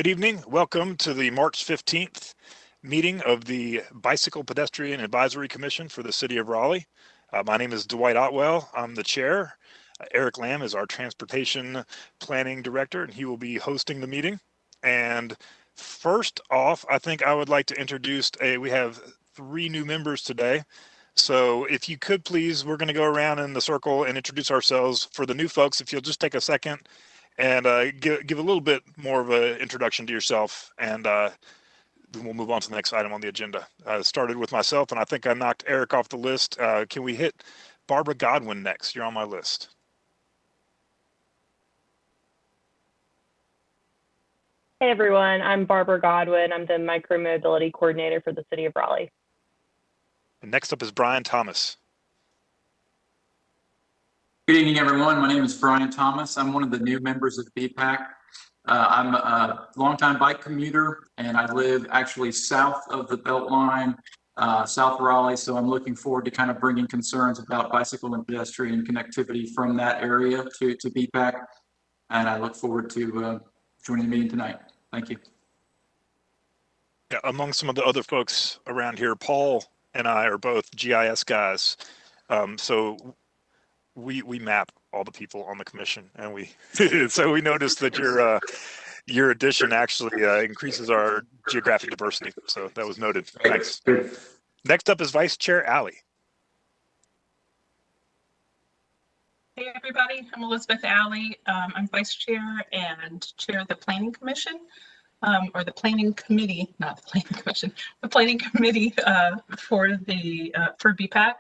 Good evening. Welcome to the March 15th meeting of the Bicycle Pedestrian Advisory Commission for the City of Raleigh. My name is Dwight Otwell. I'm the chair. Eric Lamb is our Transportation Planning Director, and he will be hosting the meeting. And first off, I think I would like to introduce we have 3 new members today. So if you could please, we're going to go around in the circle and introduce ourselves. For the new folks, if you'll just take a second and give a little bit more of an introduction to yourself, and then we'll move on to the next item on the agenda. Started with myself, and I think I knocked Eric off the list. Can we hit Barbara Godwin next? You're on my list. Hey everyone, I'm Barbara Godwin. I'm the Micromobility Coordinator for the City of Raleigh. And next up is Brian Thomas. Good evening, everyone. My name is Brian Thomas. I'm one of the new members of BPAC. I'm a longtime bike commuter, and I live actually south of the Beltline, South Raleigh. So I'm looking forward to kind of bringing concerns about bicycle and pedestrian connectivity from that area to BPAC. And I look forward to joining the meeting tonight. Thank you. Yeah, among some of the other folks around here, Paul and I are both GIS guys. So we map all the people on the commission, and we so we noticed that your addition actually increases our geographic diversity. So that was noted. Thanks. Next up is Vice Chair Allie. Hey everybody, I'm Elizabeth Alley. I'm Vice Chair and Chair of the Planning Commission, or the Planning Committee, not the Planning Commission, the Planning Committee for BPAC.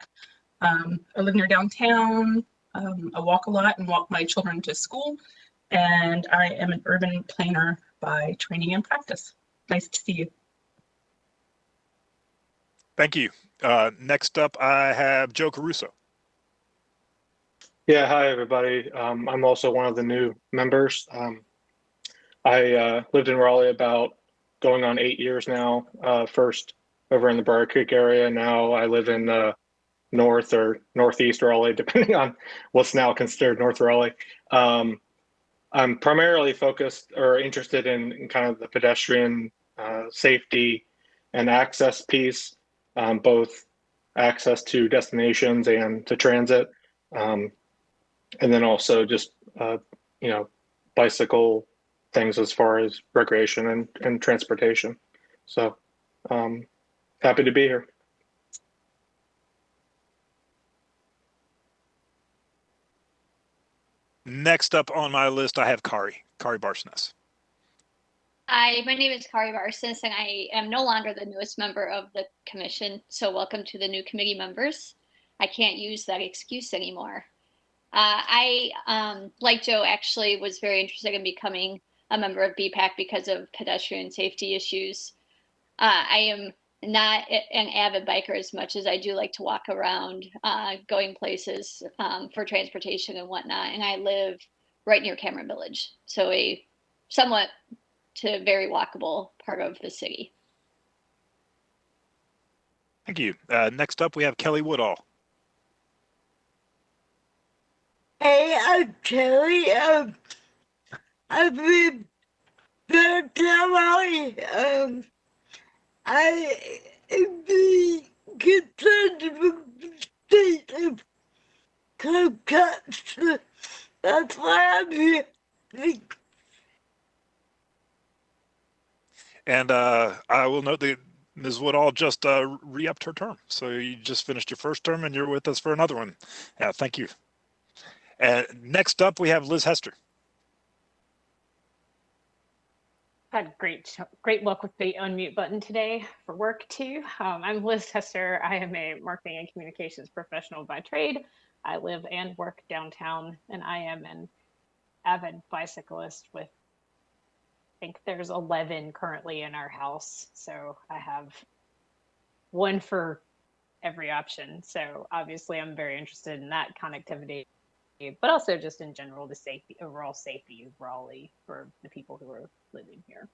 I live near downtown. I walk a lot and walk my children to school, and I am an urban planner by training and practice. Nice to see you. Thank you. Next up, I have Joe Caruso. Yeah, hi everybody. I'm also one of the new members. I lived in Raleigh about going on 8 years now. First over in the Briar Creek area. Now I live in north or northeast Raleigh, depending on what's now considered North Raleigh. I'm primarily focused or interested in kind of the pedestrian safety and access piece, both access to destinations and to transit. And then also just, bicycle things as far as recreation and transportation. So happy to be here. Next up on my list, I have Kari Barsness. Hi, my name is Kari Barsness, and I am no longer the newest member of the commission. So welcome to the new committee members. I can't use that excuse anymore. I, like Joe, actually was very interested in becoming a member of BPAC because of pedestrian safety issues. I am not an avid biker as much as I do like to walk around, going places for transportation and whatnot. And I live right near Cameron Village, so a somewhat to very walkable part of the city. Thank you. Next up, we have Kelly Woodall. Hey, I'm Kelly. I've been downtown Raleigh. I am really concerned about the state of curb cuts. That's why I'm here. And I will note that Ms. Woodall just re-upped her term. So you just finished your first term and you're with us for another one. Yeah, thank you. Next up, we have Liz Hester. Had great luck with the unmute button today for work too. I'm Liz Hester. I am a marketing and communications professional by trade. I live and work downtown, and I am an avid bicyclist with, I think there's 11 currently in our house. So I have one for every option. So obviously I'm very interested in that connectivity, but also just in general, the safety, overall safety of Raleigh for the people who are living here.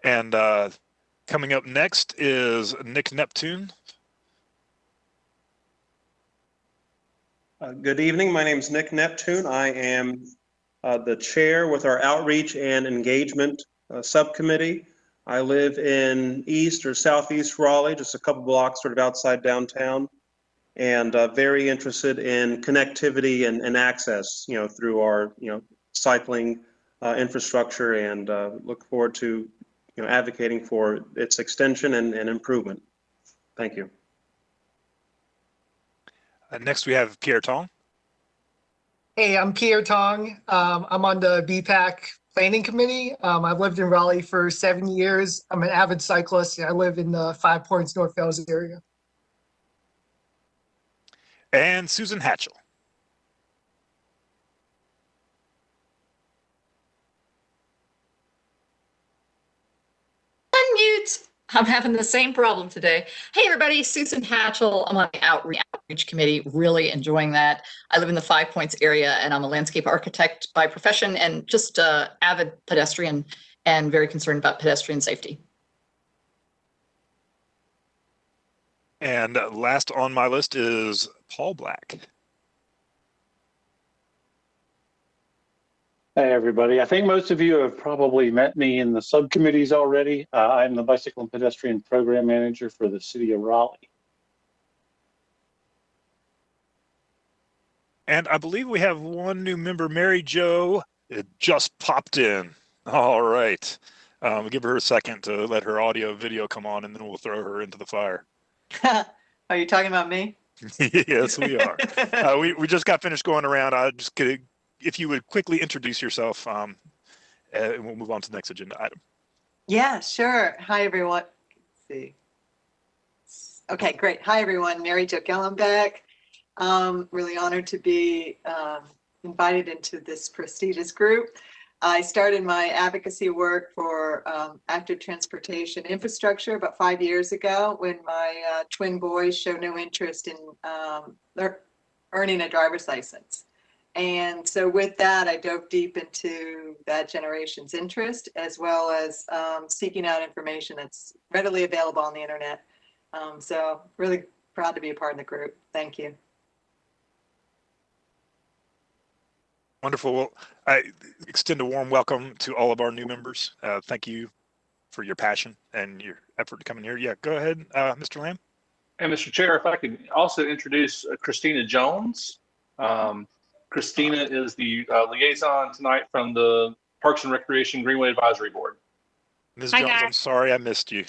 And coming up next is Nick Neptune. Good evening. My name is Nick Neptune. I am the chair with our outreach and engagement subcommittee. I live in east or southeast Raleigh, just a couple blocks sort of outside downtown, and very interested in connectivity and access, through our, cycling infrastructure, and look forward to, advocating for its extension and improvement. Thank you. Next, we have Pierre Tong. Hey, I'm Pierre Tong. I'm on the BPAC Planning Committee. I've lived in Raleigh for 7 years. I'm an avid cyclist. I live in the 5 Points, North Fells area. And Susan Hatchell. Unmute. I'm having the same problem today. Hey, everybody, Susan Hatchell. I'm on the outreach committee, really enjoying that. I live in the 5 Points area, and I'm a landscape architect by profession and just an avid pedestrian and very concerned about pedestrian safety. And last on my list is Paul Black. Hey, everybody. I think most of you have probably met me in the subcommittees already. I'm the Bicycle and Pedestrian Program Manager for the City of Raleigh. And I believe we have one new member, Mary Jo. It just popped in. All right. We'll give her a second to let her audio video come on, and then we'll throw her into the fire. Are you talking about me? Yes, we are. We just got finished going around. I just could, if you would quickly introduce yourself, and we'll move on to the next agenda item. Yeah, sure. Hi, everyone. Let's see. Okay, great. Hi, everyone. Mary Jo Gellenbeck. Really honored to be invited into this prestigious group. I started my advocacy work for active transportation infrastructure about 5 years ago when my twin boys showed no interest in earning a driver's license. And so with that, I dove deep into that generation's interest, as well as seeking out information that's readily available on the internet. So really proud to be a part of the group. Thank you. Wonderful. Well, I extend a warm welcome to all of our new members. Thank you for your passion and your effort to come in here. Yeah, go ahead, Mr. Lamb. And Mr. Chair, if I could also introduce Christina Jones. Christina is the liaison tonight from the Parks and Recreation Greenway Advisory Board. Ms. Hi, Jones, guys. I'm sorry I missed you.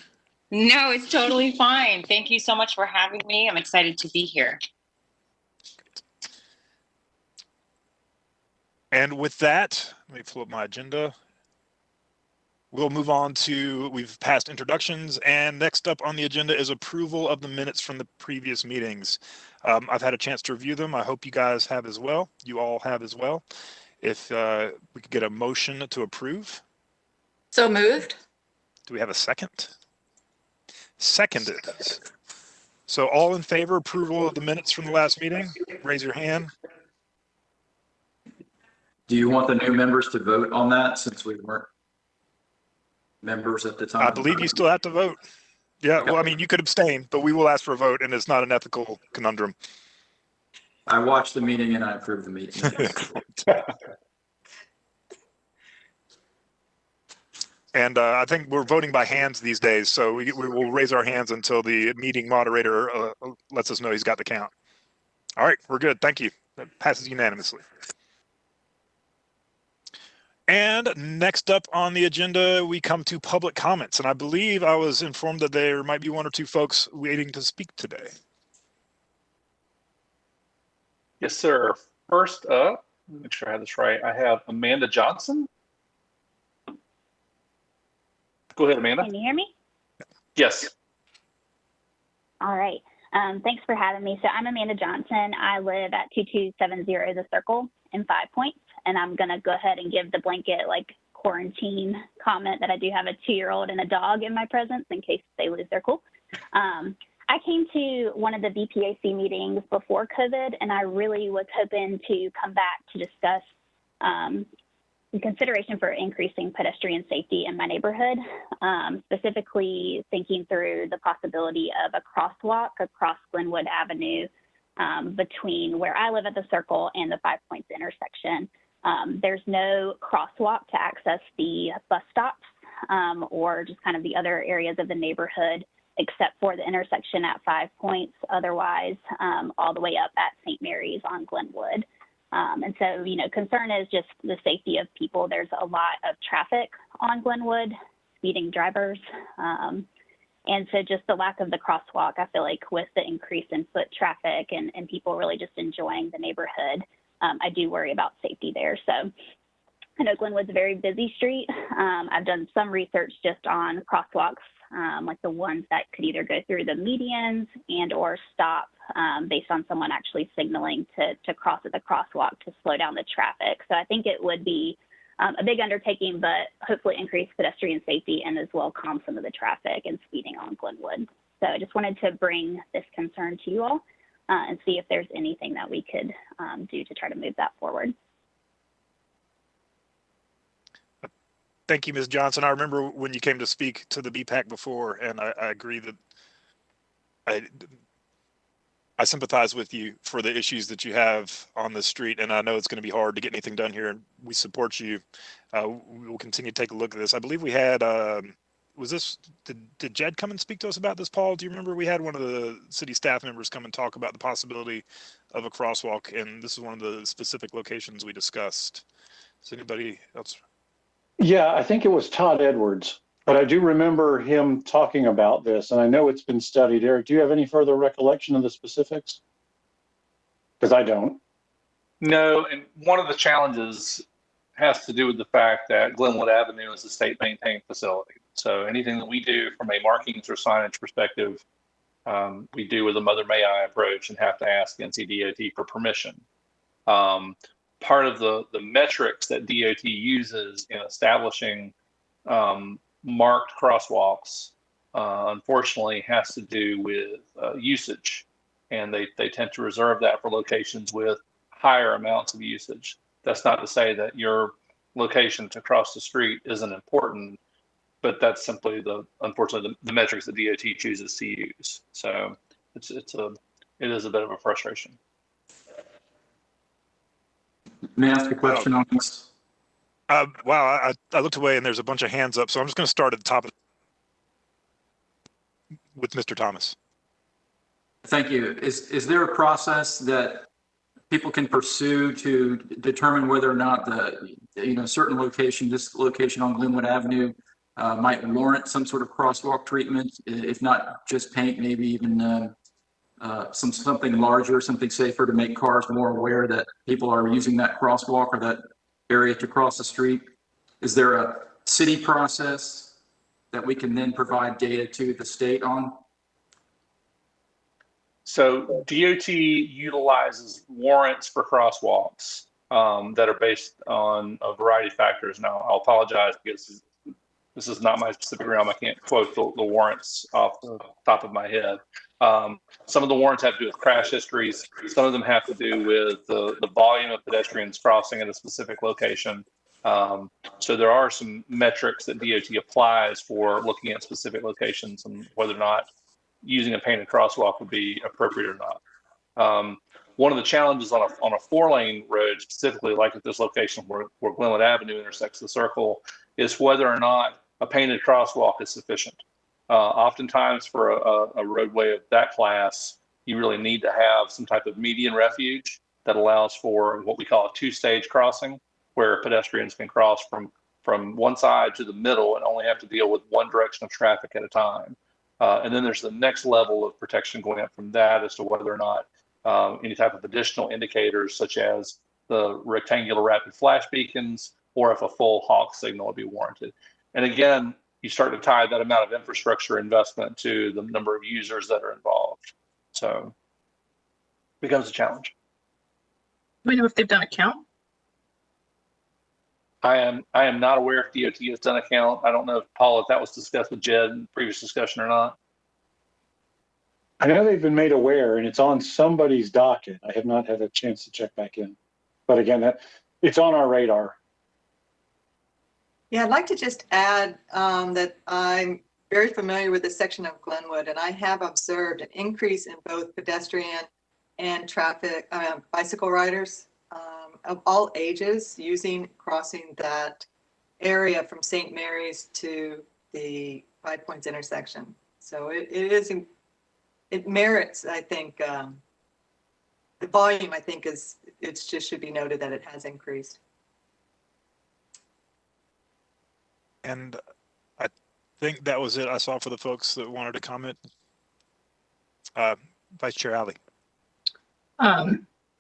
No, it's totally fine. Thank you so much for having me. I'm excited to be here. And with that, let me pull up my agenda. We'll move on to, we've passed introductions, and next up on the agenda is approval of the minutes from the previous meetings. I've had a chance to review them. I hope you guys have as well. You all have as well. If we could get a motion to approve. So moved. Do we have a second? Seconded. So all in favor of approval of the minutes from the last meeting, raise your hand. Do you want the new members to vote on that since we weren't members at the time? I believe you still have to vote. Yeah, well, I mean, you could abstain, but we will ask for a vote, and it's not an ethical conundrum. I watched the meeting and I approved the meeting. And I think we're voting by hands these days, so we will raise our hands until the meeting moderator lets us know he's got the count. All right, we're good. Thank you. That passes unanimously. And next up on the agenda, we come to public comments. And I believe I was informed that there might be one or two folks waiting to speak today. Yes, sir. First up, make sure I have this right. I have Amanda Johnson. Go ahead, Amanda. Can you hear me? Yes. All right. Thanks for having me. So I'm Amanda Johnson. I live at 2270 The Circle in 5 Points. And I'm going to go ahead and give the blanket quarantine comment that I do have a 2-year-old and a dog in my presence in case they lose their cool. I came to one of the BPAC meetings before COVID, and I really was hoping to come back to discuss consideration for increasing pedestrian safety in my neighborhood, specifically thinking through the possibility of a crosswalk across Glenwood Avenue between where I live at the Circle and the 5 Points intersection. There's no crosswalk to access the bus stops or just kind of the other areas of the neighborhood, except for the intersection at 5 Points. Otherwise, all the way up at St. Mary's on Glenwood. And so, you know, concern is just the safety of people. There's a lot of traffic on Glenwood, speeding drivers. And so just the lack of the crosswalk, I feel like with the increase in foot traffic and people really just enjoying the neighborhood, I do worry about safety there. So I know Glenwood's a very busy street. I've done some research just on crosswalks, like the ones that could either go through the medians and or stop based on someone actually signaling to cross at the crosswalk to slow down the traffic. So I think it would be a big undertaking, but hopefully increase pedestrian safety and as well calm some of the traffic and speeding on Glenwood. So I just wanted to bring this concern to you all and see if there's anything that we could do to try to move that forward. Thank you, Ms. Johnson. I remember when you came to speak to the BPAC before, and I agree that I sympathize with you for the issues that you have on the street, and I know it's going to be hard to get anything done here, and we support you. We will continue to take a look at this. I believe we had, did Jed come and speak to us about this, Paul? Do you remember we had one of the city staff members come and talk about the possibility of a crosswalk, and this is one of the specific locations we discussed. Is anybody else? Yeah, I think it was Todd Edwards, but I do remember him talking about this, and I know it's been studied. Eric, do you have any further recollection of the specifics? Because I don't. No, and one of the challenges has to do with the fact that Glenwood Avenue is a state maintained facility. So anything that we do from a markings or signage perspective, we do with a Mother May I approach and have to ask NCDOT for permission. Part of the metrics that DOT uses in establishing marked crosswalks, unfortunately, has to do with usage. And they tend to reserve that for locations with higher amounts of usage. That's not to say that your location to cross the street isn't important, but that's simply unfortunately the metrics that DOT chooses to use. So it is a bit of a frustration. May I ask a question on this? Wow, I looked away and there's a bunch of hands up, so I'm just going to start at the top with Mr. Thomas. Thank you. Is there a process that people can pursue to determine whether or not certain location, this location on Glenwood Avenue, might warrant some sort of crosswalk treatment, if not just paint, maybe even something larger, something safer to make cars more aware that people are using that crosswalk or that area to cross the street? Is there a city process that we can then provide data to the state on? So DOT utilizes warrants for crosswalks that are based on a variety of factors. Now, I'll apologize because this is not my specific realm. I can't quote the warrants off the top of my head. Some of the warrants have to do with crash histories. Some of them have to do with the volume of pedestrians crossing at a specific location. So there are some metrics that DOT applies for looking at specific locations and whether or not using a painted crosswalk would be appropriate or not. One of the challenges on a 4-lane road, specifically like at this location where Glenwood Avenue intersects the Circle, is whether or not a painted crosswalk is sufficient. Oftentimes for a roadway of that class, you really need to have some type of median refuge that allows for what we call a 2-stage crossing, where pedestrians can cross from one side to the middle and only have to deal with one direction of traffic at a time. And then there's the next level of protection going up from that as to whether or not any type of additional indicators, such as the rectangular rapid flash beacons, or if a full hawk signal would be warranted. And again, you start to tie that amount of infrastructure investment to the number of users that are involved. So it becomes a challenge. Do we know if they've done a count? I am not aware if DOT has done a count. I don't know if, Paul, if that was discussed with Jed in previous discussion or not. I know they've been made aware, and it's on somebody's docket. I have not had a chance to check back in. But again, it's on our radar. Yeah, I'd like to just add that I'm very familiar with this section of Glenwood, and I have observed an increase in both pedestrian and traffic, bicycle riders of all ages crossing that area from St. Mary's to the 5 Points intersection. So it merits, I think, the volume, I think, it's just should be noted that it has increased. And I think that was it I saw for the folks that wanted to comment. Vice Chair Alley.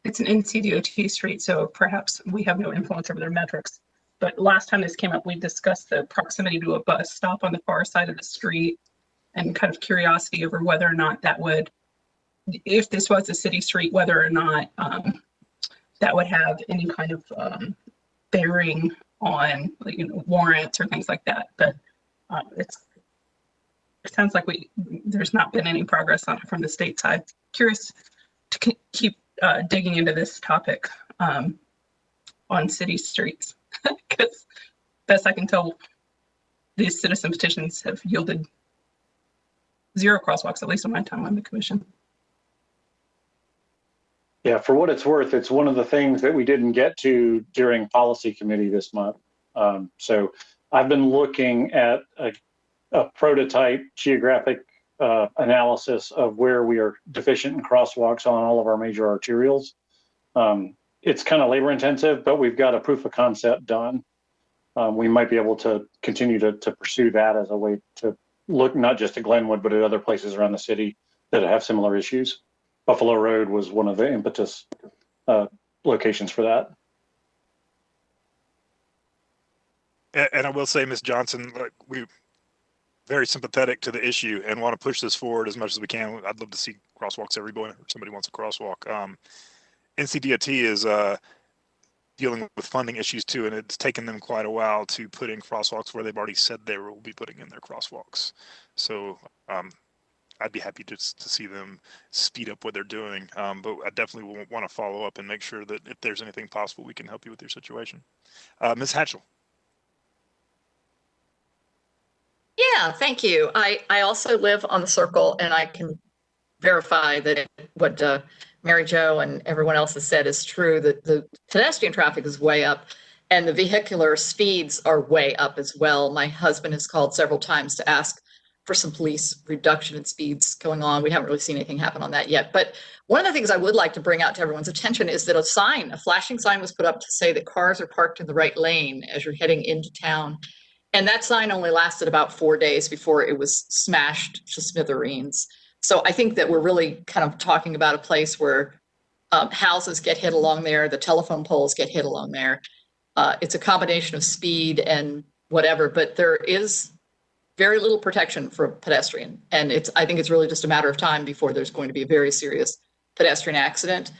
It's an NCDOT street, so perhaps we have no influence over their metrics. But last time this came up, we discussed the proximity to a bus stop on the far side of the street and kind of curiosity over whether or not that would, if this was a city street, whether or not that would have any kind of bearing on, warrants or things like that. But it sounds like there's not been any progress on it from the state side. Curious to keep digging into this topic on city streets, because best I can tell, these citizen petitions have yielded 0 crosswalks, at least in my time on the commission. Yeah, for what it's worth, it's one of the things that we didn't get to during policy committee this month. So I've been looking at a prototype geographic analysis of where we are deficient in crosswalks on all of our major arterials. It's kind of labor intensive, but we've got a proof of concept done. We might be able to continue to pursue that as a way to look not just at Glenwood, but at other places around the city that have similar issues. Buffalo Road was one of the impetus locations for that. And I will say, Ms. Johnson, we're very sympathetic to the issue and want to push this forward as much as we can. I'd love to see crosswalks everywhere. Somebody wants a crosswalk. NCDOT is dealing with funding issues too, and it's taken them quite a while to put in crosswalks where they've already said they will be putting in their crosswalks. So I'd be happy to see them speed up what they're doing, but I definitely will want to follow up and make sure that if there's anything possible, we can help you with your situation. Ms. Hatchell. Yeah, thank you. I also live on the Circle, and I can verify that what Mary Jo and everyone else has said is true, that the pedestrian traffic is way up and the vehicular speeds are way up as well. My husband has called several times to ask for some police reduction in speeds going on. We haven't really seen anything happen on that yet. But one of the things I would like to bring out to everyone's attention is that a flashing sign was put up to say that cars are parked in the right lane as you're heading into town. And that sign only lasted about 4 days before it was smashed to smithereens. So I think that we're really kind of talking about a place where houses get hit along there, the telephone poles get hit along there. It's a combination of speed and whatever, but there is very little protection for a pedestrian. And I think it's really just a matter of time before there's going to be a very serious pedestrian accident.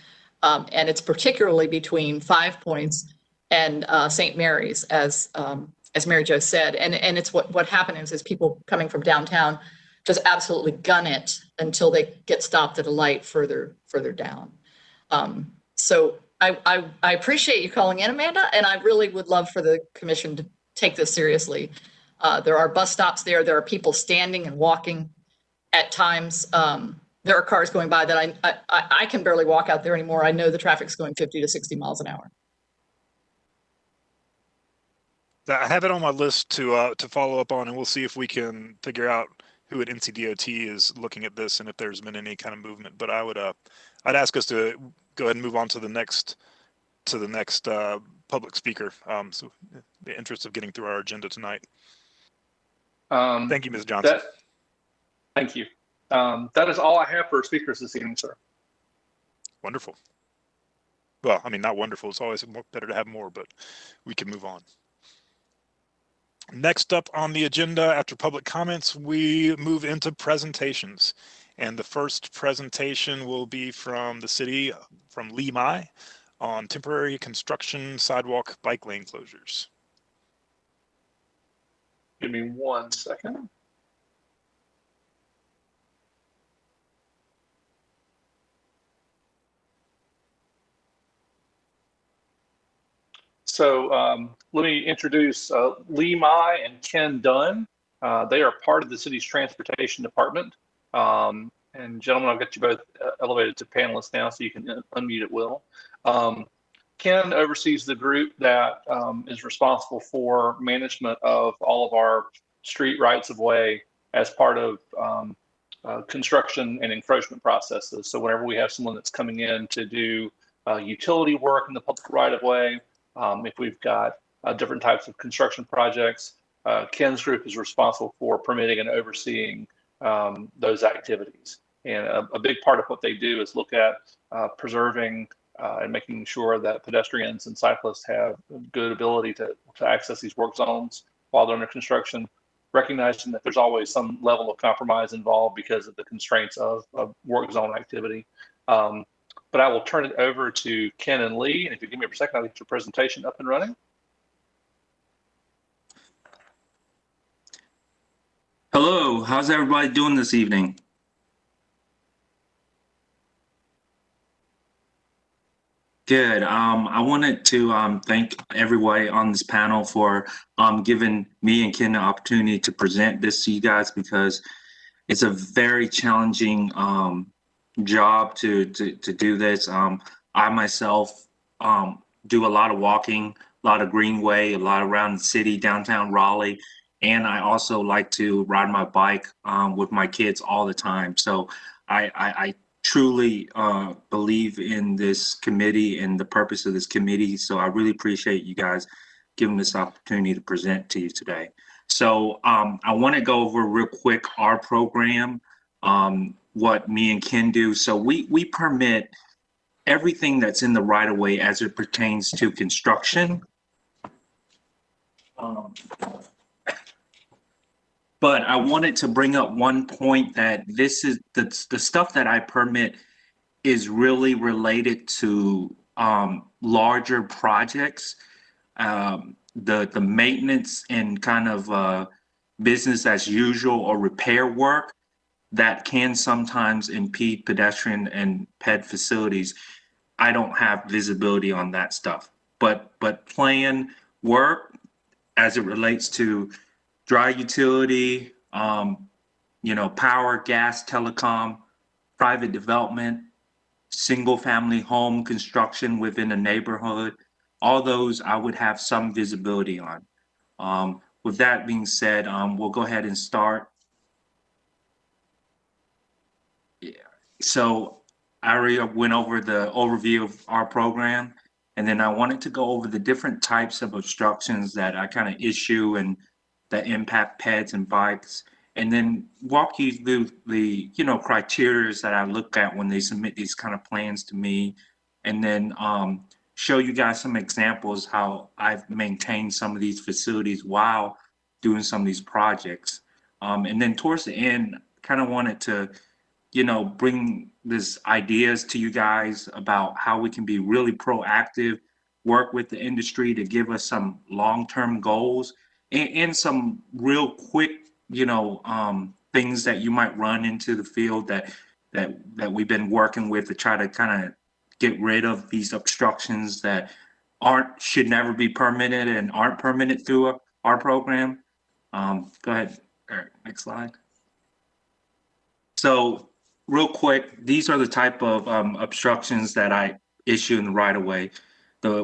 And it's particularly between 5 Points and St. Mary's, as Mary Jo said. And it's what happens is people coming from downtown just absolutely gun it until they get stopped at a light further down. So I appreciate you calling in, Amanda, and I really would love for the commission to take this seriously. There are bus stops there. There are people standing and walking at times. There are cars going by that I can barely walk out there anymore. I know the traffic's going 50 to 60 miles an hour. I have it on my list to follow up on, and we'll see if we can figure out who at NCDOT is looking at this and if there's been any kind of movement. But I'd ask us to go ahead and move on to the next public speaker. So in the interest of getting through our agenda tonight. Thank you, Ms. Johnson. Thank you. That is all I have for speakers this evening, sir. Wonderful. Well, I mean, not wonderful. It's always better to have more, but we can move on. Next up on the agenda after public comments, we move into presentations. And the first presentation will be from the city, from Lee Mai, on temporary construction sidewalk bike lane closures. Give me 1 second. So let me introduce Lee Mai and Ken Dunn. They are part of the city's transportation department. And gentlemen, I'll get you both elevated to panelists now so you can unmute at will. Ken oversees the group that is responsible for management of all of our street rights of way as part of construction and encroachment processes. So whenever we have someone that's coming in to do utility work in the public right of way, if we've got different types of construction projects, Ken's group is responsible for permitting and overseeing those activities. And a big part of what they do is look at preserving and making sure that pedestrians and cyclists have good ability to access these work zones while they're under construction, recognizing that there's always some level of compromise involved because of the constraints of work zone activity. But I will turn it over to Ken and Lee. And if you give me a second, I'll get your presentation up and running. Hello, how's everybody doing this evening? Good. I wanted to thank everybody on this panel for giving me and Ken the opportunity to present this to you guys, because it's a very challenging job to do this. I myself do a lot of walking, a lot of greenway, a lot around the city, downtown Raleigh, and I also like to ride my bike with my kids all the time. So I truly believe in this committee and the purpose of this committee. So I really appreciate you guys giving this opportunity to present to you today. So I want to go over real quick our program, what me and Ken do. So we permit everything that's in the right of way as it pertains to construction. But I wanted to bring up one point, that this is the stuff that I permit is really related to larger projects, the maintenance and kind of business as usual or repair work that can sometimes impede pedestrian and ped facilities. I don't have visibility on that stuff, but planned work as it relates to dry utility, power, gas, telecom, private development, single family home construction within a neighborhood, all those I would have some visibility on. With that being said, we'll go ahead and start. Yeah. So I already went over the overview of our program, and then I wanted to go over the different types of obstructions that I kind of issue and that impact peds and bikes, and then walk you through the criteria that I look at when they submit these kind of plans to me, and then show you guys some examples how I've maintained some of these facilities while doing some of these projects. And then towards the end, kind of wanted to bring these ideas to you guys about how we can be really proactive, work with the industry to give us some long-term goals, and some real quick, things that you might run into the field that we've been working with to try to kind of get rid of these obstructions that should never be permitted and aren't permitted through our program. Go ahead, Eric, next slide. So real quick, these are the type of obstructions that I issue in the right of way.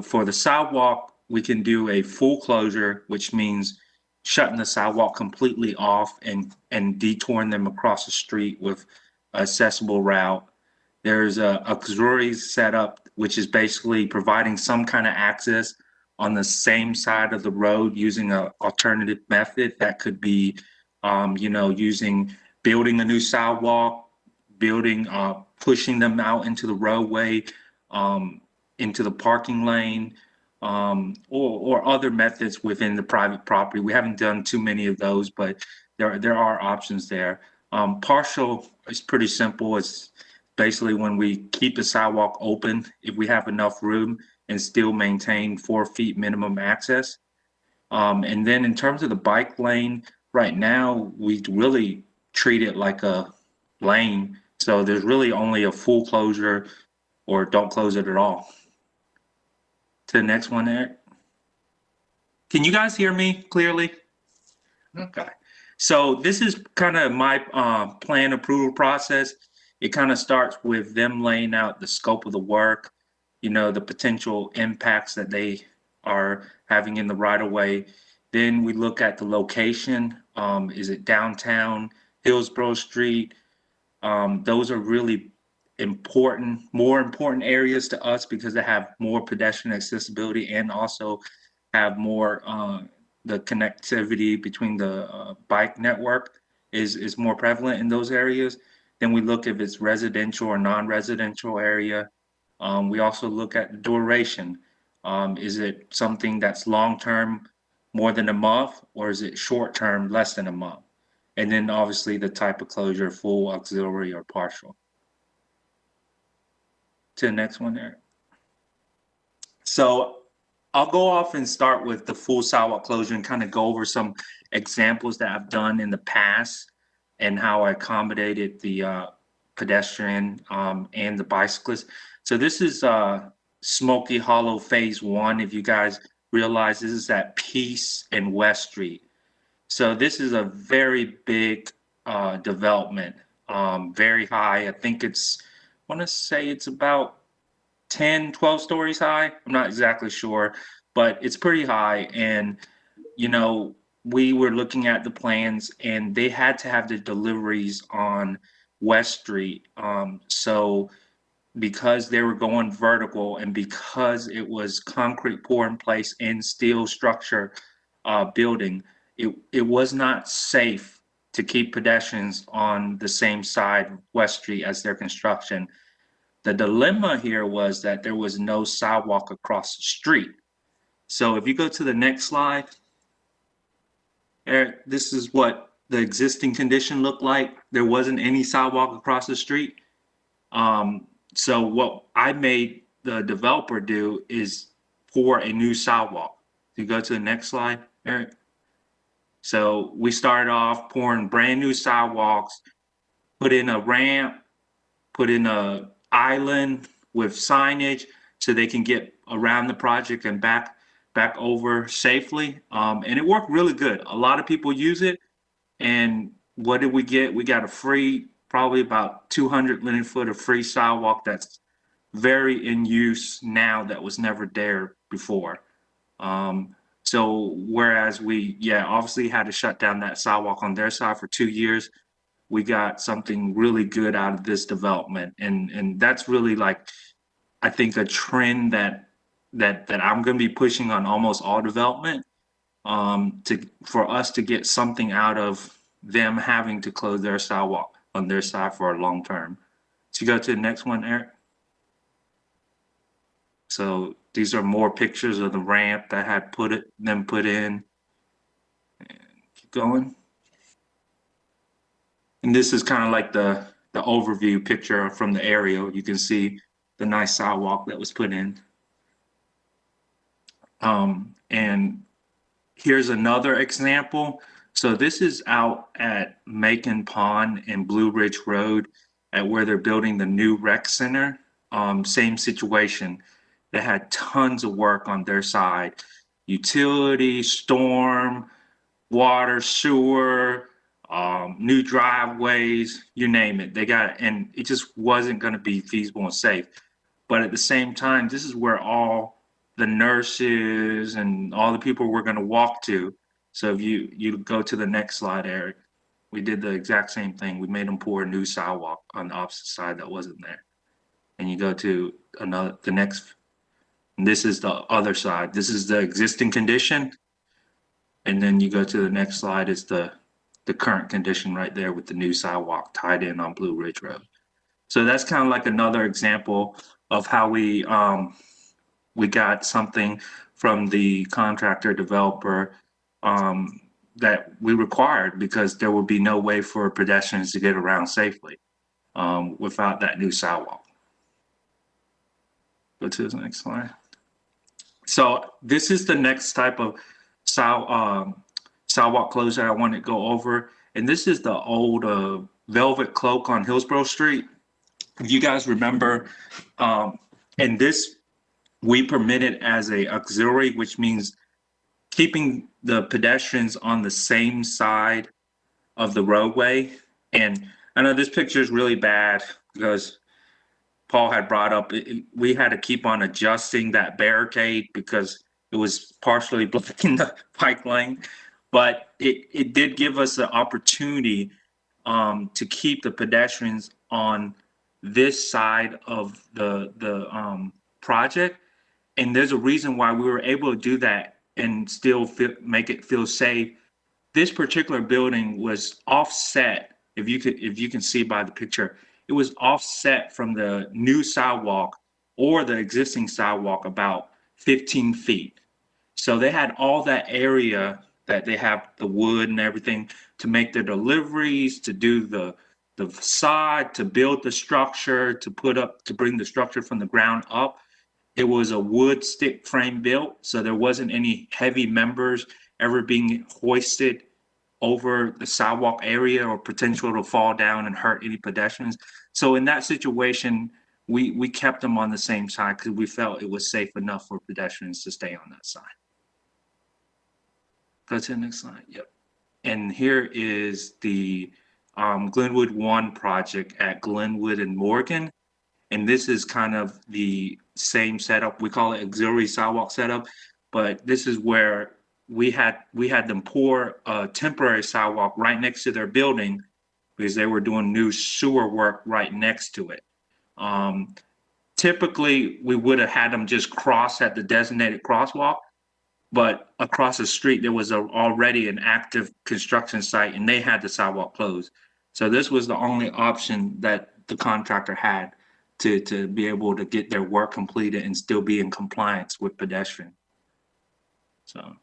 For the sidewalk, we can do a full closure, which means shutting the sidewalk completely off and detouring them across the street with accessible route. There's a auxiliary setup, which is basically providing some kind of access on the same side of the road using an alternative method. That could be, building a new sidewalk, pushing them out into the roadway, into the parking lane, or other methods within the private property. We haven't done too many of those, but there are options there. Partial is pretty simple. It's basically when we keep the sidewalk open, if we have enough room, and still maintain 4 feet minimum access. And then in terms of the bike lane, right now, we really treat it like a lane. So there's really only a full closure or don't close it at all. To the next one, Eric. Can you guys hear me clearly? Okay. So this is kind of my plan approval process. it kind of starts with them laying out the scope of the work, you know, the potential impacts that they are having in the right of way. Then we look at the location. Is it downtown, Hillsborough Street? Those are really important, more important areas to us because they have more pedestrian accessibility and also have more the connectivity between the bike network is more prevalent in those areas. Then we look if it's residential or non-residential area. We also look at the duration. Is it something that's long-term, more than a month, or is it short-term, less than a month? And then obviously the type of closure, full, auxiliary, or partial. To the next one there. So I'll go off and start with the full sidewalk closure and kind of go over some examples that I've done in the past and how I accommodated the pedestrian and the bicyclist. So this is Smoky Hollow Phase 1. If you guys realize, this is at Peace and West Street. So this is a very big development, very high. I think it's, I want to say it's about 10, 12 stories high. I'm not exactly sure, but it's pretty high. And, you know, we were looking at the plans and they had to have the deliveries on West Street. So because they were going vertical and because it was concrete pour in place and steel structure building, it was not safe to keep pedestrians on the same side of West Street as their construction. The dilemma here was that there was no sidewalk across the street. So if you go to the next slide, Eric, this is what the existing condition looked like. There wasn't any sidewalk across the street. So what I made the developer do is pour a new sidewalk. You go to the next slide, Eric. So we started off pouring brand new sidewalks, put in a ramp, put in a island with signage so they can get around the project and back over safely. And it worked really good. A lot of people use it. And what did we get? We got a free, probably about 200 linear foot of free sidewalk that's very in use now that was never there before. So whereas we, obviously had to shut down that sidewalk on their side for 2 years, we got something really good out of this development. And that's really like, I think a trend that I'm going to be pushing on almost all development, for us to get something out of them having to close their sidewalk on their side for a long term. So you go to the next one, Eric. So these are more pictures of the ramp that had put in. And keep going. And this is kind of like the overview picture from the aerial. You can see the nice sidewalk that was put in. And here's another example. So this is out at Macon Pond and Blue Ridge Road at where they're building the new rec center. Same situation. They had tons of work on their side. Utility, storm, water, sewer, new driveways, you name it. They got it, and it just wasn't going to be feasible and safe. But at the same time, this is where all the nurses and all the people we're going to walk to. So if you go to the next slide, Eric, we did the exact same thing. We made them pour a new sidewalk on the opposite side that wasn't there. And you go to the next, and this is the other side. This is the existing condition. And then you go to the next slide, is the current condition right there with the new sidewalk tied in on Blue Ridge Road. So that's kind of like another example of how we got something from the contractor developer that we required, because there would be no way for pedestrians to get around safely without that new sidewalk. Go to the next slide. So this is the next type of sidewalk closure I want to go over. And this is the old Velvet Cloak on Hillsborough Street. If you guys remember, and this we permitted as a auxiliary, which means keeping the pedestrians on the same side of the roadway. And I know this picture is really bad because Paul had brought up, we had to keep on adjusting that barricade because it was partially blocking the bike lane. But it did give us the opportunity to keep the pedestrians on this side of the project. And there's a reason why we were able to do that and still make it feel safe. This particular building was offset. If you can see by the picture, it was offset from the new sidewalk or the existing sidewalk about 15 feet. So they had all that area that they have the wood and everything to make their deliveries, to do the facade, to build the structure, to bring the structure from the ground up. It was a wood stick frame built, so there wasn't any heavy members ever being hoisted over the sidewalk area or potential to fall down and hurt any pedestrians. So in that situation, we kept them on the same side because we felt it was safe enough for pedestrians to stay on that side. Go to the next slide. Yep. And here is the Glenwood 1 project at Glenwood and Morgan. And this is kind of the same setup. We call it auxiliary sidewalk setup, but this is where we had them pour a temporary sidewalk right next to their building because they were doing new sewer work right next to it. Typically, we would have had them just cross at the designated crosswalk, but across the street, there was already an active construction site and they had the sidewalk closed. So this was the only option that the contractor had to be able to get their work completed and still be in compliance with pedestrian. So,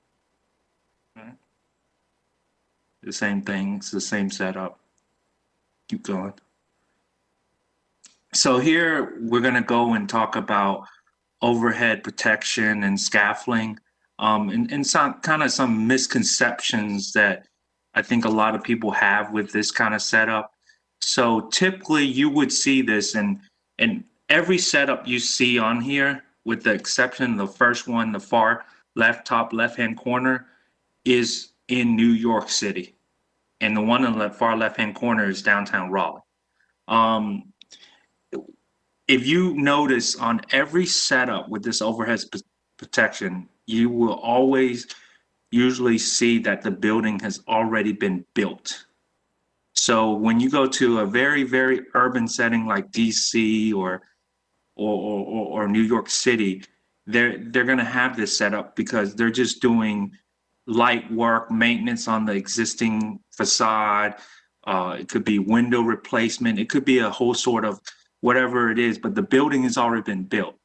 right. The same thing, it's the same setup. Keep going. So here we're gonna go and talk about overhead protection and scaffolding. And some misconceptions that I think a lot of people have with this kind of setup. So typically you would see this and every setup you see on here, with the exception of the first one, the far left top left-hand corner, is in New York City. And the one in the far left-hand corner is downtown Raleigh. If you notice on every setup with this overhead protection, you will always usually see that the building has already been built. So when you go to a very, very urban setting like DC or New York City, they're going to have this set up because they're just doing light work, maintenance on the existing facade. It could be window replacement. It could be a whole sort of whatever it is, but the building has already been built.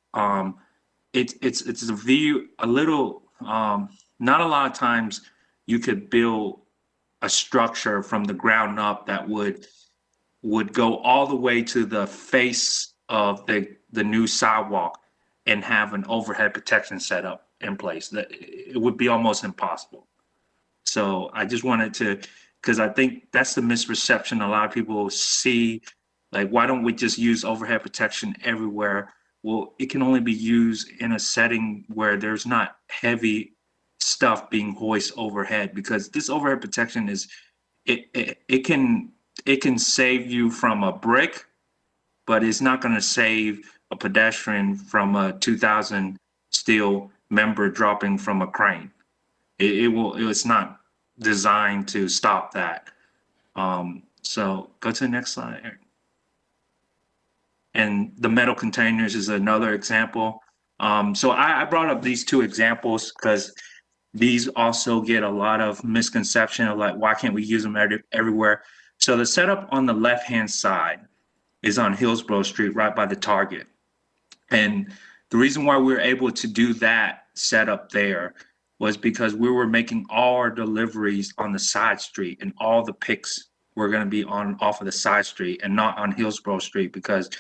It's a view, a little, not a lot of times you could build a structure from the ground up that would go all the way to the face of the new sidewalk and have an overhead protection set up in place. That it would be almost impossible. So I just wanted to, because I think that's the misperception a lot of people see, like, why don't we just use overhead protection everywhere? Well, it can only be used in a setting where there's not heavy stuff being hoisted overhead, because this overhead protection is, it can save you from a brick, but it's not going to save a pedestrian from a 2,000 steel member dropping from a crane. It's not designed to stop that. So go to the next slide, Eric. And the metal containers is another example. So I brought up these two examples because these also get a lot of misconception of, like, why can't we use them everywhere? So the setup on the left-hand side is on Hillsborough Street, right by the Target. And the reason why we were able to do that setup there was because we were making all our deliveries on the side street, and all the picks were going to be off of the side street and not on Hillsborough Street, because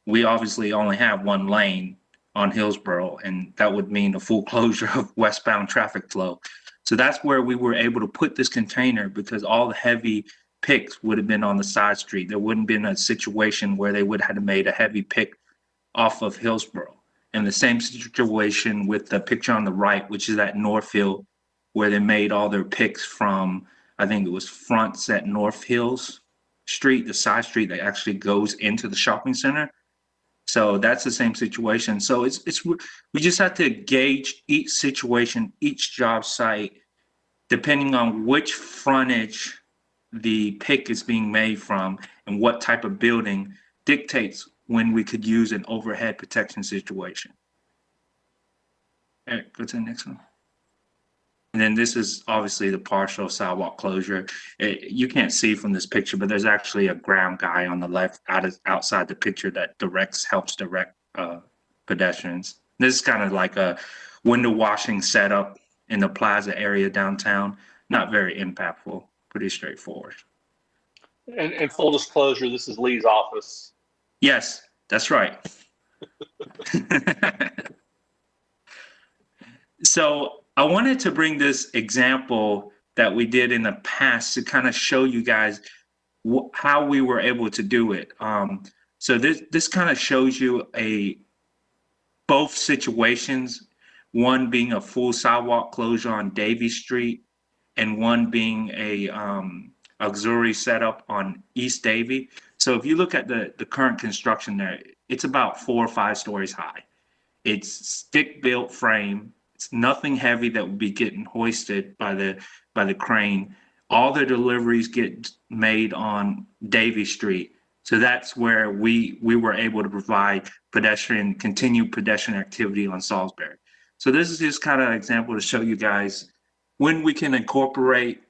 we obviously only have one lane on Hillsborough, and that would mean a full closure of westbound traffic flow. So that's where we were able to put this container, because all the heavy picks would have been on the side street. There wouldn't been a situation where they would have made a heavy pick off of Hillsborough. And the same situation with the picture on the right, which is at Northfield, where they made all their picks from, I think it was fronts at North Hills street, the side street that actually goes into the shopping center. So that's the same situation. So we just have to gauge each situation, each job site, depending on which frontage the pick is being made from and what type of building dictates when we could use an overhead protection situation. All right, go to the next one. And then this is obviously the partial sidewalk closure. You can't see from this picture, but there's actually a ground guy on the left outside the picture that helps direct pedestrians. This is kind of like a window washing setup in the plaza area downtown. Not very impactful, pretty straightforward. And full disclosure, this is Lee's office. Yes, that's right. So I wanted to bring this example that we did in the past to kind of show you guys how we were able to do it. So this kind of shows you both situations, one being a full sidewalk closure on Davie Street and one being a auxiliary setup on East Davie. So if you look at the current construction there, it's about 4 or 5 stories high. It's stick-built frame. It's nothing heavy that would be getting hoisted by the crane. All the deliveries get made on Davie Street. So that's where we were able to provide continued pedestrian activity on Salisbury. So this is just kind of an example to show you guys when we can incorporate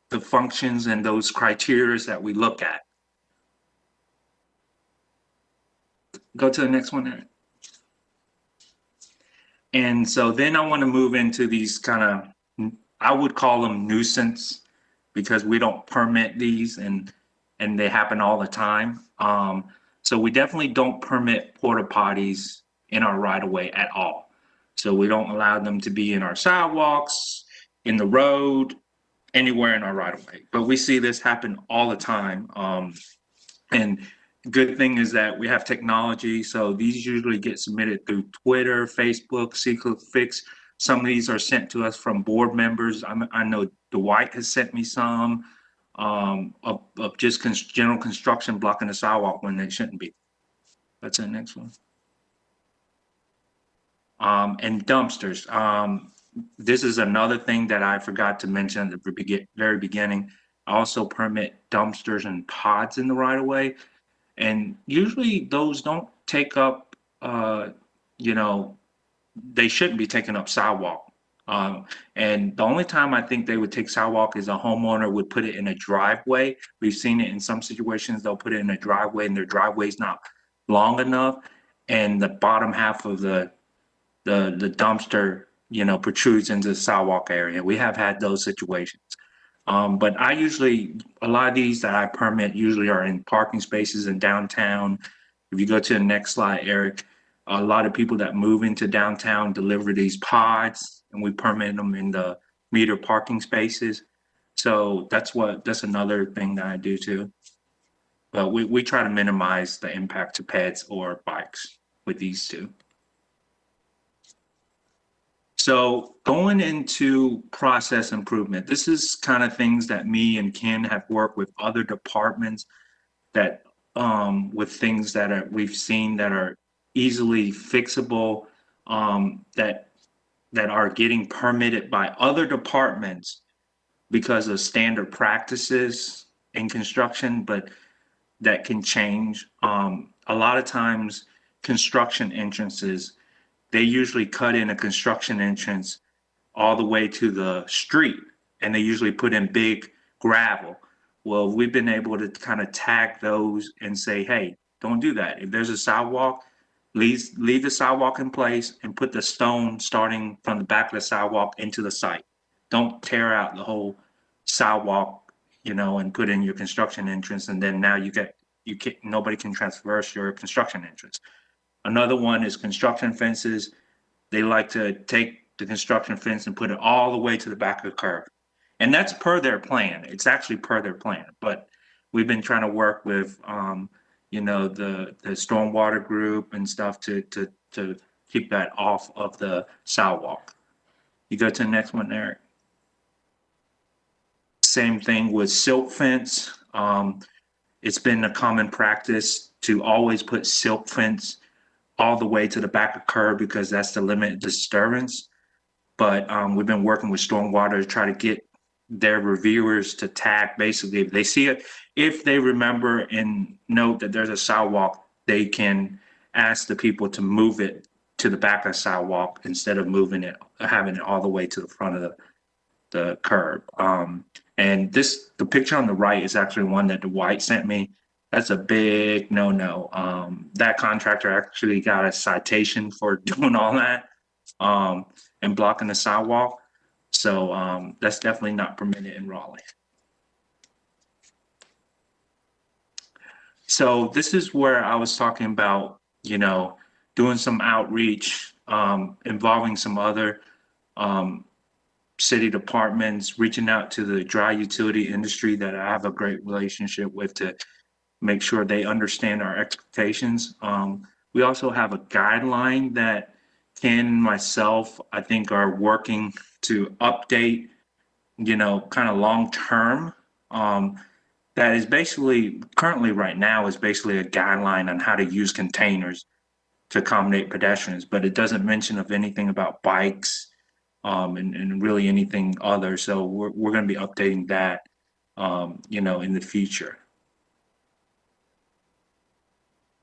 the functions and those criteria that we look at. Go to the next one there. And so then I want to move into these kind of, I would call them nuisance, because we don't permit these and they happen all the time. So we definitely don't permit porta potties in our right of way at all. So we don't allow them to be in our sidewalks, in the road, anywhere in our right of way. But we see this happen all the time. And good thing is that we have technology, so these usually get submitted through Twitter, Facebook, Fix. Some of these are sent to us from board members. I know Dwight has sent me some of just general construction blocking the sidewalk when they shouldn't be. That's the next one. And dumpsters. This is another thing that I forgot to mention at the very beginning. I also permit dumpsters and pods in the right of way. And usually those don't take up, they shouldn't be taking up sidewalk. And the only time I think they would take sidewalk is a homeowner would put it in a driveway. We've seen it in some situations, they'll put it in a driveway and their driveway's not long enough. And the bottom half of the dumpster, protrudes into the sidewalk area. We have had those situations. But a lot of these that I permit usually are in parking spaces in downtown. If you go to the next slide, Eric, a lot of people that move into downtown deliver these pods and we permit them in the meter parking spaces. So that's another thing that I do too. But we try to minimize the impact to pets or bikes with these two. So going into process improvement, this is kind of things that me and Ken have worked with other departments that with things that we've seen that are easily fixable, that are getting permitted by other departments because of standard practices in construction, but that can change. A lot of times construction entrances, they usually cut in a construction entrance all the way to the street, and they usually put in big gravel. Well, we've been able to kind of tag those and say, hey, don't do that. If there's a sidewalk, leave the sidewalk in place and put the stone starting from the back of the sidewalk into the site. Don't tear out the whole sidewalk, and put in your construction entrance, and then now nobody can traverse your construction entrance. Another one is construction fences. They like to take the construction fence and put it all the way to the back of the curb. And that's per their plan. It's actually per their plan. But we've been trying to work with, the stormwater group and stuff to keep that off of the sidewalk. You go to the next one, Eric. Same thing with silt fence. it's been a common practice to always put silk fence all the way to the back of curb because that's the limit disturbance. But we've been working with Stormwater to try to get their reviewers to tag, basically, if they see it, if they remember and note that there's a sidewalk, they can ask the people to move it to the back of the sidewalk instead of moving it, having it all the way to the front of the curb. And the picture on the right is actually one that Dwight sent me. That's a big no-no. That contractor actually got a citation for doing all that and blocking the sidewalk. So that's definitely not permitted in Raleigh. So this is where I was talking about, doing some outreach, involving some other city departments, reaching out to the dry utility industry that I have a great relationship with to make sure they understand our expectations. We also have a guideline that Ken and myself, I think, are working to update, kind of long-term. That is basically, currently right now, is basically a guideline on how to use containers to accommodate pedestrians, but it doesn't mention of anything about bikes and really anything other. So we're going to be updating that, in the future.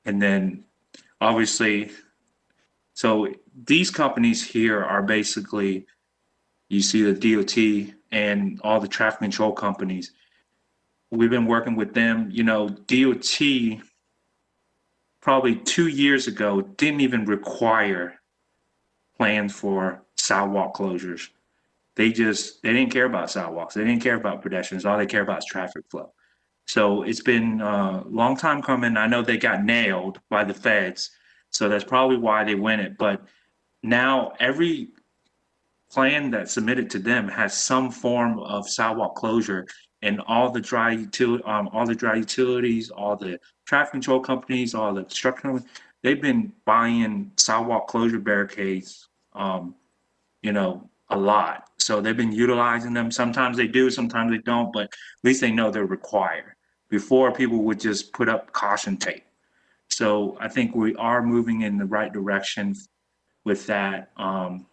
And then obviously, so these companies here are basically, you see the DOT and all the traffic control companies. We've been working with them. DOT probably 2 years ago didn't even require plans for sidewalk closures. They didn't care about sidewalks. They didn't care about pedestrians. All they care about is traffic flow. So it's been a long time coming. I know they got nailed by the feds. So that's probably why they win it. But now every plan that's submitted to them has some form of sidewalk closure, and all the dry utilities, all the traffic control companies, all the construction, they've been buying sidewalk closure barricades, a lot. So they've been utilizing them. Sometimes they do, sometimes they don't, but at least they know they're required. Before, people would just put up caution tape. So I think we are moving in the right direction with that. Go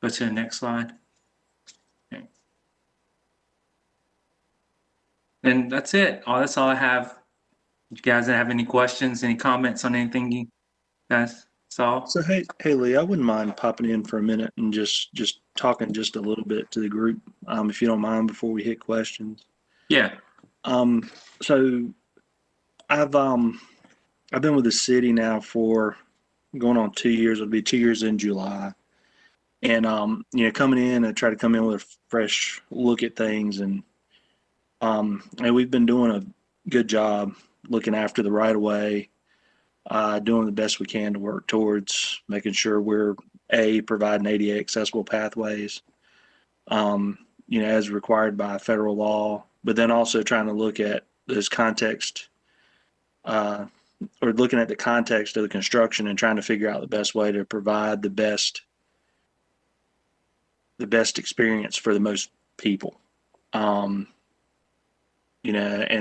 to the next slide. Okay. And that's it. That's all I have. You guys have any questions, any comments on anything you guys saw? So hey Lee, I wouldn't mind popping in for a minute and just talking just a little bit to the group, if you don't mind, before we hit questions. Yeah. So I've been with the city now for going on 2 years. It'll be 2 years in July. And coming in, I try to come in with a fresh look at things, and we've been doing a good job looking after the right of way, doing the best we can to work towards making sure we're providing ADA accessible pathways, as required by federal law, but then also trying to look at this context, or looking at the context of the construction and trying to figure out the best way to provide the best experience for the most people. And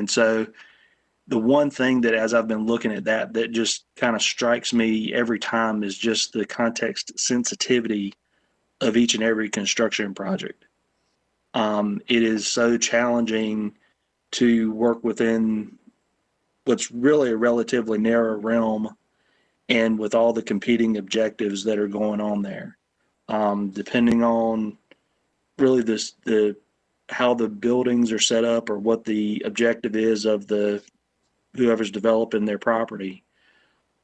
so the one thing that, as I've been looking at that just kind of strikes me every time, is just the context sensitivity of each and every construction project. It is so challenging to work within what's really a relatively narrow realm, and with all the competing objectives that are going on there. Depending on really how the buildings are set up, or what the objective is of whoever's developing their property,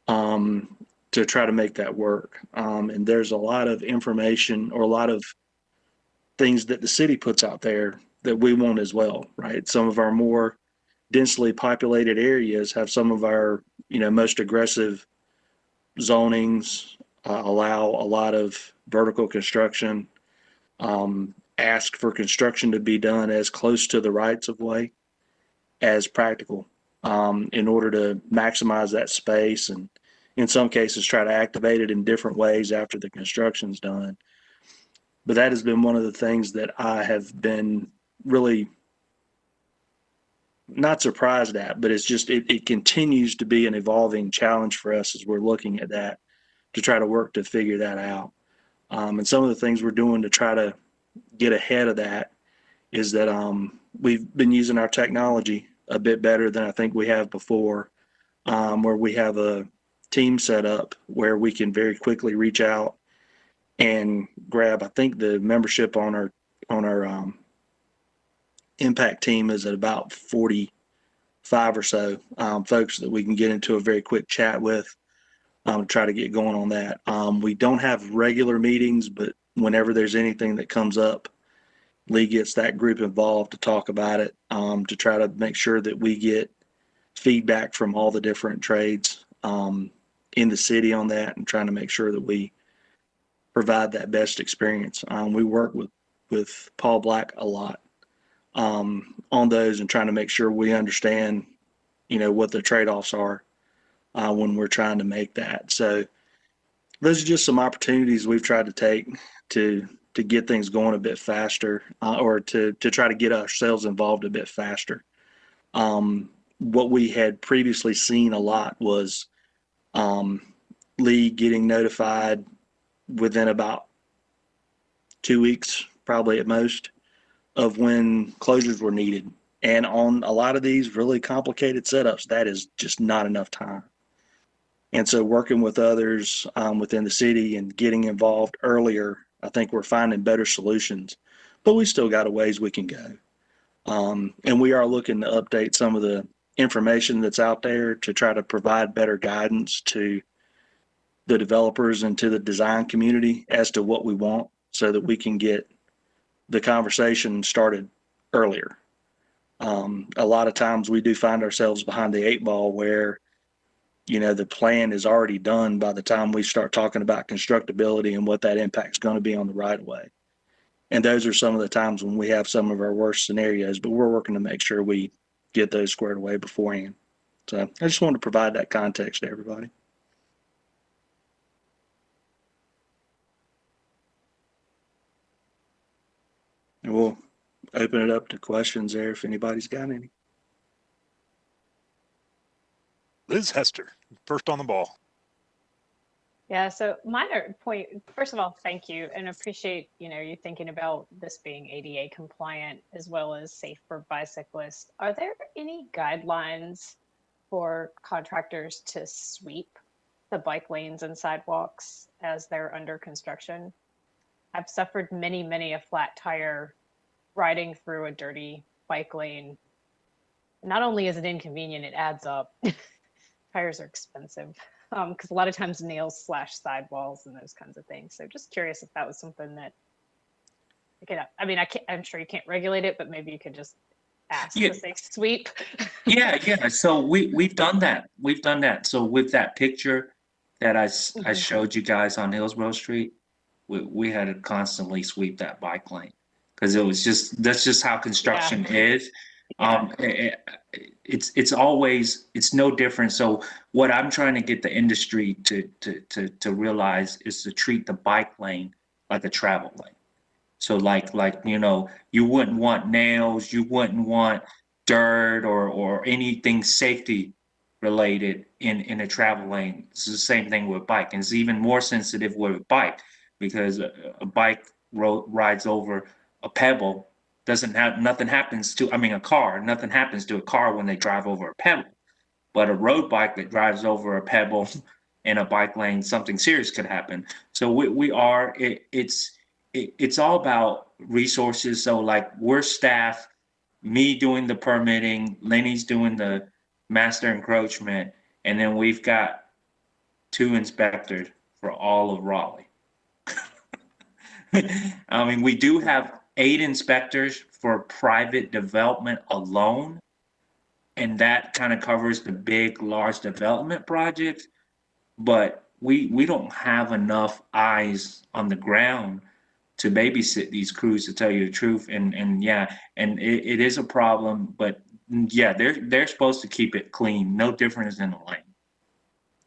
to try to make that work. And there's a lot of information, or a lot of things that the city puts out there that we want as well, right? Some of our more densely populated areas have some of our, most aggressive zonings, allow a lot of vertical construction, ask for construction to be done as close to the rights of way as practical, in order to maximize that space, and in some cases try to activate it in different ways after the construction's done. But that has been one of the things that I have been really not surprised at, but it's just, it continues to be an evolving challenge for us as we're looking at that to try to work to figure that out. And some of the things we're doing to try to get ahead of that is that we've been using our technology a bit better than I think we have before, where we have a team set up where we can very quickly reach out and grab. I think the membership on our impact team is at about 45 or so folks that we can get into a very quick chat with to try to get going on that. We don't have regular meetings, but whenever there's anything that comes up, Lee gets that group involved to talk about it, to try to make sure that we get feedback from all the different trades in the city on that, and trying to make sure that we provide that best experience. We work with Paul Black a lot on those, and trying to make sure we understand, what the trade-offs are when we're trying to make that. So those are just some opportunities we've tried to take to get things going a bit faster, or to try to get ourselves involved a bit faster. What we had previously seen a lot was Lee getting notified within about 2 weeks, probably at most, of when closures were needed. And on a lot of these really complicated setups, that is just not enough time. And so working with others within the city and getting involved earlier, I think we're finding better solutions, but we still got a ways we can go. And we are looking to update some of the information that's out there to try to provide better guidance to the developers and to the design community as to what we want, so that we can get the conversation started earlier. A lot of times we do find ourselves behind the 8 ball where, the plan is already done by the time we start talking about constructability and what that impact's going to be on the right of way. And those are some of the times when we have some of our worst scenarios, but we're working to make sure we get those squared away beforehand. So I just wanted to provide that context to everybody. And we'll open it up to questions there if anybody's got any. Liz Hester, first on the ball. Yeah, so minor point, first of all, thank you, and appreciate, you thinking about this being ADA compliant as well as safe for bicyclists. Are there any guidelines for contractors to sweep the bike lanes and sidewalks as they're under construction? I've suffered many a flat tire riding through a dirty bike lane. Not only is it inconvenient, it adds up. Tires are expensive because a lot of times nails slash sidewalls and those kinds of things. So just curious if that was something that, I'm sure you can't regulate it, but maybe you could just ask to say sweep. Yeah. So we've done that. So with that picture that I showed you guys on Hillsborough Street, we had to constantly sweep that bike lane because that's just how construction is. It's no different. So what I'm trying to get the industry to realize is to treat the bike lane like a travel lane. So like you wouldn't want nails, you wouldn't want dirt or anything safety related in a travel lane. It's the same thing with bike, and it's even more sensitive with a bike because a bike rides over a pebble. Nothing happens to a car. Nothing happens to a car when they drive over a pebble. But a road bike that drives over a pebble in a bike lane, something serious could happen. So it's all about resources. So like we're staff, me doing the permitting, Lenny's doing the master encroachment, and then we've got 2 inspectors for all of Raleigh. We do have 8 inspectors for private development alone, and that kind of covers the big, large development projects. But we don't have enough eyes on the ground to babysit these crews, to tell you the truth. And it is a problem. But yeah, they're supposed to keep it clean, no different than a lane.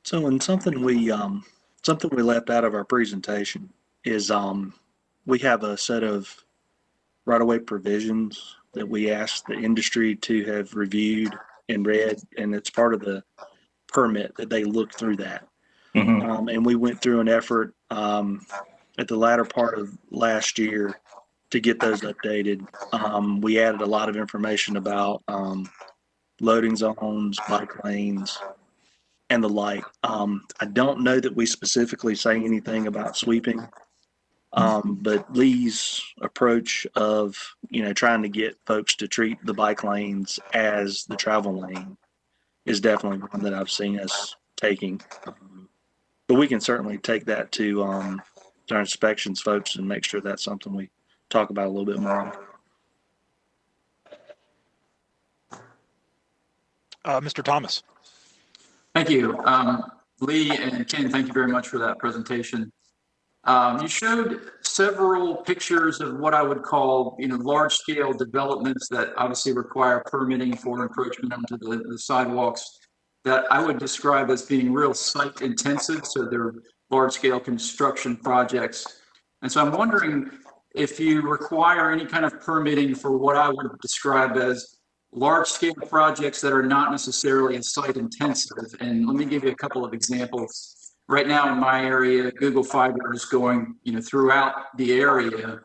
So, and something we left out of our presentation is we have a set of right-of-way provisions that we asked the industry to have reviewed and read, and it's part of the permit that they look through that. And we went through an effort at the latter part of last year to get those updated. We added a lot of information about loading zones, bike lanes, and the like. I don't know that we specifically say anything about sweeping, but Lee's approach of, trying to get folks to treat the bike lanes as the travel lane is definitely one that I've seen us taking. But we can certainly take that to our inspections folks and make sure that's something we talk about a little bit more. Mr. Thomas. Thank you. Lee and Ken, thank you very much for that presentation. You showed several pictures of what I would call, large-scale developments that obviously require permitting for encroachment onto the sidewalks that I would describe as being real site-intensive, so they're large-scale construction projects. And so I'm wondering if you require any kind of permitting for what I would describe as large-scale projects that are not necessarily as site-intensive. And let me give you a couple of examples. Right now in my area, Google Fiber is going, throughout the area,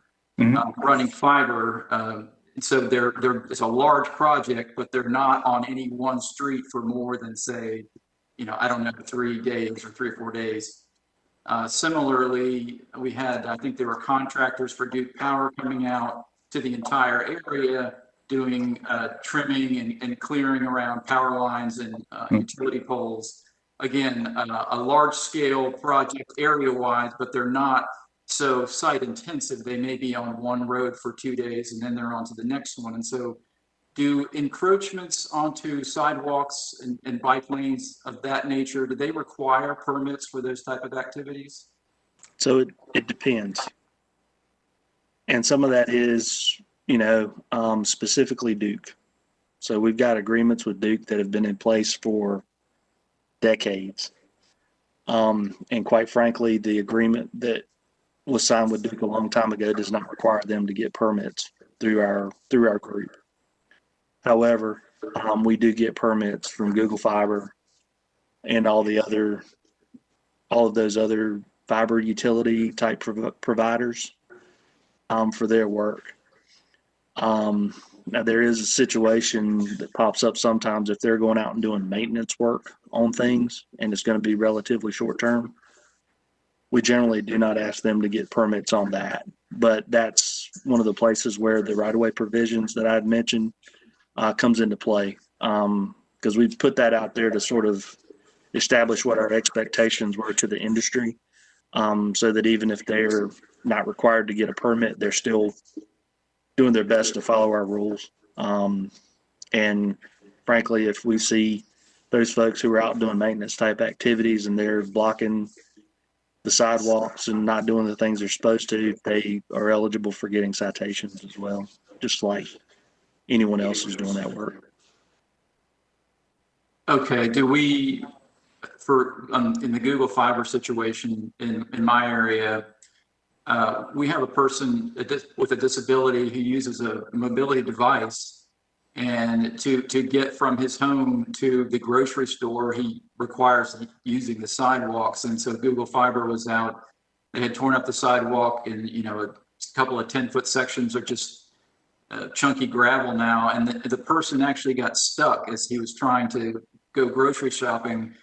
running fiber. So it's a large project, but they're not on any one street for more than, say, 3 days or 3 or 4 days. Similarly, we had, I think there were contractors for Duke Power coming out to the entire area, doing trimming and clearing around power lines and utility poles. Again, a large scale project area wide, but they're not so site intensive. They may be on one road for 2 days and then they're on to the next one. And so do encroachments onto sidewalks and bike lanes of that nature, do they require permits for those type of activities? So it depends. And some of that is, specifically Duke. So we've got agreements with Duke that have been in place for decades. And quite frankly, the agreement that was signed with Duke a long time ago does not require them to get permits through our group. However, we do get permits from Google Fiber and all of those other fiber utility type providers for their work. Now there is a situation that pops up sometimes if they're going out and doing maintenance work on things and it's going to be relatively short term. We generally do not ask them to get permits on that, but that's one of the places where the right-of-way provisions that I'd mentioned comes into play, because we've put that out there to sort of establish what our expectations were to the industry, so that even if they're not required to get a permit, they're still doing their best to follow our rules. And frankly, if we see those folks who are out doing maintenance type activities and they're blocking the sidewalks and not doing the things they're supposed to, they are eligible for getting citations as well, just like anyone else who's doing that work. Okay, do we, in the Google Fiber situation in my area, we have a person with a disability who uses a mobility device, and to get from his home to the grocery store, he requires using the sidewalks. And so Google Fiber was out. They had torn up the sidewalk, and a couple of 10-foot sections are just chunky gravel now. And the person actually got stuck as he was trying to go grocery shopping,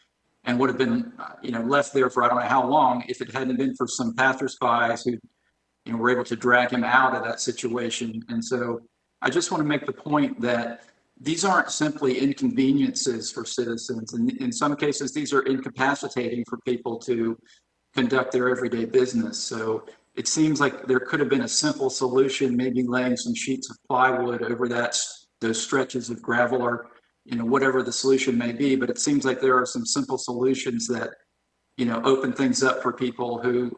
and would have been, left there for I don't know how long if it hadn't been for some passersby who, were able to drag him out of that situation. And so I just want to make the point that these aren't simply inconveniences for citizens. And in some cases, these are incapacitating for people to conduct their everyday business. So it seems like there could have been a simple solution, maybe laying some sheets of plywood over those stretches of gravel, or whatever the solution may be. But it seems like there are some simple solutions that open things up for people who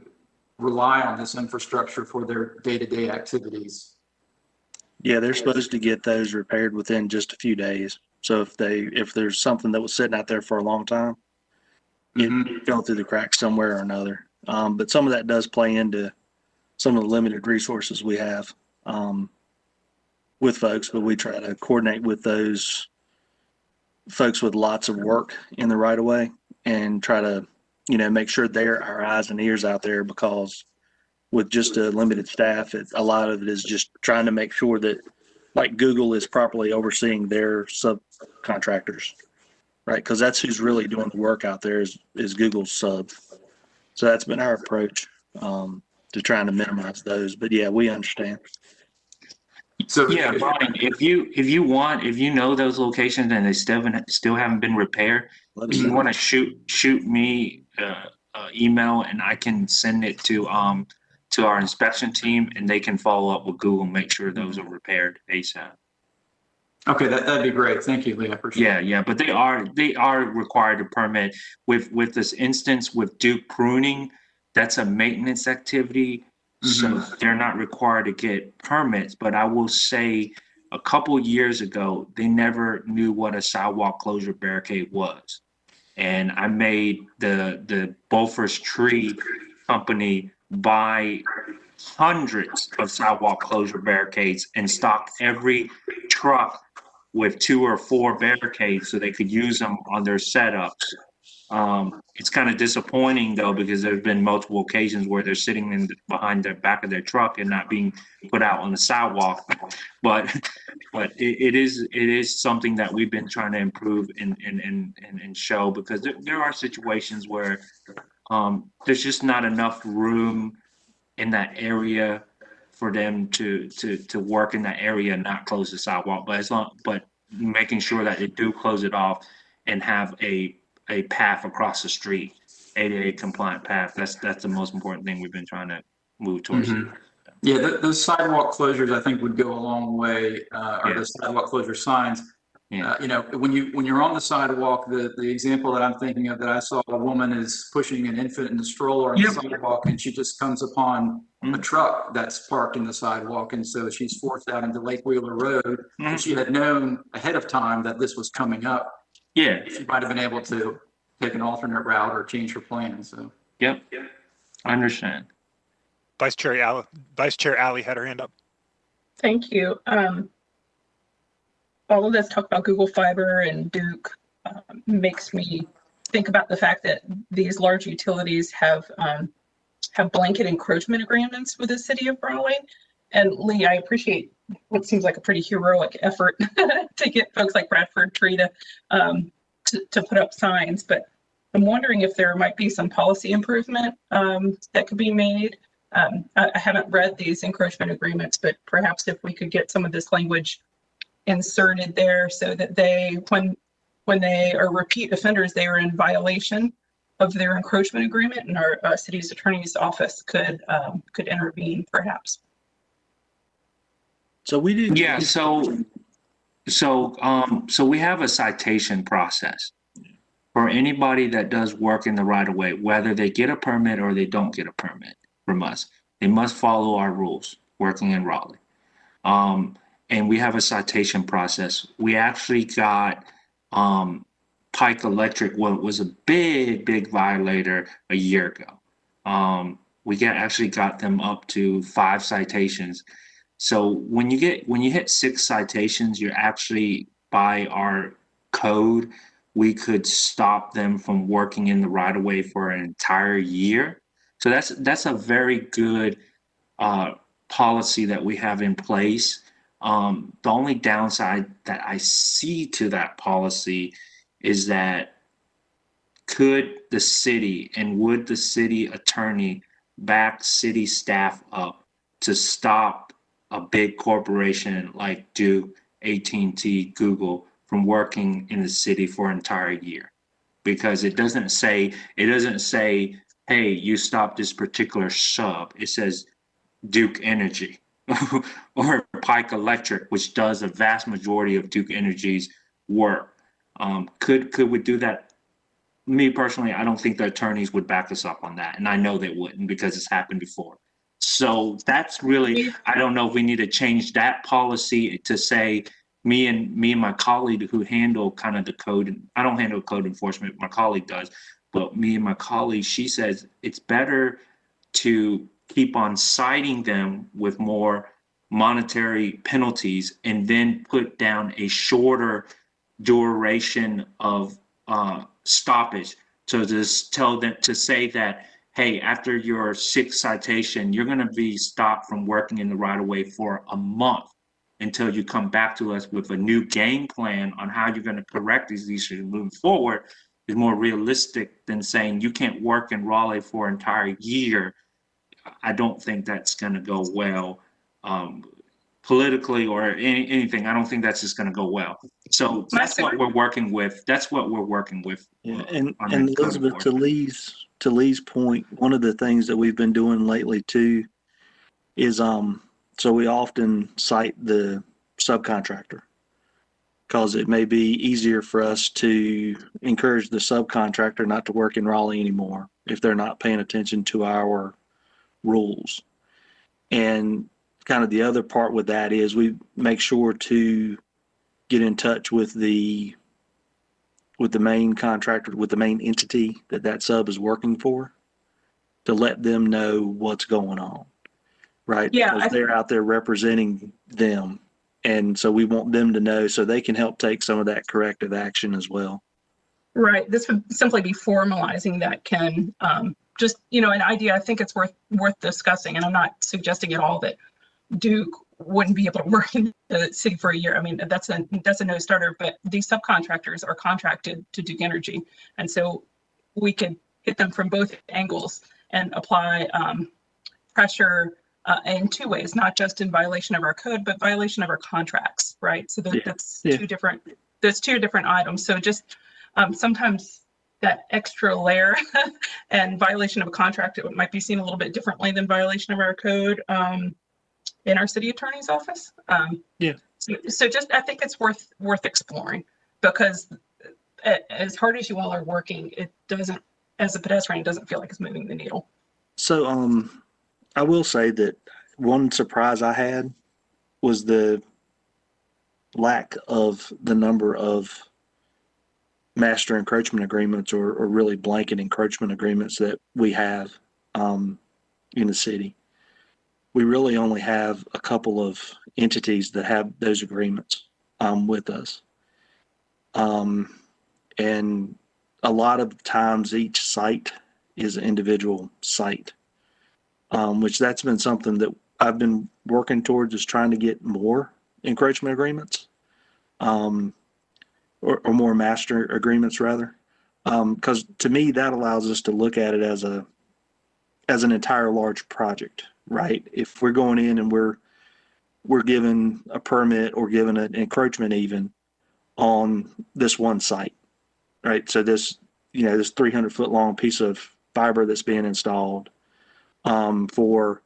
rely on this infrastructure for their day-to-day activities. Yeah, they're supposed to get those repaired within just a few days. So if there's something that was sitting out there for a long time, it fell through the cracks somewhere or another. But some of that does play into some of the limited resources we have. with folks, but we try to coordinate with those folks with lots of work in the right of way and try to, make sure they're our eyes and ears out there, because with just a limited staff, a lot of it is just trying to make sure that, like, Google is properly overseeing their subcontractors, right? Because that's who's really doing the work out there is Google's sub. So that's been our approach to trying to minimize those. But yeah, we understand. So yeah, Brian, if you know those locations and they still haven't been repaired, if you want to shoot me email, and I can send it to our inspection team, and they can follow up with Google, make sure those are repaired ASAP. Okay, that'd be great. Thank you, Lee. I appreciate it. Yeah, but they are required to permit. With this instance with Duke pruning, that's a maintenance activity. So they're not required to get permits, but I will say a couple years ago, they never knew what a sidewalk closure barricade was. And I made the Beaufort's Tree Company buy hundreds of sidewalk closure barricades and stock every truck with 2 or 4 barricades so they could use them on their setups. It's kind of disappointing though, because there's been multiple occasions where they're sitting behind the back of their truck and not being put out on the sidewalk. But it is something that we've been trying to improve and show, because there are situations where there's just not enough room in that area for them to work in that area and not close the sidewalk. But making sure that they do close it off and have a path across the street, ADA compliant path. That's the most important thing we've been trying to move towards. Yeah, those sidewalk closures I think would go a long way, or the sidewalk closure signs. When you're on the sidewalk, the example that I'm thinking of, that I saw, a woman is pushing an infant in the stroller on the sidewalk, and she just comes upon a truck that's parked in the sidewalk, and so she's forced out into Lake Wheeler Road. And she had known ahead of time that this was coming up. Yeah, she might have been able to take an alternate route or change her plan. So I understand. Vice Chair Alley had her hand up. Thank you. All of this talk about Google Fiber and Duke makes me think about the fact that these large utilities have blanket encroachment agreements with the city of Raleigh. And Lee, I appreciate what seems like a pretty heroic effort to get folks like Bradford Tree to put up signs, but I'm wondering if there might be some policy improvement that could be made. I haven't read these encroachment agreements, but perhaps if we could get some of this language inserted there so that they, when they are repeat offenders, they are in violation of their encroachment agreement, and our city's attorney's office could intervene perhaps. So we do. Yeah. So we have a citation process for anybody that does work in the right of way, whether they get a permit or they don't get a permit from us. They must follow our rules working in Raleigh. And we have a citation process. We actually got Pike Electric, what was a big violator a year ago. We actually got them up to 5 citations. So when you hit 6 citations, you're actually, by our code, we could stop them from working in the right of way for an entire year. So that's a very good policy that we have in place. The only downside that I see to that policy is that would the city attorney back city staff up to stop a big corporation like Duke, AT&T, Google from working in the city for an entire year? Because it doesn't say, hey, you stop this particular sub. It says Duke Energy or Pike Electric, which does a vast majority of Duke Energy's work. Could we do that? Me personally, I don't think the attorneys would back us up on that. And I know they wouldn't, because it's happened before. So that's really, I don't know if we need to change that policy to say me and my colleague who handle kind of the code. I don't handle code enforcement, my colleague does, but me and my colleague, she says it's better to keep on citing them with more monetary penalties and then put down a shorter duration of stoppage. So just tell them to say that, hey, after your 6th citation, you're going to be stopped from working in the right of way for a month until you come back to us with a new game plan on how you're going to correct these issues moving forward, is more realistic than saying you can't work in Raleigh for an entire year. I don't think that's going to go well politically or anything. I don't think that's just going to go well. So that's what we're working with. That's what we're working with. Yeah, and Elizabeth, to Lee's point, one of the things that we've been doing lately too is so we often cite the subcontractor because it may be easier for us to encourage the subcontractor not to work in Raleigh anymore if they're not paying attention to our rules. And kind of the other part with that is we make sure to get in touch with the main contractor, with the main entity that sub is working for, to let them know what's going on, right? Yeah, because they're out there representing them. And so we want them to know so they can help take some of that corrective action as well. Right. This would simply be formalizing that, Ken. Just, an idea I think it's worth discussing. And I'm not suggesting at all that Duke wouldn't be able to work in the city for a year. I mean, that's a no starter, but these subcontractors are contracted to Duke Energy. And so we could hit them from both angles and apply pressure in 2 ways, not just in violation of our code, but violation of our contracts, right? So that's 2 different items. So just sometimes that extra layer and violation of a contract, it might be seen a little bit differently than violation of our code in our city attorney's office. So just, I think it's worth exploring, because as hard as you all are working, it doesn't, as a pedestrian, it doesn't feel like it's moving the needle. So I will say that one surprise I had was the lack of the number of master encroachment agreements or really blanket encroachment agreements that we have in the city. We really only have a couple of entities that have those agreements with us. And a lot of times each site is an individual site, which that's been something that I've been working towards, is trying to get more encroachment agreements, or more master agreements rather. Because to me, that allows us to look at it as an entire large project, right? If we're going in and we're given a permit or given an encroachment even on this one site, right? So this 300-foot long piece of fiber that's being installed for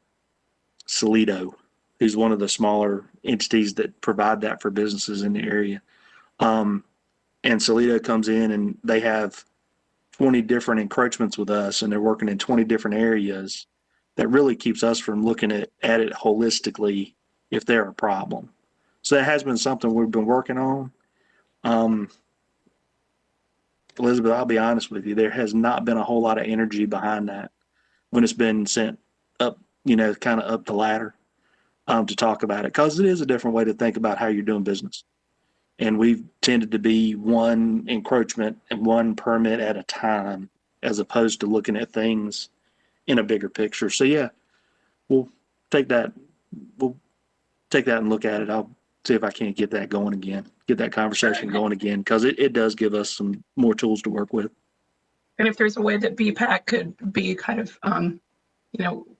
Solido, who's one of the smaller entities that provide that for businesses in the area. And Solido comes in and they have 20 different encroachments with us, and they're working in 20 different areas. That really keeps us from looking at it holistically if they're a problem. So that has been something we've been working on. Elizabeth, I'll be honest with you, there has not been a whole lot of energy behind that when it's been sent up, kind of up the ladder to talk about it, because it is a different way to think about how you're doing business. And we've tended to be one encroachment and one permit at a time, as opposed to looking at things in a bigger picture. So yeah, we'll take that and look at it. I'll see if I can't get that going again, get that conversation going again, because it does give us some more tools to work with. And if there's a way that BPAC could be kind of,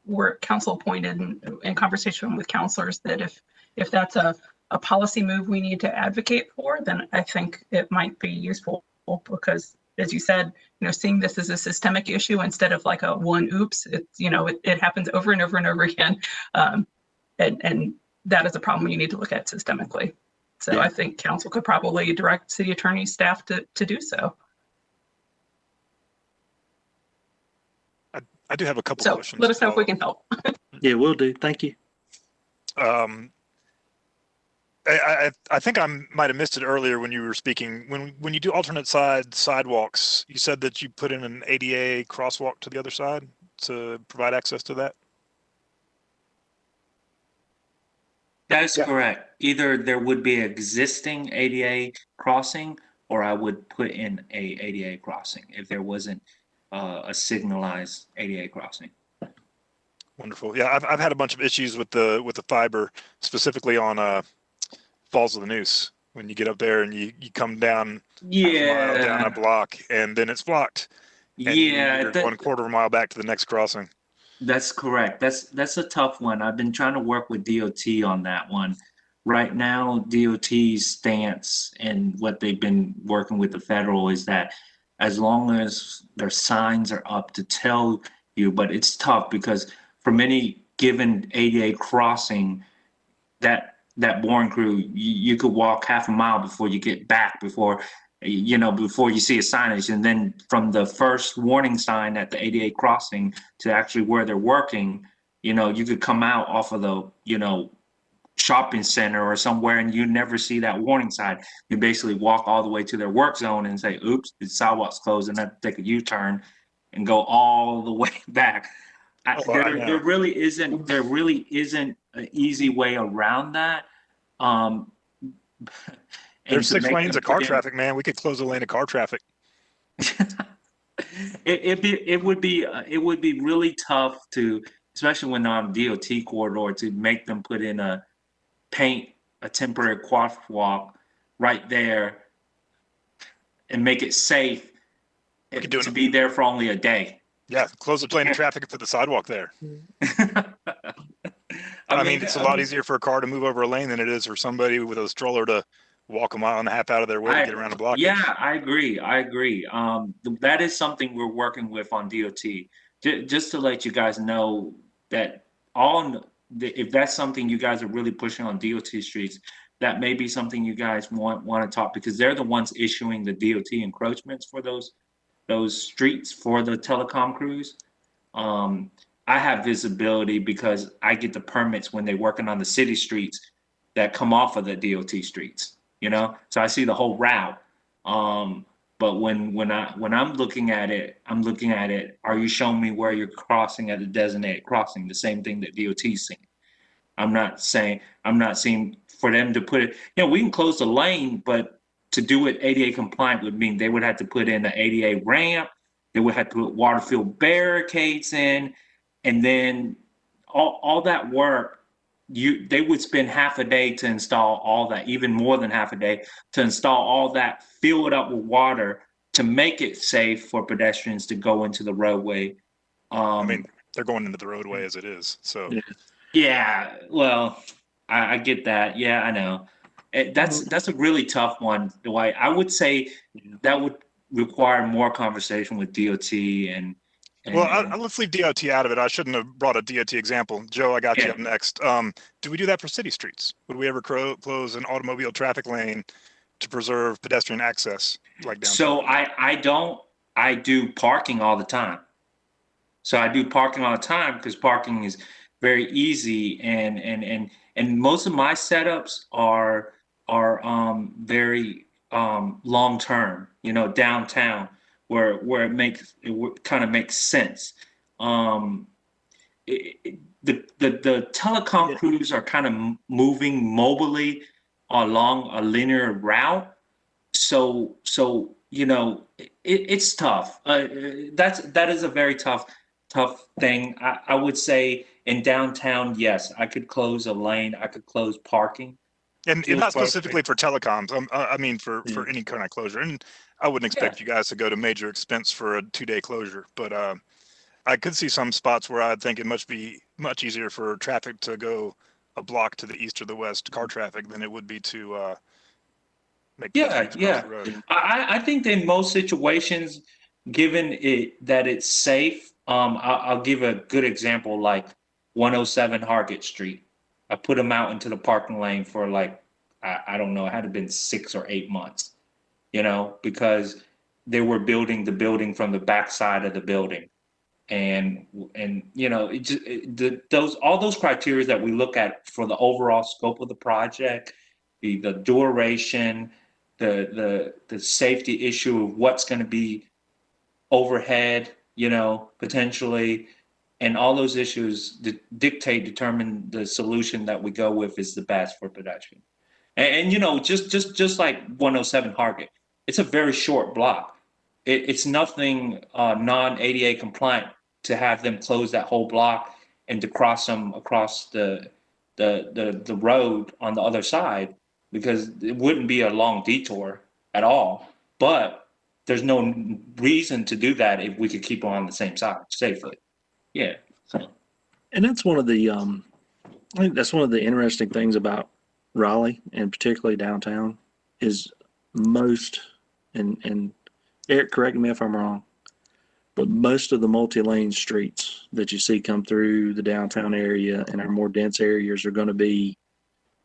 we're council appointed and in conversation with counselors, that if that's a policy move we need to advocate for, then I think it might be useful, because as you said, seeing this as a systemic issue instead of like a one oops, it happens over and over and over again. And that is a problem you need to look at systemically. So yeah. I think council could probably direct city attorney staff to do so. I do have a couple questions. Let us know if we can help. Yeah, we'll do. Thank you. I think I might have missed it earlier when you were speaking. When you do alternate sidewalks, you said that you put in an ADA crosswalk to the other side to provide access to that? That's Yeah. correct. Either there would be existing ADA crossing, or I would put in a ADA crossing if there wasn't a signalized ADA crossing. Wonderful. Yeah, I've had a bunch of issues with the fiber, specifically on Falls of the Noose. When you get up there and you come down half a mile down a Yeah, block, and then it's blocked, and yeah, you're going 1/4 mile back to the next crossing. that's correct. That's a tough one. I've been trying to work with DOT on that one. Right now, DOT's stance and what they've been working with the federal is that as long as their signs are up to tell you, but it's tough because from any given ADA crossing, that boring crew, you could walk half a mile before you get back, before before you see a signage, and then from the first warning sign at the ADA crossing to actually where they're working, you could come out off of the shopping center or somewhere and you never see that warning sign. You basically walk all the way to their work zone and say, oops, the sidewalk's closed, and have to take a U-turn and go all the way back. There really isn't an easy way around that. There's 6 lanes of car traffic, man. We could close a lane of car traffic. It would be really tough to, especially when they're on DOT corridor, to make them put in a temporary crosswalk right there and make it safe to be there for only a day. Yeah, close the lane of traffic and put the sidewalk there. I mean, it's a lot easier for a car to move over a lane than it is for somebody with a stroller to walk a mile and a half out of their way to get around a blockage. Yeah, I agree. That is something we're working with on DOT. Just to let you guys know that if that's something you guys are really pushing on DOT streets, that may be something you guys want to talk, because they're the ones issuing the DOT encroachments for those streets for the telecom crews. I have visibility because I get the permits when they're working on the city streets that come off of the DOT streets, so I see the whole route. But when I'm looking at it, are you showing me where you're crossing at the designated crossing? The same thing that DOT's saying. I'm not seeing for them to put it, we can close the lane, but to do it ADA compliant would mean they would have to put in an ADA ramp, they would have to put water field barricades in, and then all that work, they would spend half a day to install all that, even more than half a day to install all that, fill it up with water to make it safe for pedestrians to go into the roadway. I mean, they're going into the roadway as it is, so. Yeah, well, I get that. Yeah, I know. That's a really tough one, Dwight. I would say that would require more conversation with DOT and well, let's leave DOT out of it. I shouldn't have brought a DOT example. Joe, I got you up next. Do we do that for city streets? Would we ever close an automobile traffic lane to preserve pedestrian access like downtown? So I do parking all the time. Because parking is very easy, and most of my setups are very long term, downtown, where it kind of makes sense. The telecom crews are kind of moving mobily along a linear route, so it's tough. That is a very tough thing. I would say in downtown, yes, I could close a lane, I could close parking. And not specifically for telecoms. I mean, for any kind of closure. And I wouldn't expect you guys to go to major expense for a 2-day closure. But I could see some spots where I'd think it must be much easier for traffic to go a block to the east or the west, car traffic, than it would be to make. Yeah. I think that in most situations, given that it's safe, I'll give a good example, like 107 Hargett Street. I put them out into the parking lane for I don't know, it had to have been 6 or 8 months, because they were building the building from the backside of the building. And all those criteria that we look at for the overall scope of the project, the duration, the safety issue of what's going to be overhead, potentially, and all those issues determine the solution that we go with is the best for pedestrian. And you know, just like 107 Hargett, it's a very short block. It's nothing non-ADA compliant to have them close that whole block and to cross them across the road on the other side, because it wouldn't be a long detour at all. But there's no reason to do that if we could keep them on the same side safely. Yeah. So. And that's one of the I think that's one of the interesting things about Raleigh, and particularly downtown, is most, and Eric, correct me if I'm wrong, but most of the multi-lane streets that you see come through the downtown area and our more dense areas are going to be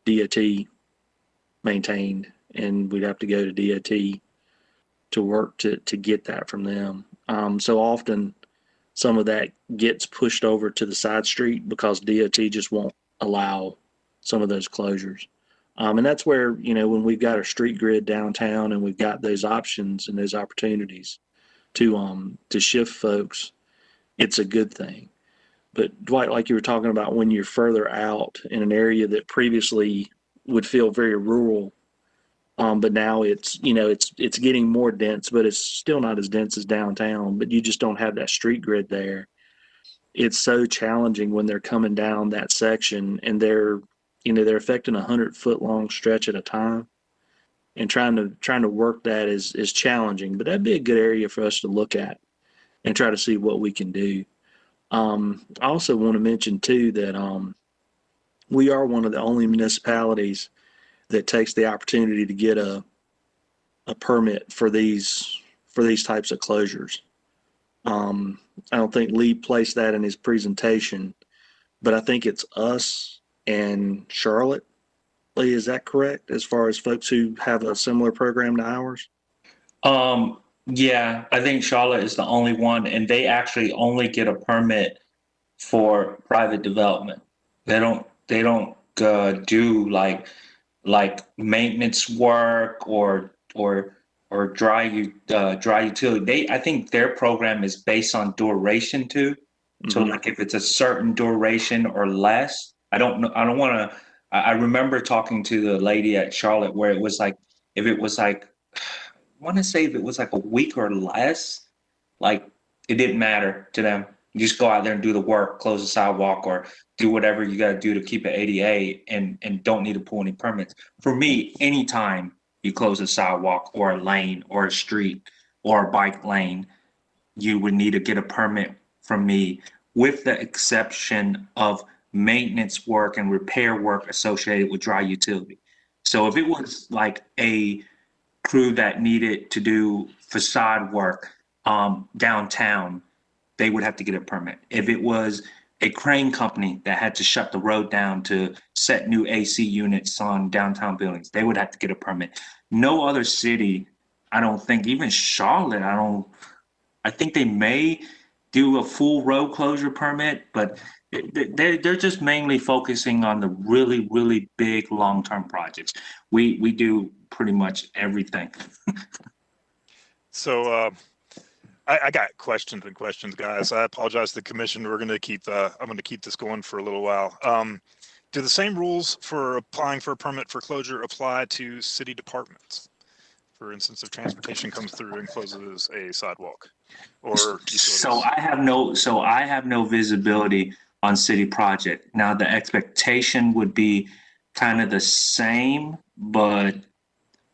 DOT maintained, and we'd have to go to DOT to work to get that from them. So often some of that gets pushed over to the side street because DOT just won't allow some of those closures. And that's where, you know, when we've got our street grid downtown and we've got those options and those opportunities to shift folks, it's a good thing. But Dwight, like you were talking about, when you're further out in an area that previously would feel very rural, but now it's, you know, it's getting more dense, but it's still not as dense as downtown, but you just don't have that street grid there. It's so challenging when they're coming down that section and they're affecting 100-foot long stretch at a time, and trying to work that is challenging, but that'd be a good area for us to look at and try to see what we can do. I also want to mention too that we are one of the only municipalities that takes the opportunity to get a permit for these types of closures. I don't think Lee placed that in his presentation, but I think it's us and Charlotte. Lee, is that correct, as far as folks who have a similar program to ours? Yeah, I think Charlotte is the only one, and they actually only get a permit for private development. They don't do like maintenance work or dry utility. I think their program is based on duration too. So like if it's a certain duration or less, I don't know. I remember talking to the lady at Charlotte where it was like, if it was like, I want to say if it was like a week or less, like it didn't matter to them. You just go out there and do the work, close the sidewalk, or do whatever you got to do to keep it ADA, and don't need to pull any permits. For me, anytime you close a sidewalk or a lane or a street or a bike lane, you would need to get a permit from me, with the exception of maintenance work and repair work associated with dry utility. So if it was like a crew that needed to do facade work downtown, they would have to get a permit. If it was a crane company that had to shut the road down to set new AC units on downtown buildings, they would have to get a permit. No other city, I don't think, even Charlotte, I think they may do a full road closure permit, but they're just mainly focusing on the really, really big long-term projects. We do pretty much everything. So I got questions, guys. I apologize to the commission. We're going to keep, I'm going to keep this going for a little while. Do the same rules for applying for a permit for closure apply to city departments? For instance, if transportation comes through and closes a sidewalk or utilities? So I have no visibility on city project. Now the expectation would be kind of the same, but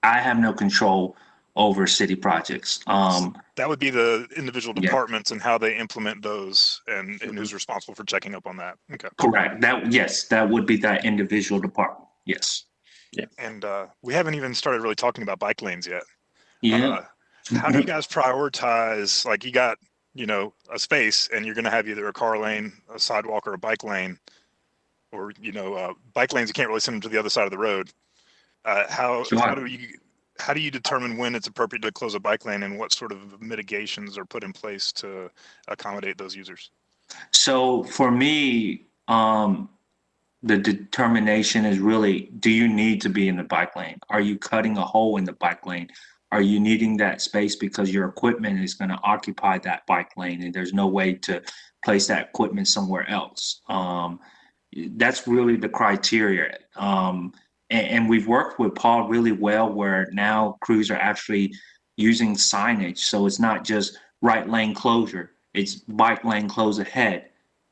I have no control over city projects. That would be the individual departments and how they implement those, and who's responsible for checking up on that. Okay. Correct. That would be that individual department. Yes. Yeah. And we haven't even started really talking about bike lanes yet. Yeah. How do you guys prioritize? Like, you got, you know, a space, and you're going to have either a car lane, a sidewalk, or a bike lane, or, you know, bike lanes, you can't really send them to the other side of the road. How do you determine when it's appropriate to close a bike lane, and what sort of mitigations are put in place to accommodate those users? So for me, the determination is really, do you need to be in the bike lane? Are you cutting a hole in the bike lane? are you needing that space because your equipment is going to occupy that bike lane and there's no way to place that equipment somewhere else? That's really the criteria. And we've worked with Paul really well, where now crews are actually using signage. So it's not just right lane closure, it's bike lane close ahead,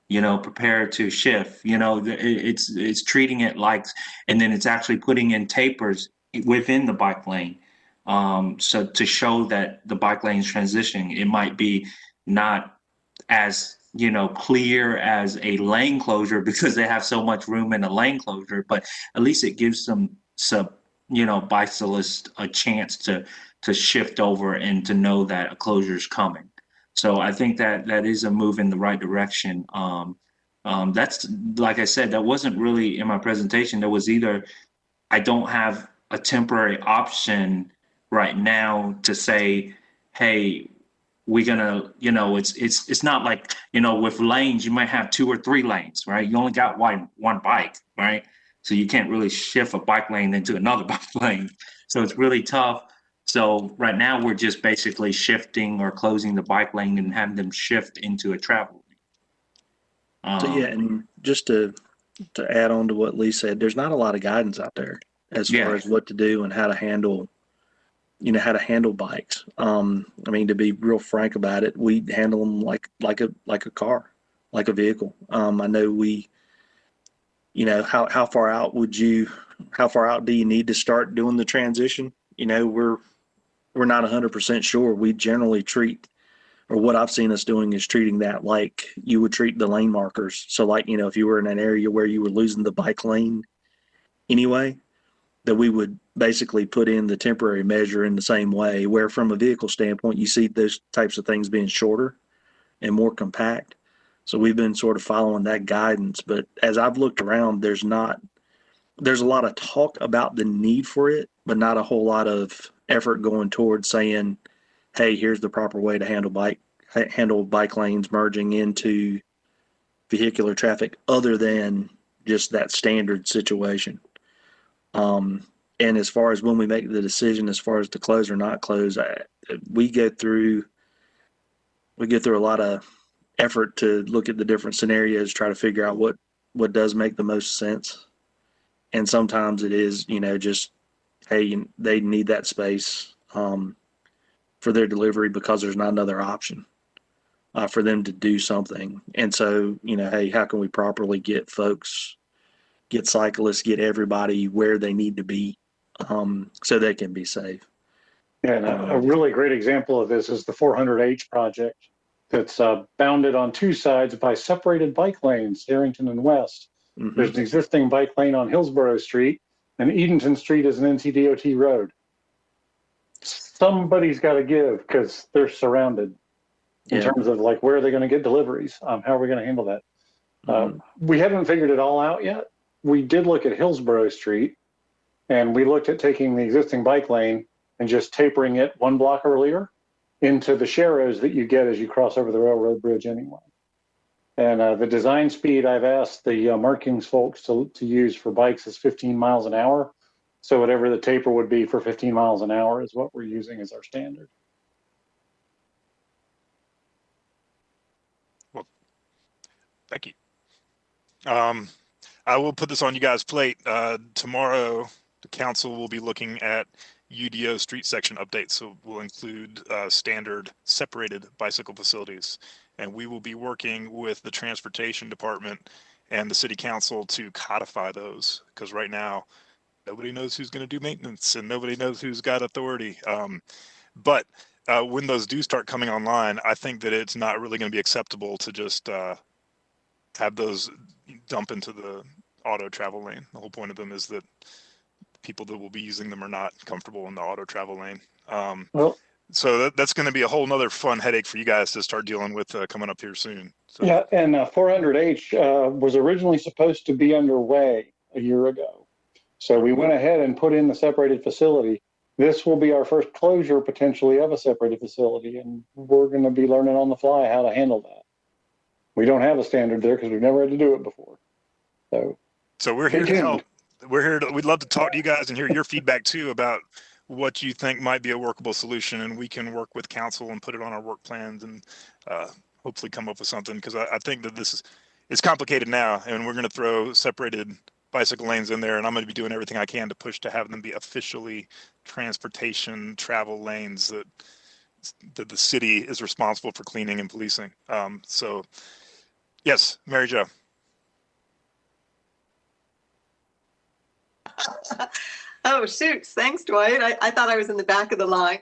prepare to shift, it's treating it like, and then it's actually putting in tapers within the bike lane. So to show that the bike lane is transitioning, it might be not as clear as a lane closure because they have so much room in a lane closure, but at least it gives some bicyclists a chance to shift over and to know that a closure is coming. So I think that is a move in the right direction. That's, like I said, that wasn't really in my presentation. There was either I don't have a temporary option right now to say, hey, we're gonna, it's not like, with lanes, you might have 2 or 3 lanes, right? You only got one bike, right? So you can't really shift a bike lane into another bike lane. So it's really tough. So right now we're just basically shifting or closing the bike lane and having them shift into a travel lane. So yeah, and just to add on to what Lee said, there's not a lot of guidance out there as far as what to do and how to handle bikes. I mean, to be real frank about it, we handle them like a car, like a vehicle. I know how far out do you need to start doing the transition? We're not 100% sure. We generally treat, or what I've seen us doing is treating that like you would treat the lane markers. So like, if you were in an area where you were losing the bike lane anyway, that we would basically put in the temporary measure in the same way, where from a vehicle standpoint, you see those types of things being shorter and more compact. So we've been sort of following that guidance. But as I've looked around, there's a lot of talk about the need for it, but not a whole lot of effort going towards saying, hey, here's the proper way to handle bike lanes merging into vehicular traffic other than just that standard situation. And as far as when we make the decision as far as to close or not close, we go through a lot of effort to look at the different scenarios, try to figure out what does make the most sense. And sometimes it is, just, hey, they need that space for their delivery because there's not another option for them to do something. And so, hey, how can we properly get cyclists, get everybody where they need to be so they can be safe. And a really great example of this is the 400H project that's bounded on 2 sides by separated bike lanes, Harrington and West. Mm-hmm. There's an existing bike lane on Hillsborough Street, and Edenton Street is an NCDOT road. Somebody's got to give because they're surrounded in terms of like, where are they going to get deliveries? How are we going to handle that? Mm-hmm. We haven't figured it all out yet. We did look at Hillsborough Street, and we looked at taking the existing bike lane and just tapering it 1 block earlier into the sharrows that you get as you cross over the railroad bridge anyway. And the design speed I've asked the markings folks to use for bikes is 15 miles an hour. So whatever the taper would be for 15 miles an hour is what we're using as our standard. Well, thank you. I will put this on you guys' plate. Tomorrow, the council will be looking at UDO street section updates. So we'll include standard separated bicycle facilities. And we will be working with the transportation department and the city council to codify those. Because right now, nobody knows who's going to do maintenance and nobody knows who's got authority. But when those do start coming online, I think that it's not really going to be acceptable to just have those dump into the auto travel lane. The whole point of them is that people that will be using them are not comfortable in the auto travel lane. So that's going to be a whole nother fun headache for you guys to start dealing with coming up here soon. So. Yeah, and 400H was originally supposed to be underway a year ago. So we went ahead and put in the separated facility. This will be our first closure potentially of a separated facility, and we're going to be learning on the fly how to handle that. We don't have a standard there because we've never had to do it before. So we're here to help. We'd love to talk to you guys and hear your feedback too about what you think might be a workable solution, and we can work with council and put it on our work plans and hopefully come up with something, because I think that it's complicated now, and we're going to throw separated bicycle lanes in there, and I'm going to be doing everything I can to push to have them be officially transportation travel lanes that the city is responsible for cleaning and policing. So yes, Mary Jo. Oh, shoots. Thanks, Dwight. I thought I was in the back of the line.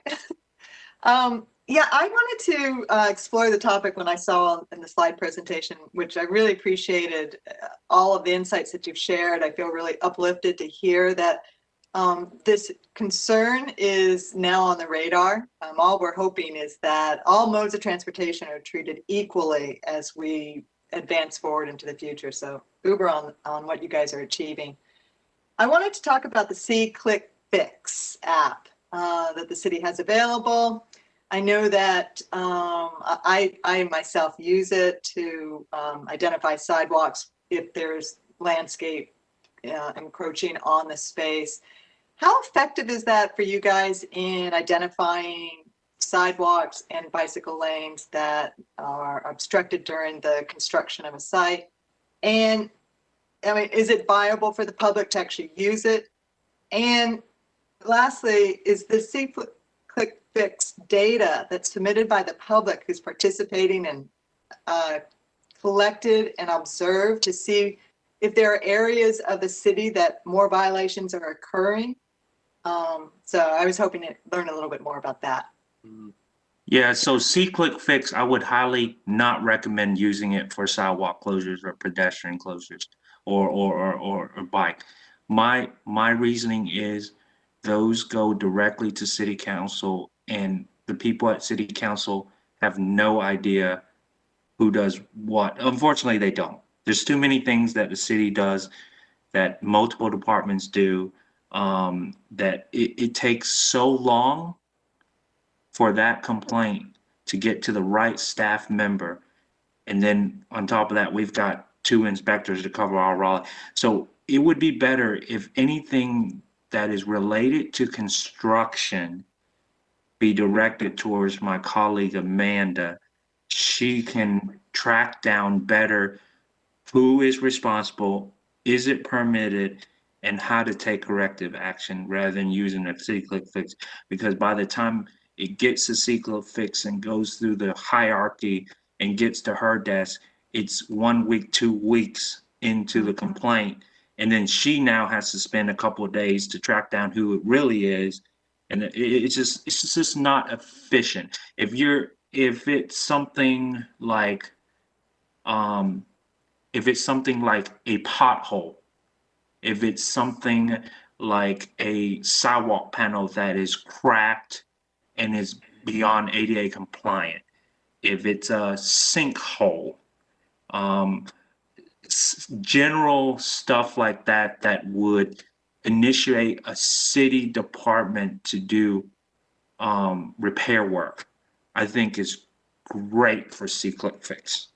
Yeah, I wanted to explore the topic when I saw in the slide presentation, which I really appreciated all of the insights that you've shared. I feel really uplifted to hear that this concern is now on the radar. All we're hoping is that all modes of transportation are treated equally as we advance forward into the future. So uber on what you guys are achieving. I wanted to talk about the See Click Fix app that the city has available. I know that I myself use it to identify sidewalks if there's landscape encroaching on the space. How effective is that for you guys in identifying sidewalks and bicycle lanes that are obstructed during the construction of a site? And I mean, is it viable for the public to actually use it? And lastly, is the See Click Fix data that's submitted by the public who's participating and collected and observed to see if there are areas of the city that more violations are occurring? So I was hoping to learn a little bit more about that. Yeah, so See Click Fix, I would highly not recommend using it for sidewalk closures or pedestrian closures or bike. My reasoning is those go directly to city council, and the people at city council have no idea who does what. Unfortunately, they don't. There's too many things that the city does, that multiple departments do, that it takes so long for that complaint to get to the right staff member. And then on top of that, we've got 2 inspectors to cover all Raleigh. So it would be better if anything that is related to construction be directed towards my colleague Amanda. She can track down better who is responsible, is it permitted, and how to take corrective action rather than using a See Click Fix. Because by the time it gets to See Click Fix and goes through the hierarchy and gets to her desk, it's 1 week, 2 weeks into the complaint. And then she now has to spend a couple of days to track down who it really is. And it's just not efficient. If it's something like a pothole, if it's something like a sidewalk panel that is cracked and is beyond ADA compliant, if it's a sinkhole, general stuff like that that would initiate a city department to do repair work, I think is great for See Click Fix.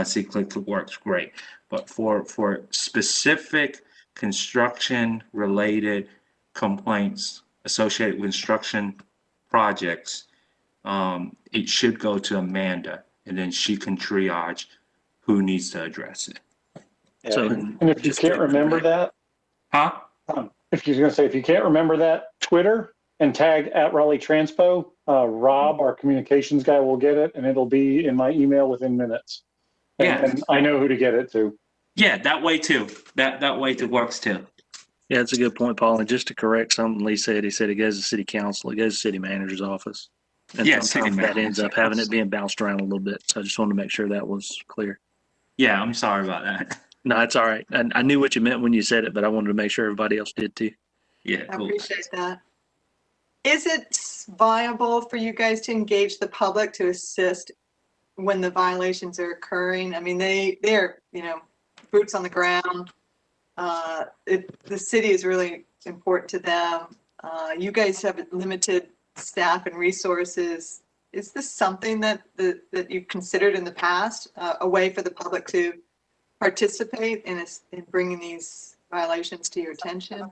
See Click works great, but for specific construction related complaints associated with construction projects, it should go to Amanda, and then she can triage who needs to address it. Yeah, so, and if you can't remember that, if you're going to say, if you can't remember that, Twitter and tag at Raleigh Transpo, Rob, our communications guy, will get it, and it'll be in my email within minutes. And I know who to get it to. Yeah, that way too. That way it works too. Yeah, that's a good point, Paul. And just to correct something Lee said, he said it goes to city council, it goes to city manager's office. And sometimes that ends up having it being bounced around a little bit. So I just wanted to make sure that was clear. Yeah, I'm sorry about that. No, it's all right. I knew what you meant when you said it, but I wanted to make sure everybody else did too. Yeah, cool. I appreciate that. Is it viable for you guys to engage the public to assist when the violations are occurring? I mean, they're, boots on the ground. The city is really important to them. You guys have limited staff and resources. Is this something that you've considered in the past, a way for the public to participate in bringing these violations to your attention?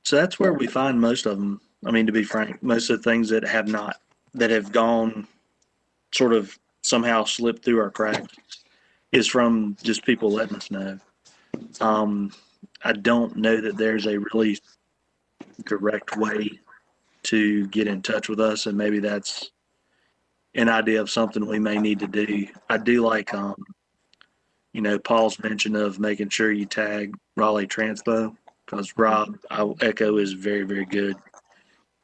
So that's where we find most of them. I mean, to be frank, most of the things that have gone sort of somehow slipped through our cracks is from just people letting us know. I don't know that there's a really direct way to get in touch with us, and maybe that's an idea of something we may need to do. I do like, Paul's mention of making sure you tag Raleigh Transpo, because Rob, I'll echo, is very, very good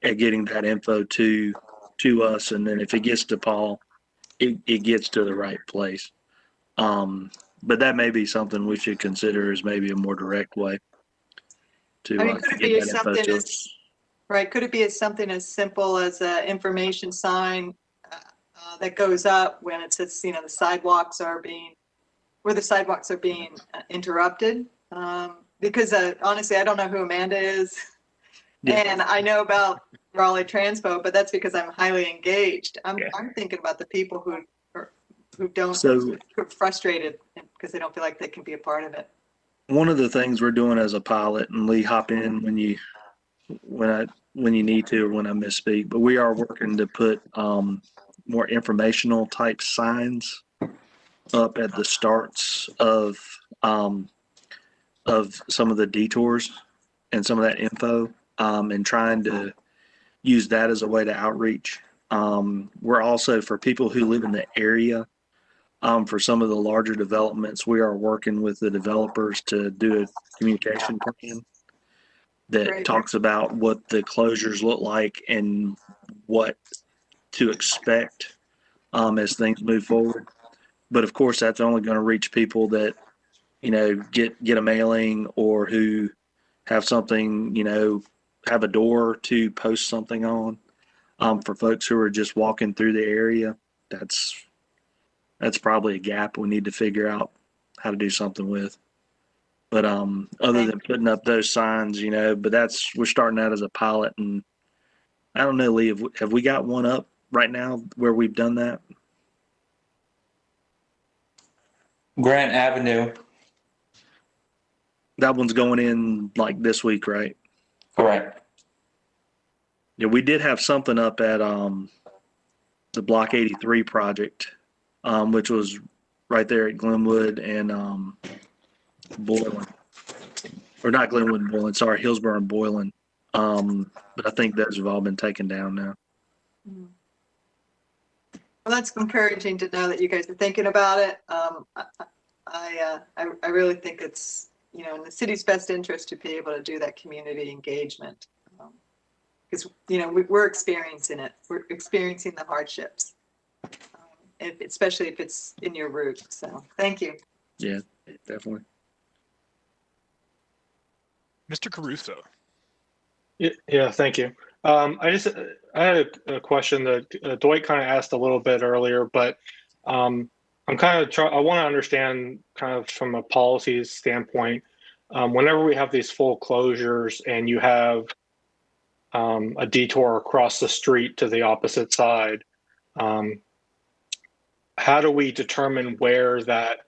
at getting that info to us, and then if it gets to Paul, it gets to the right place. But that may be something we should consider as maybe a more direct way to I mean, could it be get that info something to as, us. right, could it be as something as simple as an information sign that goes up when it says, the sidewalks are being, where the sidewalks are being interrupted? Because honestly, I don't know who Amanda is. Yeah. And I know about Raleigh Transpo, but that's because I'm highly engaged. I'm thinking about the people who are frustrated because they don't feel like they can be a part of it. One of the things we're doing as a pilot, and Lee, hop in when you need to or when I misspeak, but we are working to put more informational type signs up at the starts of some of the detours and some of that info, and trying to use that as a way to outreach. We're also, for people who live in the area, for some of the larger developments, we are working with the developers to do a communication plan that talks about what the closures look like and what to expect as things move forward. But of course, that's only going to reach people that, get a mailing or who have something, have a door to post something on. For folks who are just walking through the area, that's probably a gap we need to figure out how to do something with. But other than putting up those signs, but we're starting out as a pilot, and I don't know, Lee, have we got one up right now where we've done that? Grant Avenue. That one's going in like this week, right? Correct. Yeah, we did have something up at the Block 83 project, which was right there at Glenwood and Boylan. Or not Glenwood and Boylan, sorry, Hillsborough and Boylan. But I think those have all been taken down now. Well, that's encouraging to know that you guys are thinking about it. I really think it's, in the city's best interest to be able to do that community engagement. Because, we're experiencing it. We're experiencing the hardships, especially if it's in your route. So thank you. Yeah, definitely. Mr. Caruso. Yeah, thank you. I had a question that Dwight kind of asked a little bit earlier, but I'm kind of I want to understand kind of from a policy standpoint, whenever we have these full closures and you have a detour across the street to the opposite side, how do we determine where that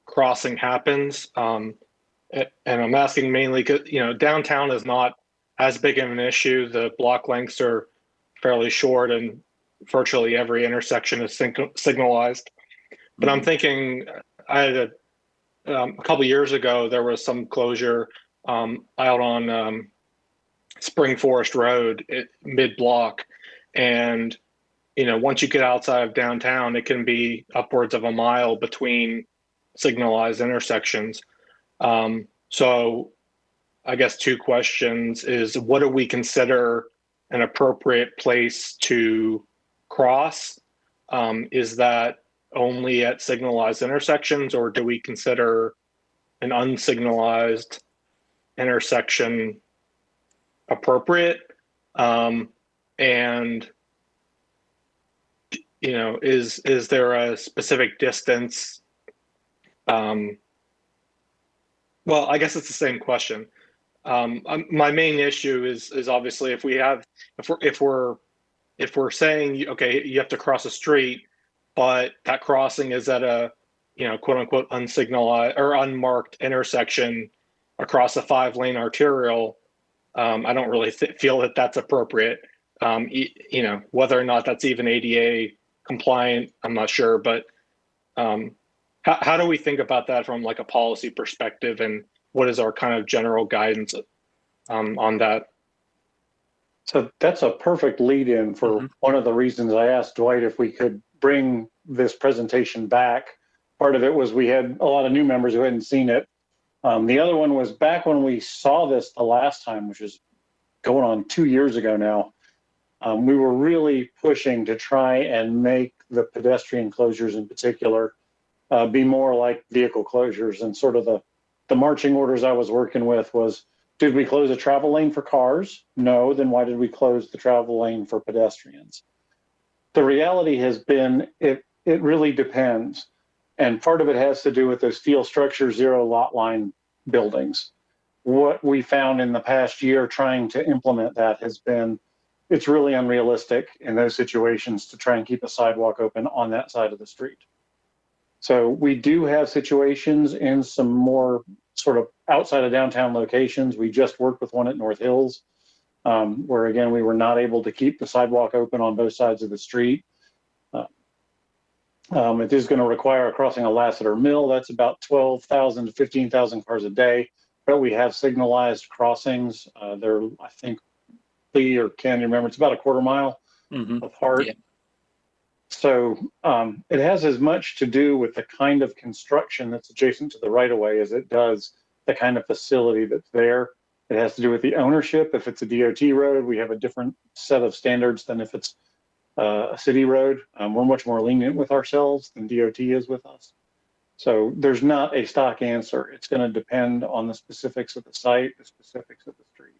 crossing happens? And I'm asking mainly because, downtown is not as big of an issue. The block lengths are fairly short and virtually every intersection is signalized. But I'm thinking, I had a couple years ago, there was some closure out on Spring Forest Road mid-block. And, once you get outside of downtown, it can be upwards of a mile between signalized intersections. So I guess two questions is, what do we consider an appropriate place to cross? Is that only at signalized intersections, or do we consider an unsignalized intersection appropriate? And is there a specific distance? Well, I guess it's the same question. My main issue is obviously if we're saying, okay, you have to cross a street, but that crossing is at a, quote unquote, unsignalized or unmarked intersection across a 5-lane arterial, I don't really feel that that's appropriate. You know, whether or not that's even ADA compliant, I'm not sure. But how do we think about that from like a policy perspective, and what is our kind of general guidance on that? So that's a perfect lead in for one of the reasons I asked Dwight if we could bring this presentation back. Part of it was we had a lot of new members who hadn't seen it. The other one was back when we saw this the last time, which is going on 2 years ago now. We were really pushing to try and make the pedestrian closures in particular be more like vehicle closures. And sort of the marching orders I was working with was, did we close a travel lane for cars? No. Then why did we close the travel lane for pedestrians? The reality has been it really depends. And part of it has to do with those steel structure, zero lot line buildings. What we found in the past year trying to implement that has been, it's really unrealistic in those situations to try and keep a sidewalk open on that side of the street. So we do have situations in some more sort of outside of downtown locations. We just worked with one at North Hills, where again, we were not able to keep the sidewalk open on both sides of the street. It is going to require crossing a Lassiter Mill. That's about 12,000 to 15,000 cars a day, but we have signalized crossings. They're, I think, Lee or Ken, you remember, it's about a quarter mile apart. Yeah. So it has as much to do with the kind of construction that's adjacent to the right-of-way as it does the kind of facility that's there. It has to do with the ownership. If it's a DOT road, we have a different set of standards than if it's a city road. We're much more lenient with ourselves than DOT is with us. So there's not a stock answer. It's going to depend on the specifics of the site, the specifics of the street.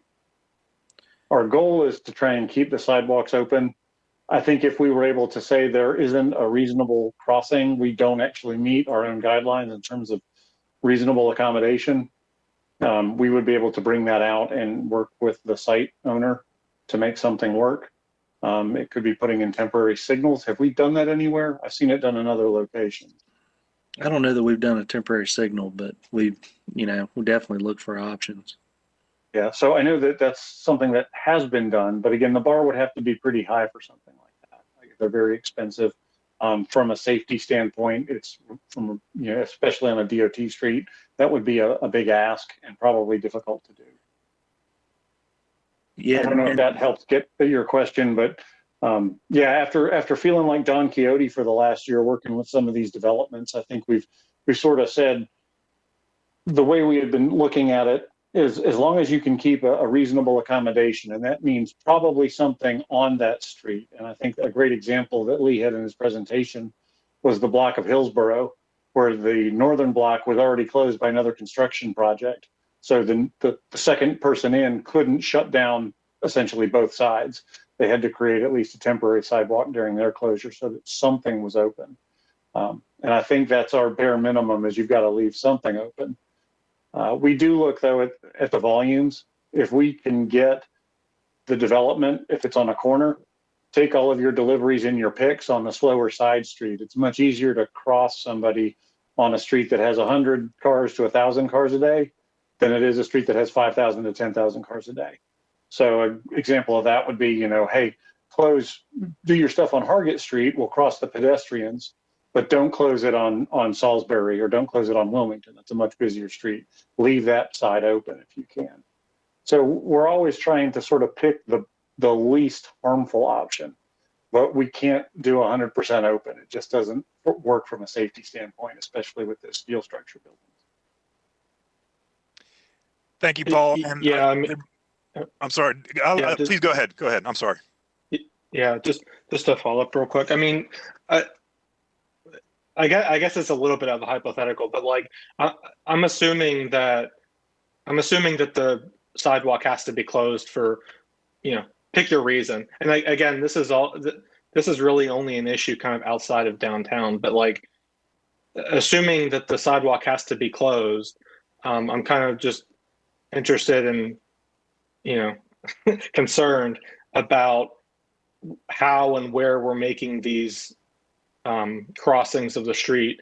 Our goal is to try and keep the sidewalks open. I think if we were able to say there isn't a reasonable crossing, we don't actually meet our own guidelines in terms of reasonable accommodation, we would be able to bring that out and work with the site owner to make something work. It could be putting in temporary signals. Have we done that anywhere? I've seen it done in other locations. I don't know that we've done a temporary signal, but we definitely look for options. Yeah, so I know that that's something that has been done, but again, the bar would have to be pretty high for something like that. They're very expensive. From a safety standpoint, it's from, especially on a DOT street, that would be a big ask and probably difficult to do. Yeah, I don't know if that helps get your question, but yeah, after feeling like Don Quixote for the last year working with some of these developments, I think we've sort of said the way we had been looking at it is as long as you can keep a reasonable accommodation, and that means probably something on that street. And I think a great example that Lee had in his presentation was the block of Hillsborough, where the northern block was already closed by another construction project. So the second person in couldn't shut down essentially both sides. They had to create at least a temporary sidewalk during their closure so that something was open. And I think that's our bare minimum, is you've got to leave something open. We do look, though, at the volumes. If we can get the development, if it's on a corner, take all of your deliveries in your picks on the slower side street. It's much easier to cross somebody on a street that has 100 cars to 1,000 cars a day than it is a street that has 5,000 to 10,000 cars a day. So an example of that would be, hey, do your stuff on Hargett Street, we'll cross the pedestrians, but don't close it on Salisbury, or don't close it on Wilmington. That's a much busier street. Leave that side open if you can. So we're always trying to sort of pick the least harmful option, but we can't do 100% open. It just doesn't work from a safety standpoint, especially with the steel structure buildings. Thank you, Paul. And yeah, I'm sorry. Please go ahead. Go ahead. I'm sorry. Yeah, just to follow up real quick. I mean, I guess it's a little bit of a hypothetical, but like I'm assuming that the sidewalk has to be closed for, pick your reason. And again, this is really only an issue kind of outside of downtown. But like, assuming that the sidewalk has to be closed, I'm kind of just interested in, concerned about how and where we're making these crossings of the street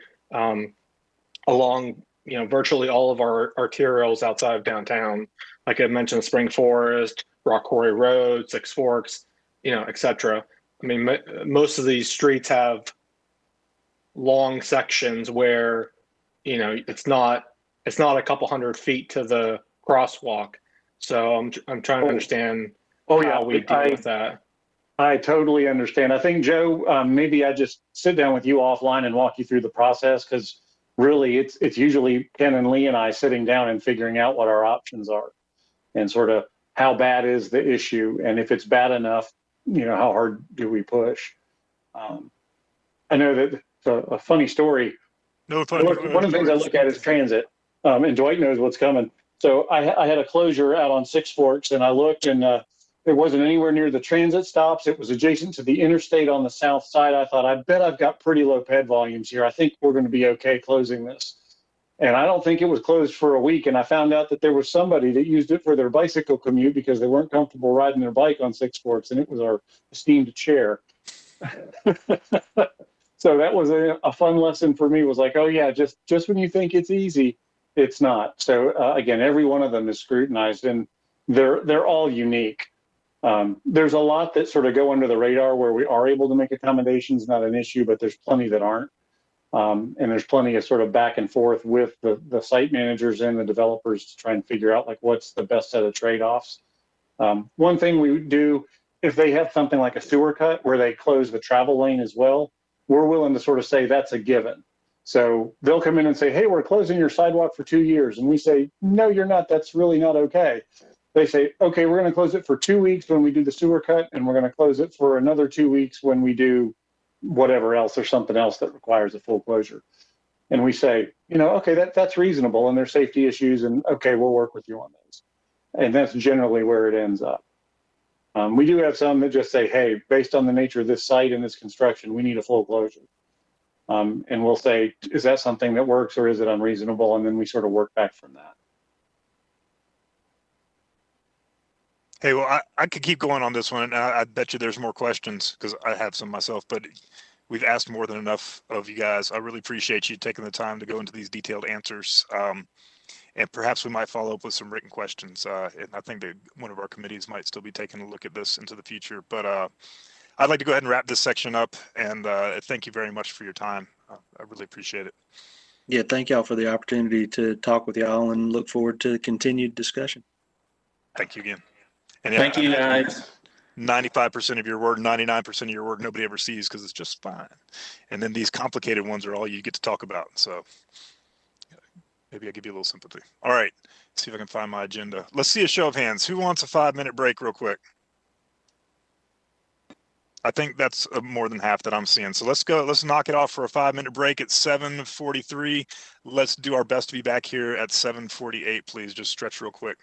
along virtually all of our arterials outside of downtown. Like I mentioned, Spring Forest, Rock Quarry Road, Six Forks, et cetera. I mean, most of these streets have long sections where, it's not a couple hundred feet to the crosswalk. So I'm trying to understand how we deal with that. I totally understand. I think, Joe, maybe I just sit down with you offline and walk you through the process, because really it's usually Ken and Lee and I sitting down and figuring out what our options are and sort of how bad is the issue. And if it's bad enough, how hard do we push? I know that it's a funny story. No funny. One of the things I look at is transit, and Dwight knows what's coming. So I had a closure out on Six Forks, and I looked, and it wasn't anywhere near the transit stops. It was adjacent to the interstate on the south side. I thought, I bet I've got pretty low ped volumes here. I think we're going to be okay closing this. And I don't think it was closed for a week. And I found out that there was somebody that used it for their bicycle commute because they weren't comfortable riding their bike on Six Forks. And it was our esteemed chair. So that was a fun lesson for me, was like, oh yeah, just when you think it's easy, it's not. So again, every one of them is scrutinized, and they're all unique. There's a lot that sort of go under the radar where we are able to make accommodations, not an issue, but there's plenty that aren't. And there's plenty of sort of back and forth with the site managers and the developers to try and figure out like what's the best set of trade-offs. One thing we do, if they have something like a sewer cut where they close the travel lane as well, we're willing to sort of say that's a given. So they'll come in and say, hey, we're closing your sidewalk for 2 years. And we say, no, you're not. That's really not okay. They say, okay, we're going to close it for 2 weeks when we do the sewer cut, and we're going to close it for another 2 weeks when we do whatever else or something else that requires a full closure. And we say, okay, that's reasonable, and there's safety issues, and okay, we'll work with you on those. And that's generally where it ends up. We do have some that just say, hey, based on the nature of this site and this construction, we need a full closure. And we'll say, is that something that works or is it unreasonable? And then we sort of work back from that. Hey, well, I could keep going on this one, and I bet you there's more questions because I have some myself, but we've asked more than enough of you guys. I really appreciate you taking the time to go into these detailed answers. And perhaps we might follow up with some written questions. And I think that one of our committees might still be taking a look at this into the future. But I'd like to go ahead and wrap this section up. And thank you very much for your time. I really appreciate it. Yeah, thank y'all for the opportunity to talk with y'all, and look forward to the continued discussion. Thank you again. And thank you, guys. 95% of your work, 99% of your work, nobody ever sees because it's just fine. And then these complicated ones are all you get to talk about. So maybe I'll give you a little sympathy. All right, see if I can find my agenda. Let's see a show of hands. Who wants a 5-minute break real quick? I think that's more than half that I'm seeing. So let's go. Let's knock it off for a 5-minute break at 7:43. Let's do our best to be back here at 7:48, please. Just stretch real quick.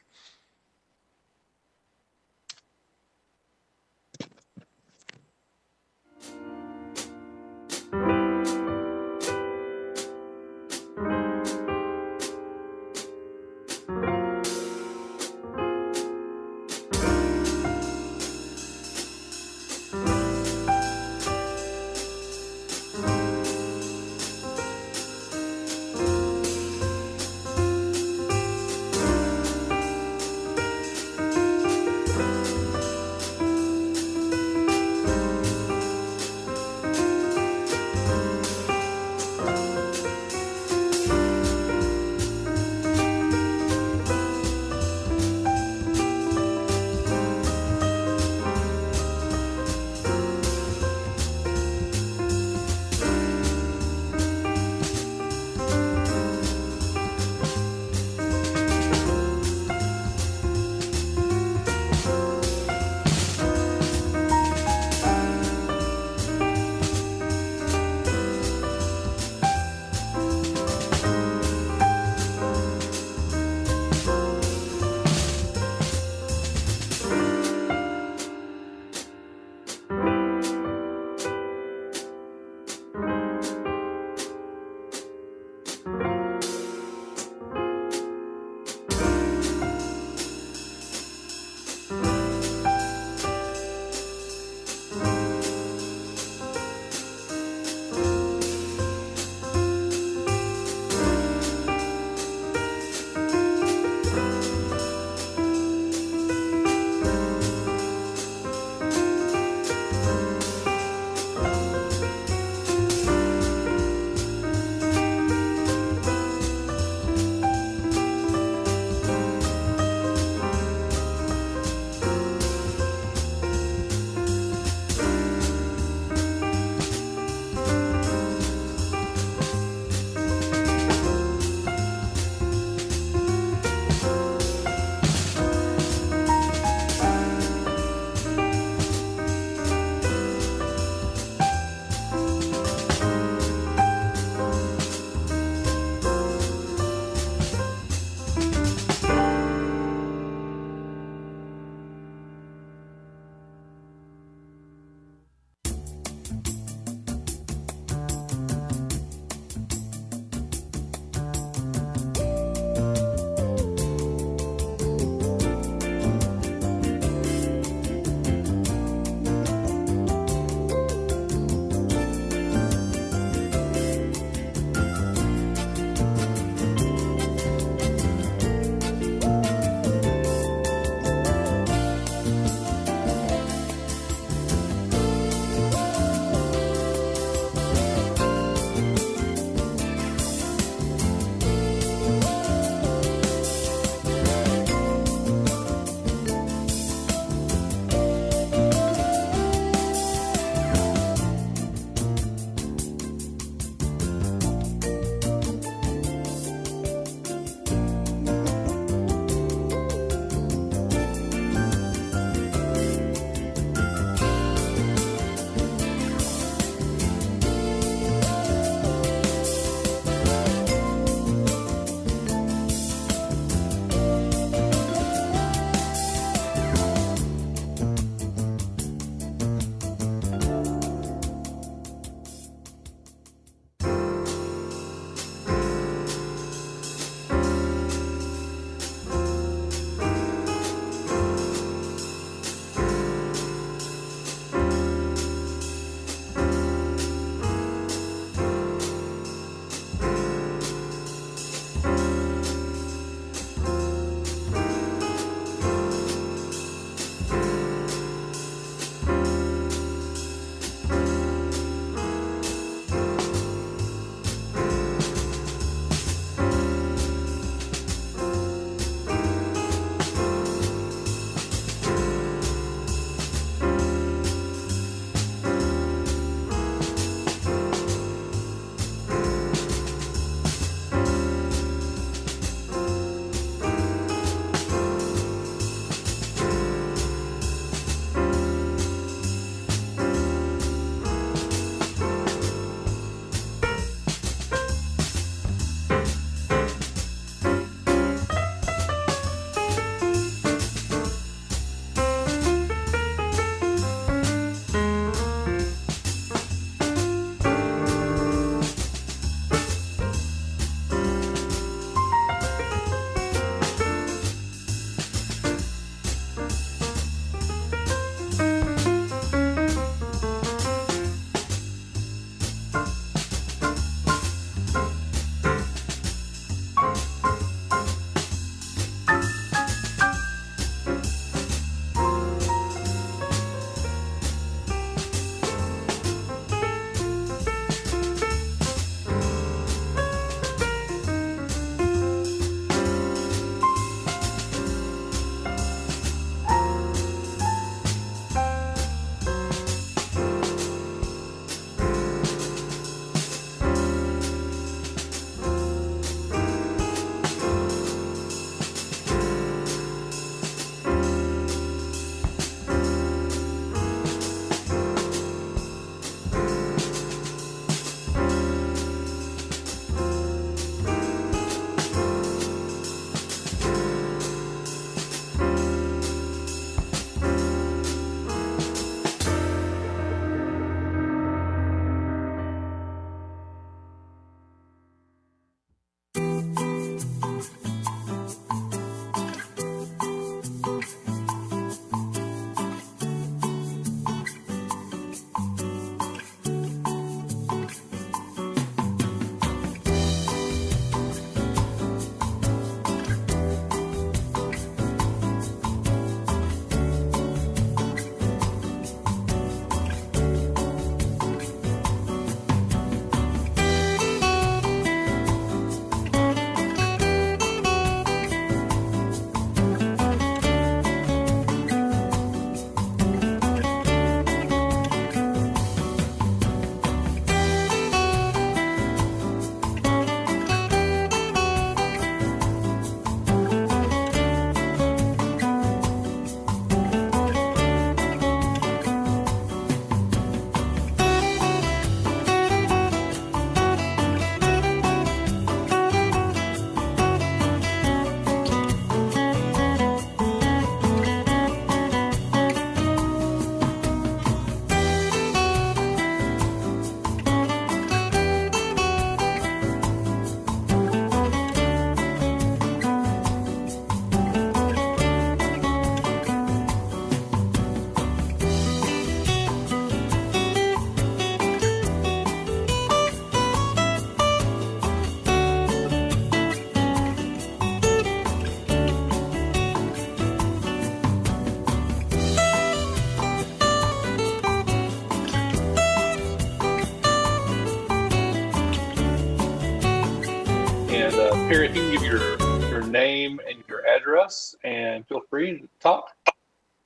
And Perry, if you can give your name and your address, and feel free to talk.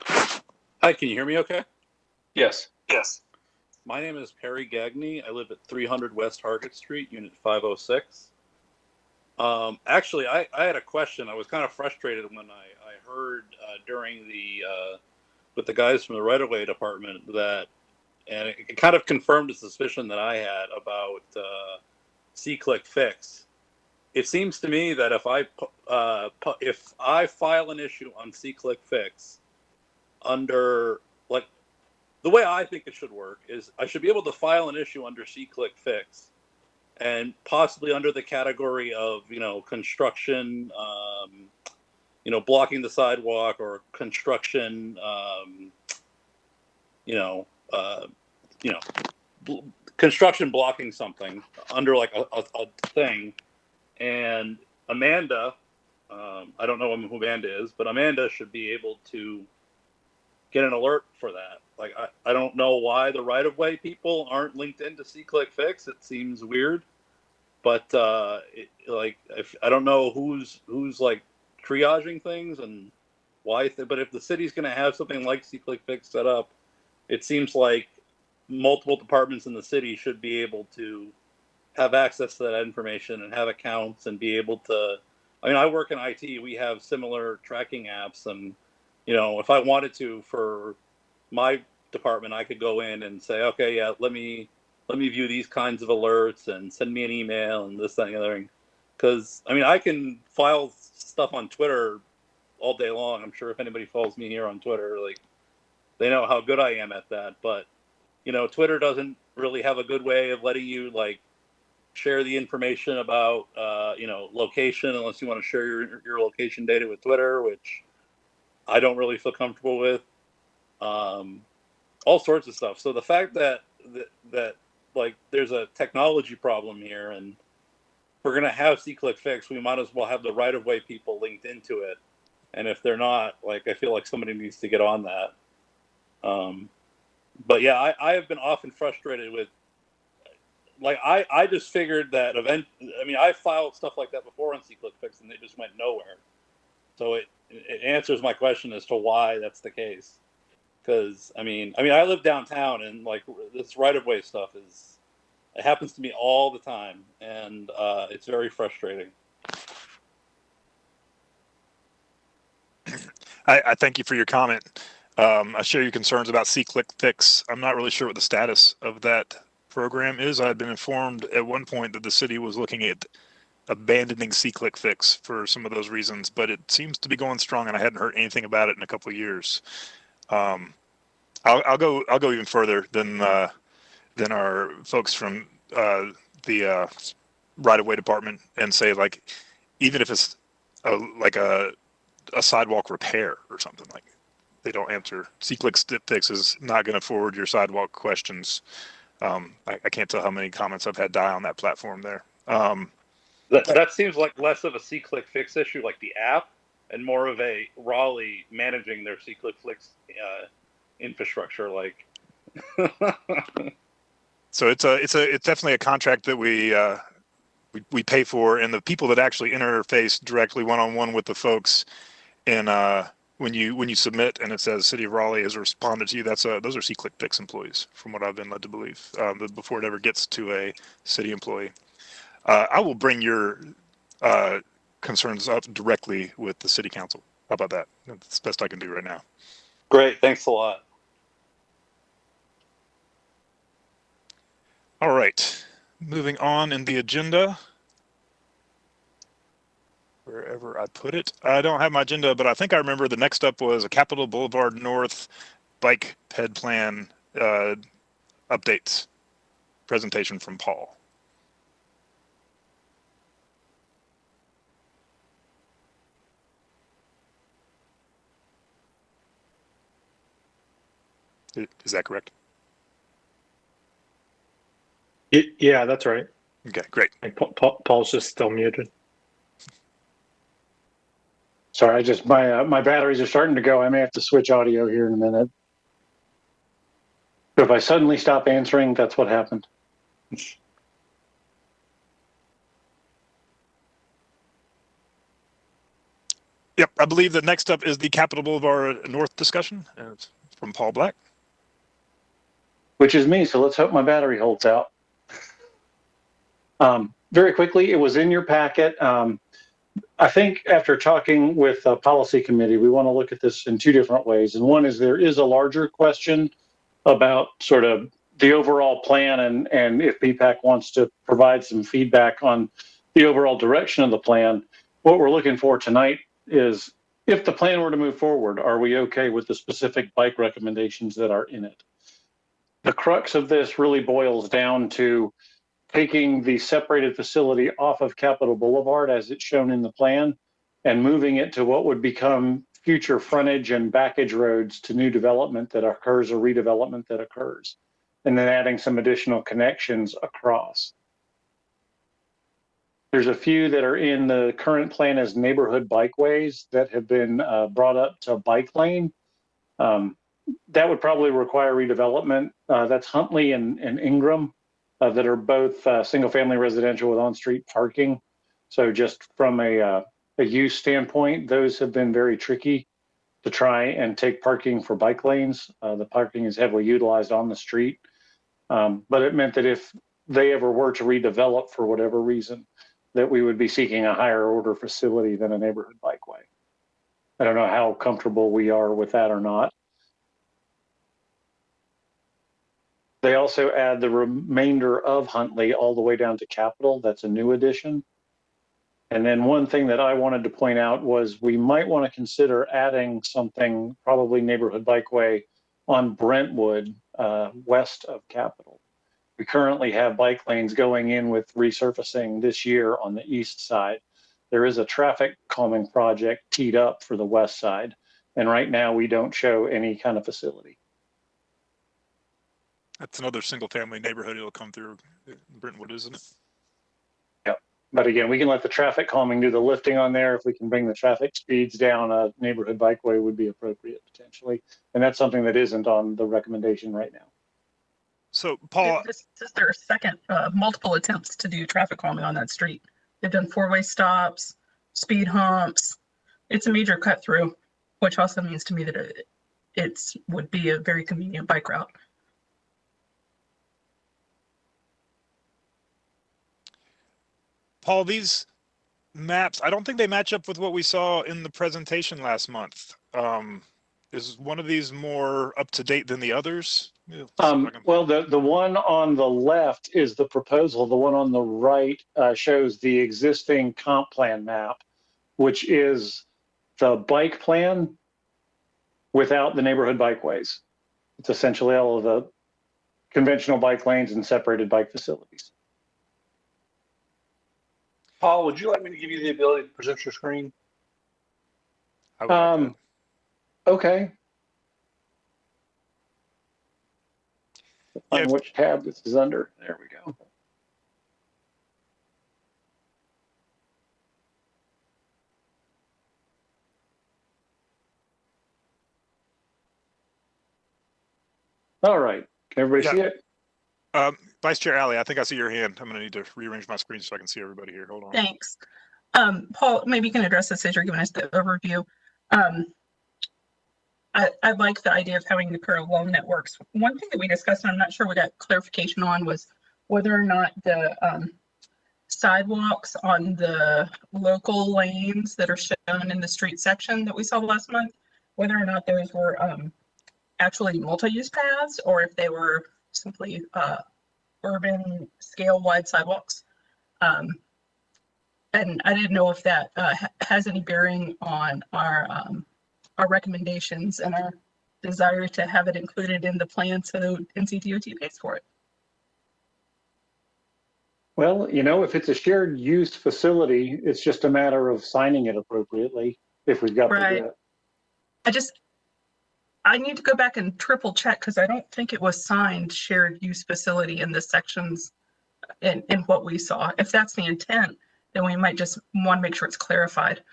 Hi, can you hear me okay? Yes. Yes. My name is Perry Gagney. I live at 300 West Hargett Street, Unit 506. Actually, I had a question. I was kind of frustrated when I heard during with the guys from the right-of-way department that, and it kind of confirmed a suspicion that I had about C-click fix. It seems to me that if I file an issue on C-click fix under, like, the way I think it should work is I should be able to file an issue under C-click fix and possibly under the category of, construction, blocking the sidewalk, or construction, construction blocking something under like a thing. And Amanda, I don't know who Amanda is, but Amanda should be able to get an alert for that. Like, I don't know why the right-of-way people aren't linked into C-click fix. It seems weird, but if I don't know who's like triaging things and why. But if the city's going to have something like C-click fix set up, it seems like multiple departments in the city should be able to have access to that information and have accounts and be able to. I mean, I work in IT. We have similar tracking apps, and if I wanted to for my department, I could go in and say, okay, yeah, let me view these kinds of alerts and send me an email and this, that, and the other thing. Because I mean, I can file stuff on Twitter all day long. I'm sure if anybody follows me here on Twitter, like, they know how good I am at that. But Twitter doesn't really have a good way of letting you like share the information about location unless you want to share your location data with Twitter, which I don't really feel comfortable with. All sorts of stuff. So the fact that like there's a technology problem here, and if we're gonna have C-click fix, we might as well have the right-of-way people linked into it. And if they're not, like, I feel like somebody needs to get on that. But yeah, I have been often frustrated with, like, I just figured that I filed stuff like that before on C-click fix and they just went nowhere. So it answers my question as to why that's the case. Because I mean, I live downtown, and like this right-of-way stuff it happens to me all the time, and it's very frustrating. I thank you for your comment. I share your concerns about C-click fix. I'm not really sure what the status of that program is. I've been informed at one point that the city was looking at abandoning C-click fix for some of those reasons, but it seems to be going strong, and I hadn't heard anything about it in a couple of years. I'll go even further than our folks from the right-of-way department and say, like, even if it's a sidewalk repair or something, like, they don't answer. C-click fix is not going to forward your sidewalk questions. I can't tell how many comments I've had die on that platform there. That seems like less of a C-click fix issue, like the app, and more of a Raleigh managing their C-click fix infrastructure. Like, so it's definitely a contract that we pay for, and the people that actually interface directly one-on-one with the folks, and when you submit and it says City of Raleigh has responded to you, those are C-click fix employees, from what I've been led to believe, before it ever gets to a city employee. I will bring your concerns up directly with the city council. How about that? That's the best I can do right now. Great, thanks a lot. All right, moving on in the agenda. Wherever I put it, I don't have my agenda, but I think I remember the next up was a Capitol Boulevard North bike ped plan updates presentation from Paul. Is that correct? Yeah, that's right. Okay, great. Paul's just still muted. Sorry, my batteries are starting to go. I may have to switch audio here in a minute. But if I suddenly stop answering, that's what happened. Yep, I believe that next up is the Capitol Boulevard North discussion, and it's from Paul Black. Which is me, so let's hope my battery holds out. Very quickly, it was in your packet. I think after talking with the policy committee, we want to look at this in two different ways. And one is there is a larger question about sort of the overall plan and if BPAC wants to provide some feedback on the overall direction of the plan. What we're looking for tonight is if the plan were to move forward, are we okay with the specific bike recommendations that are in it? The crux of this really boils down to taking the separated facility off of Capitol Boulevard as it's shown in the plan and moving it to what would become future frontage and backage roads to new development that occurs or redevelopment that occurs, and then adding some additional connections across. There's a few that are in the current plan as neighborhood bikeways that have been brought up to bike lane. That would probably require redevelopment. That's Huntley and Ingram. That are both single-family residential with on-street parking. So just from a use standpoint, those have been very tricky to try and take parking for bike lanes. The parking is heavily utilized on the street. But it meant that if they ever were to redevelop for whatever reason, that we would be seeking a higher order facility than a neighborhood bikeway. I don't know how comfortable we are with that or not. They also add the remainder of Huntley all the way down to Capitol. That's a new addition. And then one thing that I wanted to point out was we might want to consider adding something, probably neighborhood bikeway, on Brentwood, west of Capitol. We currently have bike lanes going in with resurfacing this year on the east side. There is a traffic calming project teed up for the west side. And right now we don't show any kind of facility. That's another single-family neighborhood. It'll come through Brentwood, isn't it? Yep. But again, we can let the traffic calming do the lifting on there. If we can bring the traffic speeds down, a neighborhood bikeway would be appropriate potentially. And that's something that isn't on the recommendation right now. So, Paul, This is their second multiple attempts to do traffic calming on that street. They've done four-way stops, speed humps. It's a major cut through, which also means to me that it would be a very convenient bike route. Paul, these maps, I don't think they match up with what we saw in the presentation last month. Is one of these more up to date than the others? Well, the one on the left is the proposal. The one on the right shows the existing comp plan map, which is the bike plan without the neighborhood bikeways. It's essentially all of the conventional bike lanes and separated bike facilities. Paul, would you like me to give you the ability to present your screen? Okay. Find which tab this is under. There we go. All right. Can everybody see it? Vice Chair Alley, I think I see your hand. I'm going to need to rearrange my screen so I can see everybody here. Hold on. Thanks. Paul, maybe you can address this as you're giving us the overview. I like the idea of having the current wall networks. One thing that we discussed, and I'm not sure we got clarification on, was whether or not the sidewalks on the local lanes that are shown in the street section that we saw last month, whether or not those were actually multi-use paths or if they were simply urban scale-wide sidewalks. And I didn't know if that has any bearing on our recommendations and our desire to have it included in the plan so NCDOT pays for it. Well, you know, if it's a shared use facility, it's just a matter of signing it appropriately if we've got Right. the I need to go back and triple check because I don't think it was signed shared use facility in the sections in what we saw. If that's the intent, then we might just want to make sure it's clarified.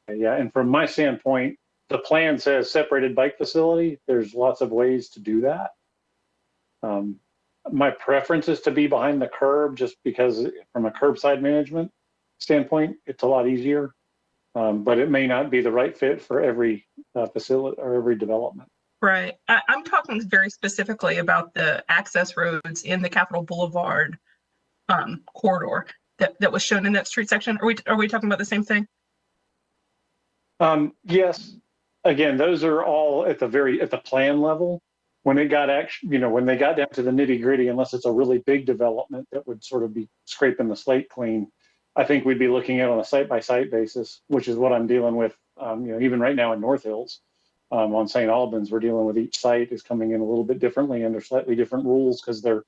Yeah, and from my standpoint, the plan says separated bike facility. There's lots of ways to do that. My preference is to be behind the curb just because from a curbside management standpoint, it's a lot easier. but it may not be the right fit for every facility or every development. Right. I'm talking very specifically about the access roads in the Capitol Boulevard corridor that was shown in that street section. Are we talking about the same thing? Yes. Again, those are all at the plan level. When it got when they got down to the nitty gritty, unless it's a really big development that would sort of be scraping the slate clean, I think we'd be looking at on a site by site basis, which is what I'm dealing with. Even right now in North Hills, on St. Albans, we're dealing with each site is coming in a little bit differently under slightly different rules because they're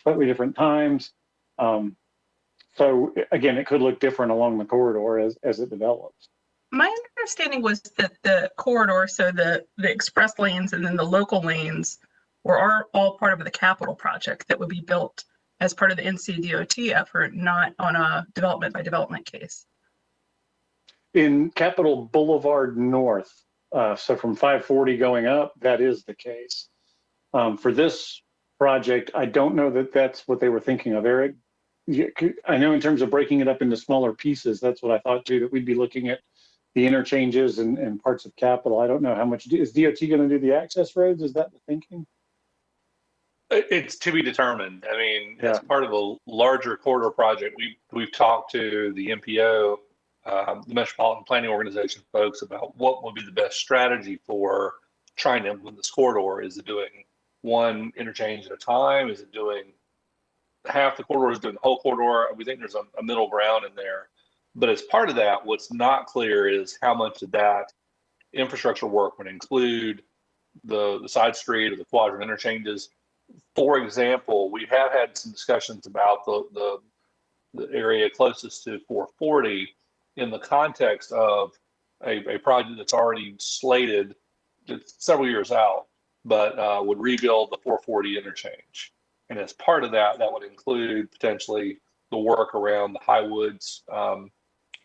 slightly different times. So again, it could look different along the corridor as it develops. My understanding was that the corridor, so the express lanes and then the local lanes were all part of the capital project that would be built as part of the NCDOT effort, not on a development by development case. In Capitol Boulevard North, so from 540 going up, that is the case. For this project, I don't know that that's what they were thinking of, Eric. I know in terms of breaking it up into smaller pieces, that's what I thought too, that we'd be looking at the interchanges and parts of Capitol. I don't know how much, is DOT going to do the access roads? Is that the thinking? It's to be determined. I mean, as part of a larger corridor project, we've talked to the MPO, the Metropolitan Planning Organization folks about what would be the best strategy for trying to implement this corridor. Is it doing one interchange at a time? Is it doing half the corridor? Is it doing the whole corridor? We think there's a middle ground in there. But as part of that, what's not clear is how much of that infrastructure work would include the side street or the quadrant interchanges. For example, we have had some discussions about the area closest to 440 in the context of a project that's already slated several years out, but would rebuild the 440 interchange. And as part of that, that would include potentially the work around the Highwoods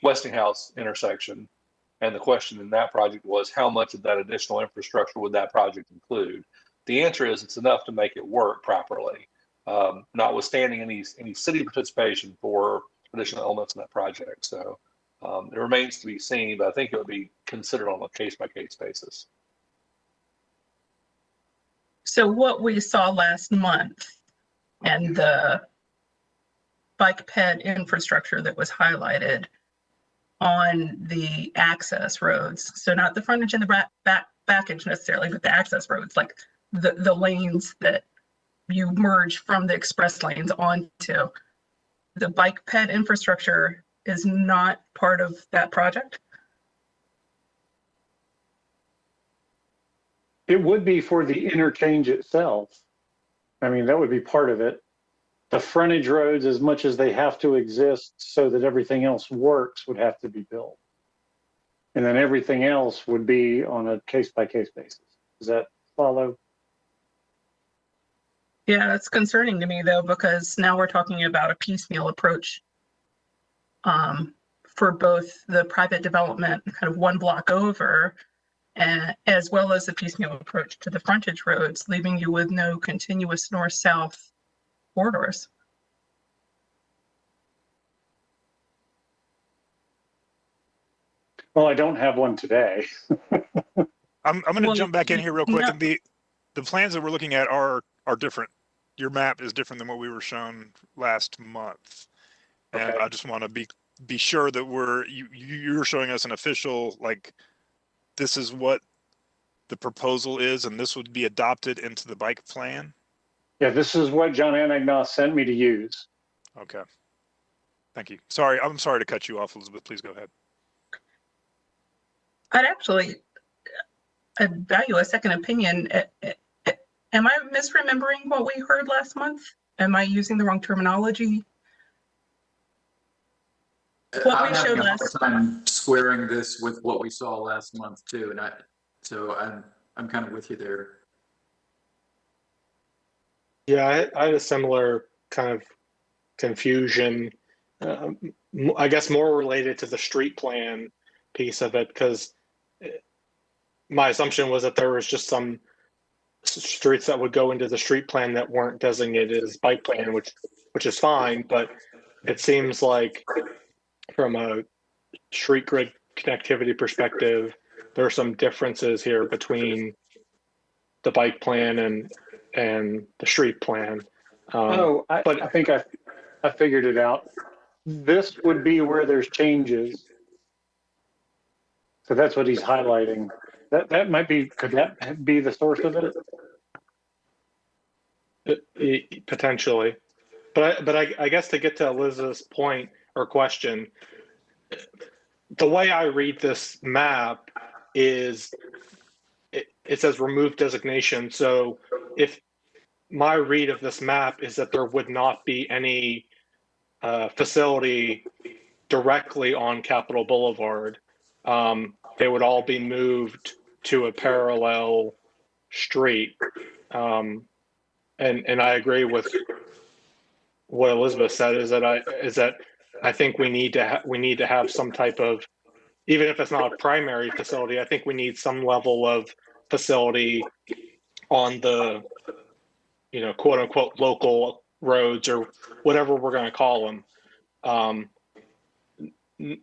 Westinghouse intersection. And the question in that project was, how much of that additional infrastructure would that project include? The answer is it's enough to make it work properly, notwithstanding any city participation for additional elements in that project. So it remains to be seen, but I think it would be considered on a case-by-case basis. So what we saw last month and the bike ped infrastructure that was highlighted on the access roads, so not the frontage and the backage necessarily, but the access roads, like the lanes that you merge from the express lanes onto, the bike ped infrastructure is not part of that project? It would be for the interchange itself. I mean, that would be part of it. The frontage roads, as much as they have to exist so that everything else works, would have to be built. And then everything else would be on a case-by-case basis. Does that follow? Yeah, that's concerning to me though, because now we're talking about a piecemeal approach for both the private development kind of one block over, as well as the piecemeal approach to the frontage roads, leaving you with no continuous north-south corridors. Well, I don't have one today. I'm going to jump back in here real quick. No. And the plans that we're looking at are different. Your map is different than what we were shown last month. Okay. And I just want to be sure that you're showing us an official, like, this is what the proposal is, and this would be adopted into the bike plan? Yeah, this is what John Anagnos sent me to use. Okay. Thank you. Sorry, I'm sorry to cut you off, Elizabeth. Please go ahead. I'd value a second opinion. Am I misremembering what we heard last month? Am I using the wrong terminology? I'm having a hard time squaring this with what we saw last month too, and I'm kind of with you there. Yeah, I had a similar kind of confusion. I guess more related to the street plan piece of it, because my assumption was that there was just some streets that would go into the street plan that weren't designated as bike plan, which is fine, but it seems like from a street grid connectivity perspective, there are some differences here between the bike plan and the street plan. I think I figured it out. This would be where there's changes. So that's what he's highlighting. That might be, could that be the source of it? Potentially. But I guess to get to Elizabeth's point or question, the way I read this map is it says remove designation. So if my read of this map is that there would not be any facility directly on Capitol Boulevard, they would all be moved to a parallel street. And I agree with what Elizabeth said, is that I think we need to have some type of, even if it's not a primary facility, I think we need some level of facility on the, quote unquote local roads or whatever we're going to call them.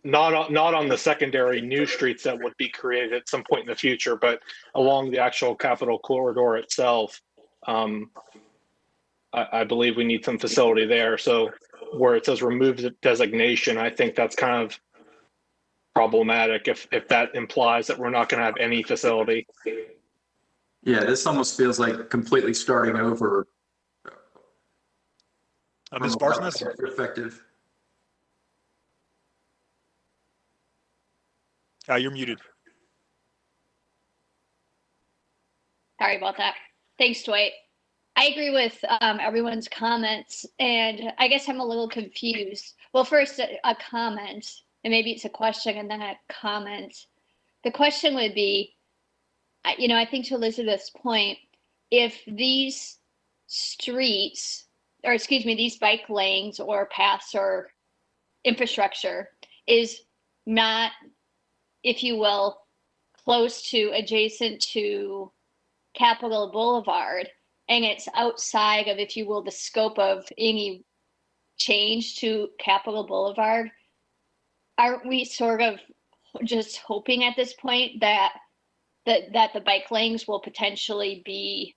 Not on the secondary new streets that would be created at some point in the future, but along the actual Capitol corridor itself. I believe we need some facility there. So where it says remove the designation, I think that's kind of problematic if that implies that we're not going to have any facility. Yeah, this almost feels like completely starting over. Ms. Barsness? Perspective. You're muted. Sorry about that. Thanks, Dwight. I agree with everyone's comments, and I guess I'm a little confused. Well, first, a comment, and maybe it's a question and then a comment. The question would be, I think to Elizabeth's point, if these streets, or excuse me, these bike lanes or paths or infrastructure is not, if you will, close to, adjacent to Capitol Boulevard, and it's outside of, if you will, the scope of any change to Capitol Boulevard, aren't we sort of just hoping at this point that the bike lanes will potentially be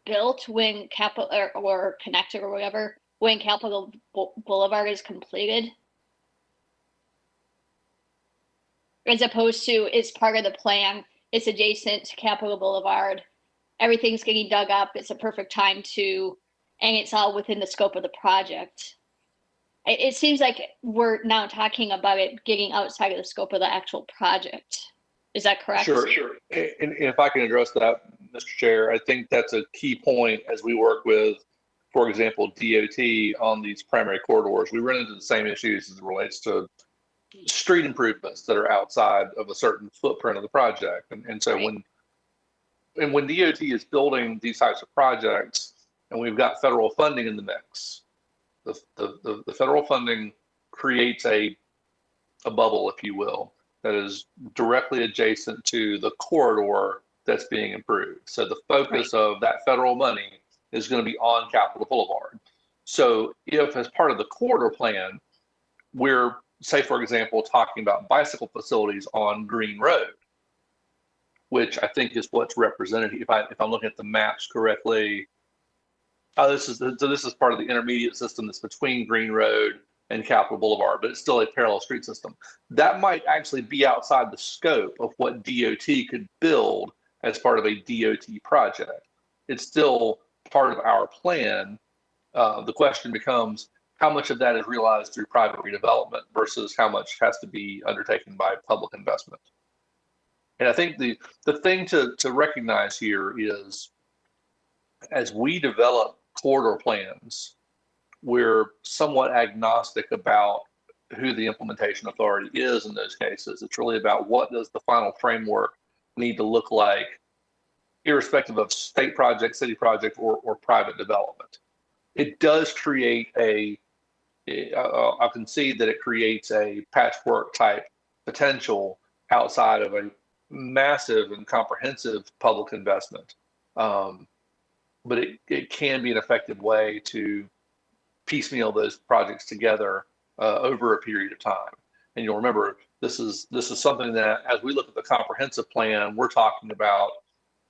built when Capitol or connected or whatever, when Capitol Boulevard is completed? As opposed to it's part of the plan, it's adjacent to Capitol Boulevard, everything's getting dug up, it's a perfect time to, and it's all within the scope of the project. It seems like we're now talking about it getting outside of the scope of the actual project. Is that correct? Sure. And if I can address that, Mr. Chair, I think that's a key point as we work with, for example, DOT on these primary corridors. We run into the same issues as it relates to street improvements that are outside of a certain footprint of the project. And so when DOT is building these types of projects and we've got federal funding in the mix, the federal funding creates a bubble, if you will, that is directly adjacent to the corridor that's being improved. So the focus of that federal money is going to be on Capitol Boulevard. So if as part of the corridor plan, we're, say, for example, talking about bicycle facilities on Green Road, which I think is what's represented. If I'm looking at the maps correctly, this is part of the intermediate system that's between Green Road and Capitol Boulevard, but it's still a parallel street system. That might actually be outside the scope of what DOT could build as part of a DOT project. It's still part of our plan. The question becomes, how much of that is realized through private redevelopment versus how much has to be undertaken by public investment? And I think the thing to recognize here is, as we develop corridor plans, we're somewhat agnostic about who the implementation authority is in those cases. It's really about what does the final framework need to look like, irrespective of state project, city project, or private development. It does create I concede that it creates a patchwork type potential outside of a massive and comprehensive public investment. But it can be an effective way to piecemeal those projects together over a period of time. And you'll remember, this is something that, as we look at the comprehensive plan, we're talking about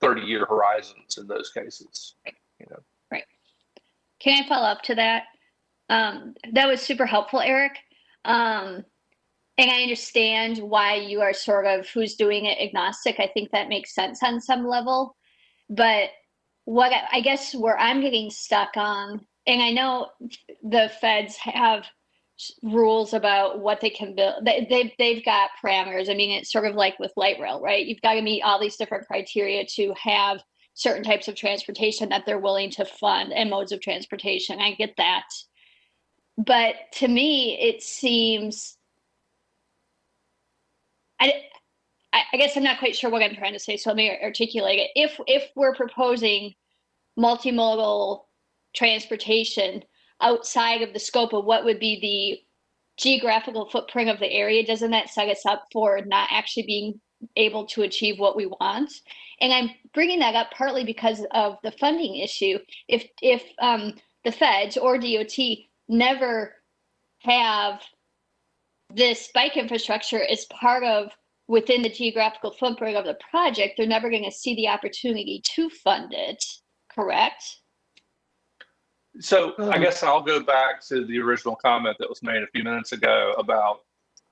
30-year horizons in those cases. You know. Right. Can I follow up to that? That was super helpful, Eric. And I understand why you are sort of who's doing it agnostic. I think that makes sense on some level. But what I guess where I'm getting stuck on, and I know the feds have rules about what they can build. They've got parameters. I mean, it's sort of like with light rail, right? You've got to meet all these different criteria to have certain types of transportation that they're willing to fund and modes of transportation. I get that. But to me, it seems, I guess I'm not quite sure what I'm trying to say, so let me articulate it. If we're proposing multimodal transportation outside of the scope of what would be the geographical footprint of the area, doesn't that set us up for not actually being able to achieve what we want? And I'm bringing that up partly because of the funding issue. If the feds or DOT never have this bike infrastructure as part of within the geographical footprint of the project, they're never going to see the opportunity to fund it, correct? So I guess I'll go back to the original comment that was made a few minutes ago about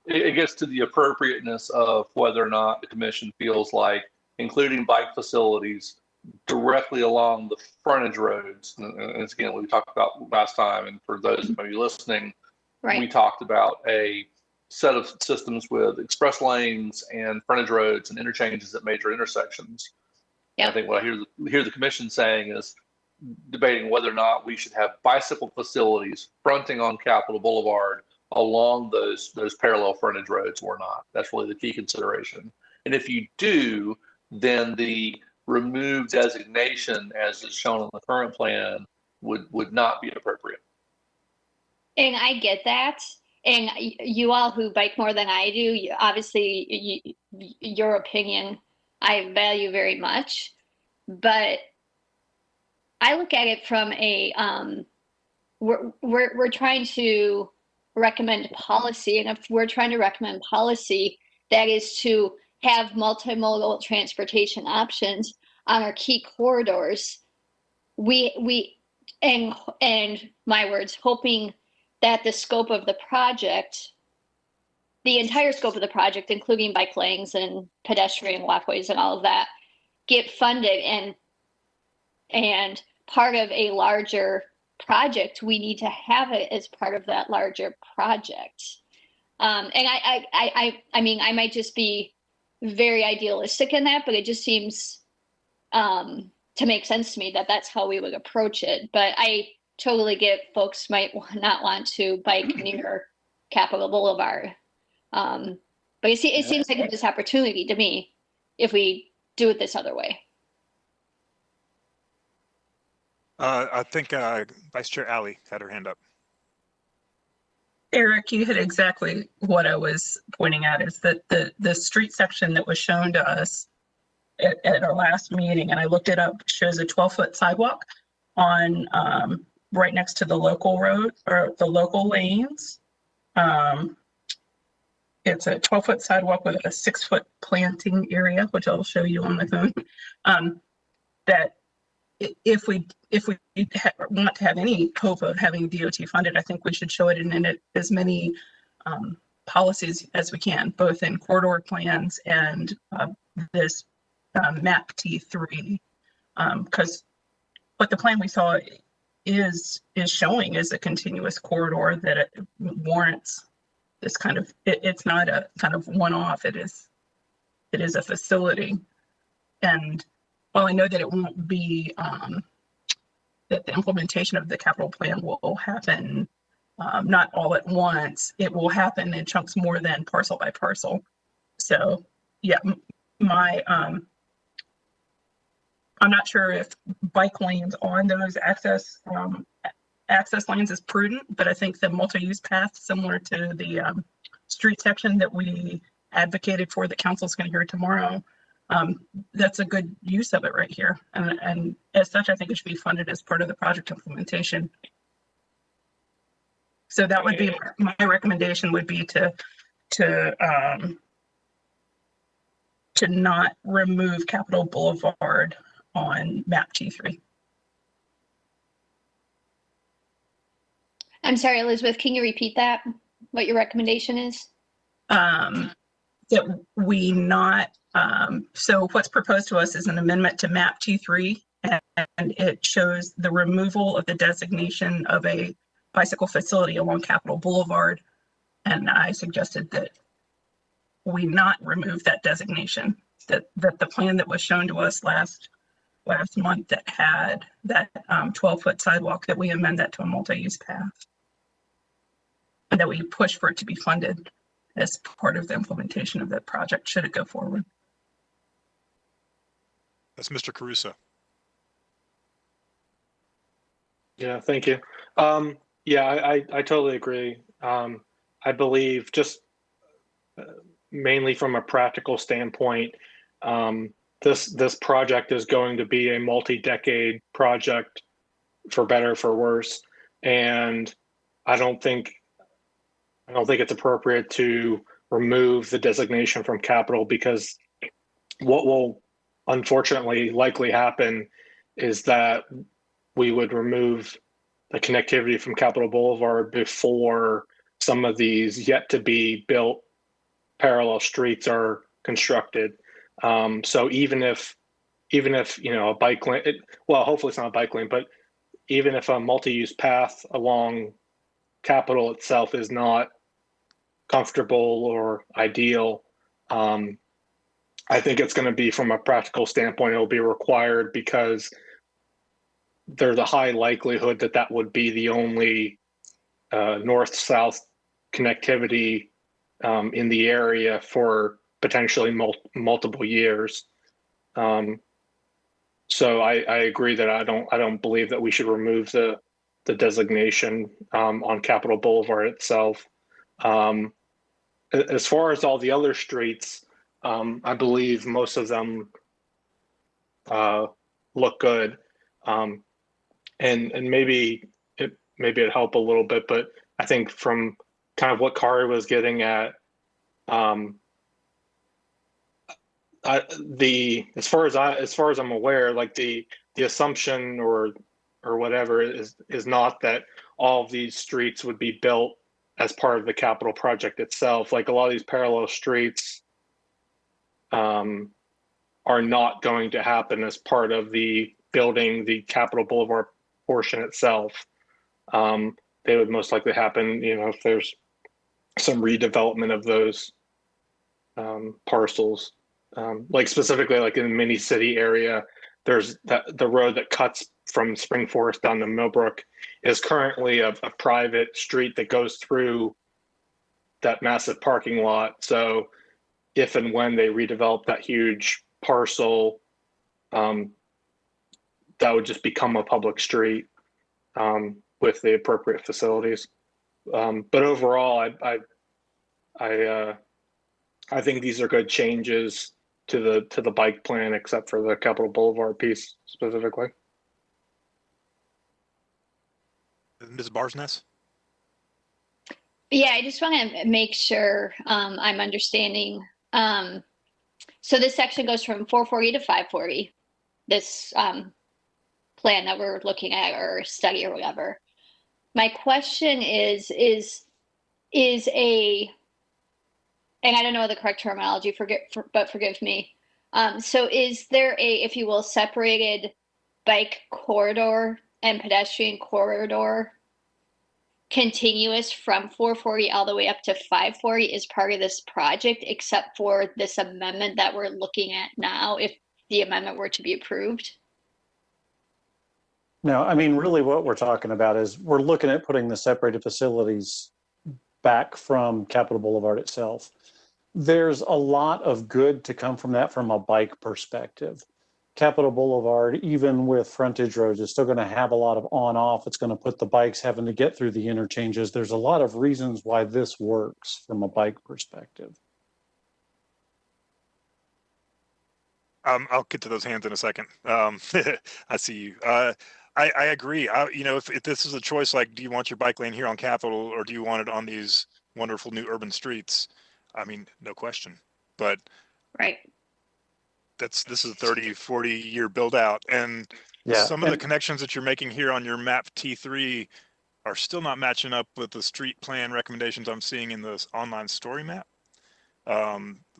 it gets to the appropriateness of whether or not the commission feels like including bike facilities directly along the frontage roads. And again, we talked about last time, and for those that may be listening, right, we talked about a set of systems with express lanes and frontage roads and interchanges at major intersections. Yep. I think what I hear the commission saying is debating whether or not we should have bicycle facilities fronting on Capitol Boulevard along those parallel frontage roads or not. That's really the key consideration. And if you do, then the removed designation as is shown on the current plan would not be appropriate. And I get that. And you all who bike more than I do, obviously your opinion I value very much. But I look at it from a we're trying to recommend policy, and if we're trying to recommend policy that is to have multimodal transportation options on our key corridors, we and my words, hoping that the scope of the project, the entire scope of the project, including bike lanes and pedestrian walkways and all of that, get funded and part of a larger project. We need to have it as part of that larger project. And I mean, I might just be very idealistic in that, but it just seems to make sense to me that that's how we would approach it. But I totally get folks might not want to bike near Capitol Boulevard. But you see, it seems like a missed opportunity to me if we do it this other way. I think Vice Chair Alley had her hand up. Eric, you hit exactly what I was pointing out, is that the street section that was shown to us at our last meeting, and I looked it up, shows a 12-foot sidewalk on right next to the local road or the local lanes. It's a 12-foot sidewalk with a 6-foot planting area, which I'll show you on my phone. That if we want to have any hope of having DOT funded, I think we should show it in as many policies as we can, both in corridor plans and this map T3, because what the plan we saw is showing is a continuous corridor that it warrants this kind of. It's not a kind of one-off. It is a facility, and while I know that it won't be, that the implementation of the capital plan will happen not all at once, it will happen in chunks more than parcel by parcel. So yeah, I'm not sure if bike lanes on those access lanes is prudent, but I think the multi-use path, similar to the street section that we advocated for, that council's going to hear tomorrow, that's a good use of it right here. And as such, I think it should be funded as part of the project implementation. So that would be my recommendation, would be to to not remove Capitol Boulevard on map T3. I'm sorry, Elizabeth, can you repeat that? What your recommendation is? That we not, so what's proposed to us is an amendment to map T3, and it shows the removal of the designation of a bicycle facility along Capitol Boulevard. And I suggested that we not remove that designation, that the plan that was shown to us last month that had that 12-foot sidewalk, that we amend that to a multi-use path. And that we push for it to be funded as part of the implementation of that project, should it go forward. That's Mr. Caruso. Yeah, thank you. Yeah, I totally agree. I believe just mainly from a practical standpoint, this project is going to be a multi-decade project, for better or for worse, and I don't think it's appropriate to remove the designation from Capitol, because what will unfortunately likely happen is that we would remove the connectivity from Capitol Boulevard before some of these yet to be built parallel streets are constructed. So even if a bike lane, well, hopefully it's not a bike lane, but even if a multi-use path along Capitol itself is not comfortable or ideal, I think it's going to be, from a practical standpoint, it'll be required, because there's a high likelihood that would be the only north-south connectivity in the area for potentially multiple years. So I agree that I don't believe that we should remove the designation on Capitol Boulevard itself. As far as all the other streets, I believe most of them look good, and maybe it'd help a little bit. But I think from kind of what Kari was getting at, as far as I'm aware, like the assumption or whatever is not that all of these streets would be built as part of the Capitol project itself. Like, a lot of these parallel streets are not going to happen as part of the building the Capitol Boulevard portion itself. They would most likely happen, if there's some redevelopment of those parcels. Like specifically, like in the mini city area, there's the road that cuts from Spring Forest down to Millbrook is currently a private street that goes through that massive parking lot. So if and when they redevelop that huge parcel, that would just become a public street with the appropriate facilities. But overall, I think these are good changes to the bike plan, except for the Capitol Boulevard piece specifically. Ms. Barsness? Yeah, I just want to make sure I'm understanding. So this section goes from 440 to 540, this plan that we're looking at, or study or whatever. My question is a, and I don't know the correct terminology, but forgive me. So is there a, if you will, separated bike corridor and pedestrian corridor continuous from 440 all the way up to 540 as part of this project, except for this amendment that we're looking at now, if the amendment were to be approved? No, I mean, really what we're talking about is we're looking at putting the separated facilities back from Capitol Boulevard itself. There's a lot of good to come from that from a bike perspective. Capitol Boulevard, even with frontage roads, is still going to have a lot of on-off. It's going to put the bikes having to get through the interchanges. There's a lot of reasons why this works from a bike perspective. I'll get to those hands in a second. I see you. I agree. If this is a choice, like, do you want your bike lane here on Capitol, or do you want it on these wonderful new urban streets? I mean, no question. But right. this is a 30, 40-year build out. And some of the connections that you're making here on your map T3 are still not matching up with the street plan recommendations I'm seeing in the online story map,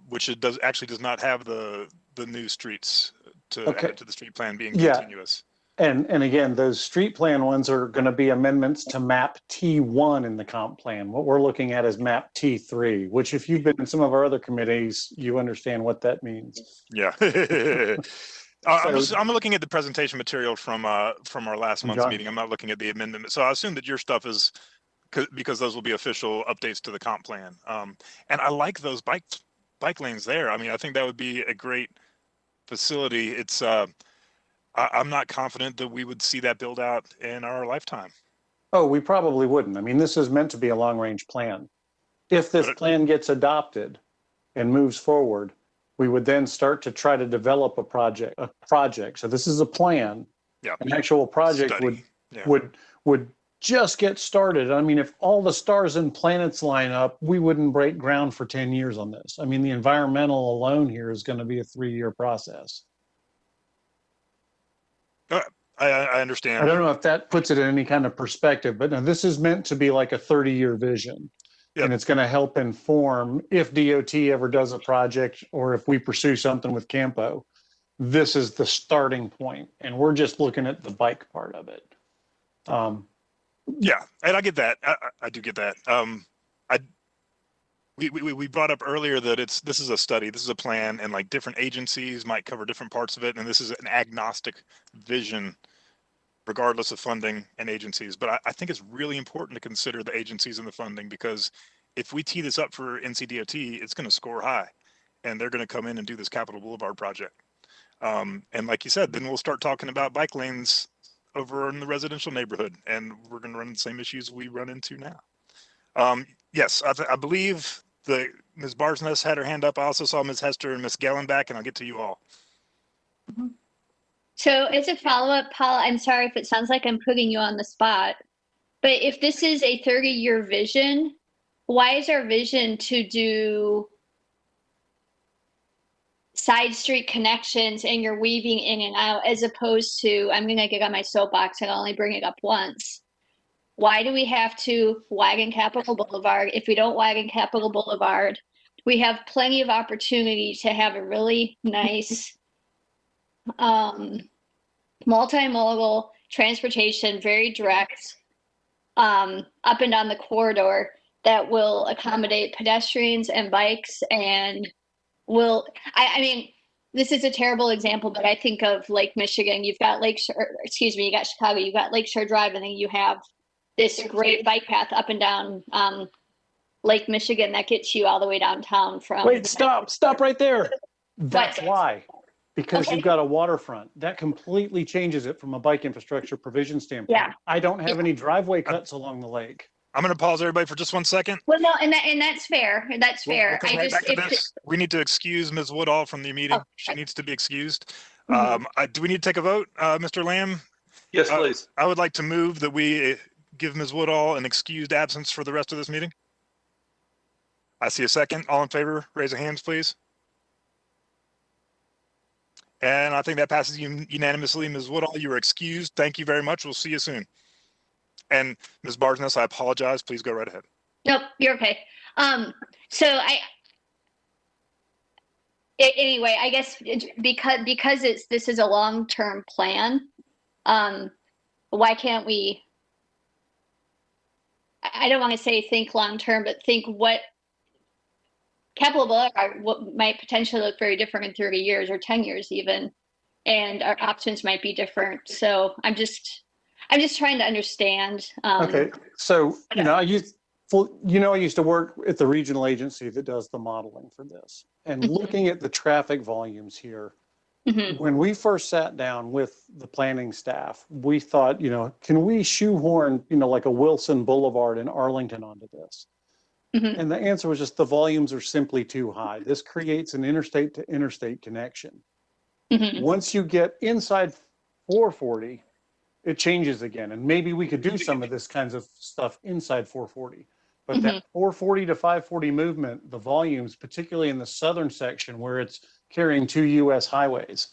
which it does not have the new streets to add to the street plan being continuous. And again, those street plan ones are going to be amendments to map T1 in the comp plan. What we're looking at is map T3, which if you've been in some of our other committees, you understand what that means. Yeah. I'm looking at the presentation material from our last month's meeting. I'm not looking at the amendment. So I assume that your stuff is because those will be official updates to the comp plan. And I like those bike lanes there. I mean, I think that would be a great facility. It's I'm not confident that we would see that build out in our lifetime. Oh, we probably wouldn't. I mean, this is meant to be a long range plan. If this plan gets adopted and moves forward, we would then start to try to develop a project. So this is a plan. Yeah. An actual project would just get started. I mean, if all the stars and planets line up, we wouldn't break ground for 10 years on this. I mean, the environmental alone here is going to be a 3-year process. I understand. I don't know if that puts it in any kind of perspective, but no, this is meant to be like a 30-year vision. Yep. And it's going to help inform if DOT ever does a project or if we pursue something with Campo. This is the starting point, and we're just looking at the bike part of it. Yeah, and I get that. I do get that. We brought up earlier that this is a study, this is a plan, and like different agencies might cover different parts of it, and this is an agnostic vision regardless of funding and agencies. But I think it's really important to consider the agencies and the funding, because if we tee this up for NCDOT, it's going to score high, and they're going to come in and do this Capitol Boulevard project. And like you said, then we'll start talking about bike lanes over in the residential neighborhood, and we're going to run the same issues we run into now. Yes, I believe Ms. Barsness had her hand up. I also saw Ms. Hester and Ms. Gellin back, and I'll get to you all. So as a follow-up, Paul, I'm sorry if it sounds like I'm putting you on the spot, but if this is a 30-year vision, why is our vision to do side street connections and you're weaving in and out, as opposed to, I'm going to get on my soapbox and I'll only bring it up once. Why do we have to widen Capitol Boulevard? If we don't widen Capitol Boulevard, we have plenty of opportunity to have a really nice multimodal transportation, very direct, up and down the corridor that will accommodate pedestrians and bikes, and will, I mean, this is a terrible example, but I think of Lake Michigan. You've got you got Chicago, you've got Lakeshore Drive, and then you have this great bike path up and down Lake Michigan that gets you all the way downtown from. Wait, stop right there. That's why. Because you've got a waterfront. That completely changes it from a bike infrastructure provision standpoint. Yeah. I don't have any driveway cuts along the lake. I'm going to pause everybody for just 1 second. Well, no, and that's fair. That's fair. We'll come back to this. We need to excuse Ms. Woodall from the meeting. She needs to be excused. Do we need to take a vote, Mr. Lamb? Yes, please. I would like to move that we give Ms. Woodall an excused absence for the rest of this meeting. I see a second. All in favor, raise your hands, please. And I think that passes unanimously. Ms. Woodall, you are excused. Thank you very much. We'll see you soon. And Ms. Barsness, I apologize. Please go right ahead. Nope, you're okay. So anyway, I guess because this is a long-term plan, why can't we, I don't want to say think long-term, but think what Capitol Boulevard might potentially look very different in 30 years or 10 years even, and our options might be different. So I'm just trying to understand. Okay, so I used to work at the regional agency that does the modeling for this, and looking at the traffic volumes here. When we first sat down with the planning staff, we thought, can we shoehorn, like a Wilson Boulevard in Arlington onto this? And the answer was just the volumes are simply too high. This creates an interstate to interstate connection. Once you get inside 440, it changes again. And maybe we could do some of this kinds of stuff inside 440. But that 440 to 540 movement, the volumes, particularly in the southern section where it's carrying 2 US highways,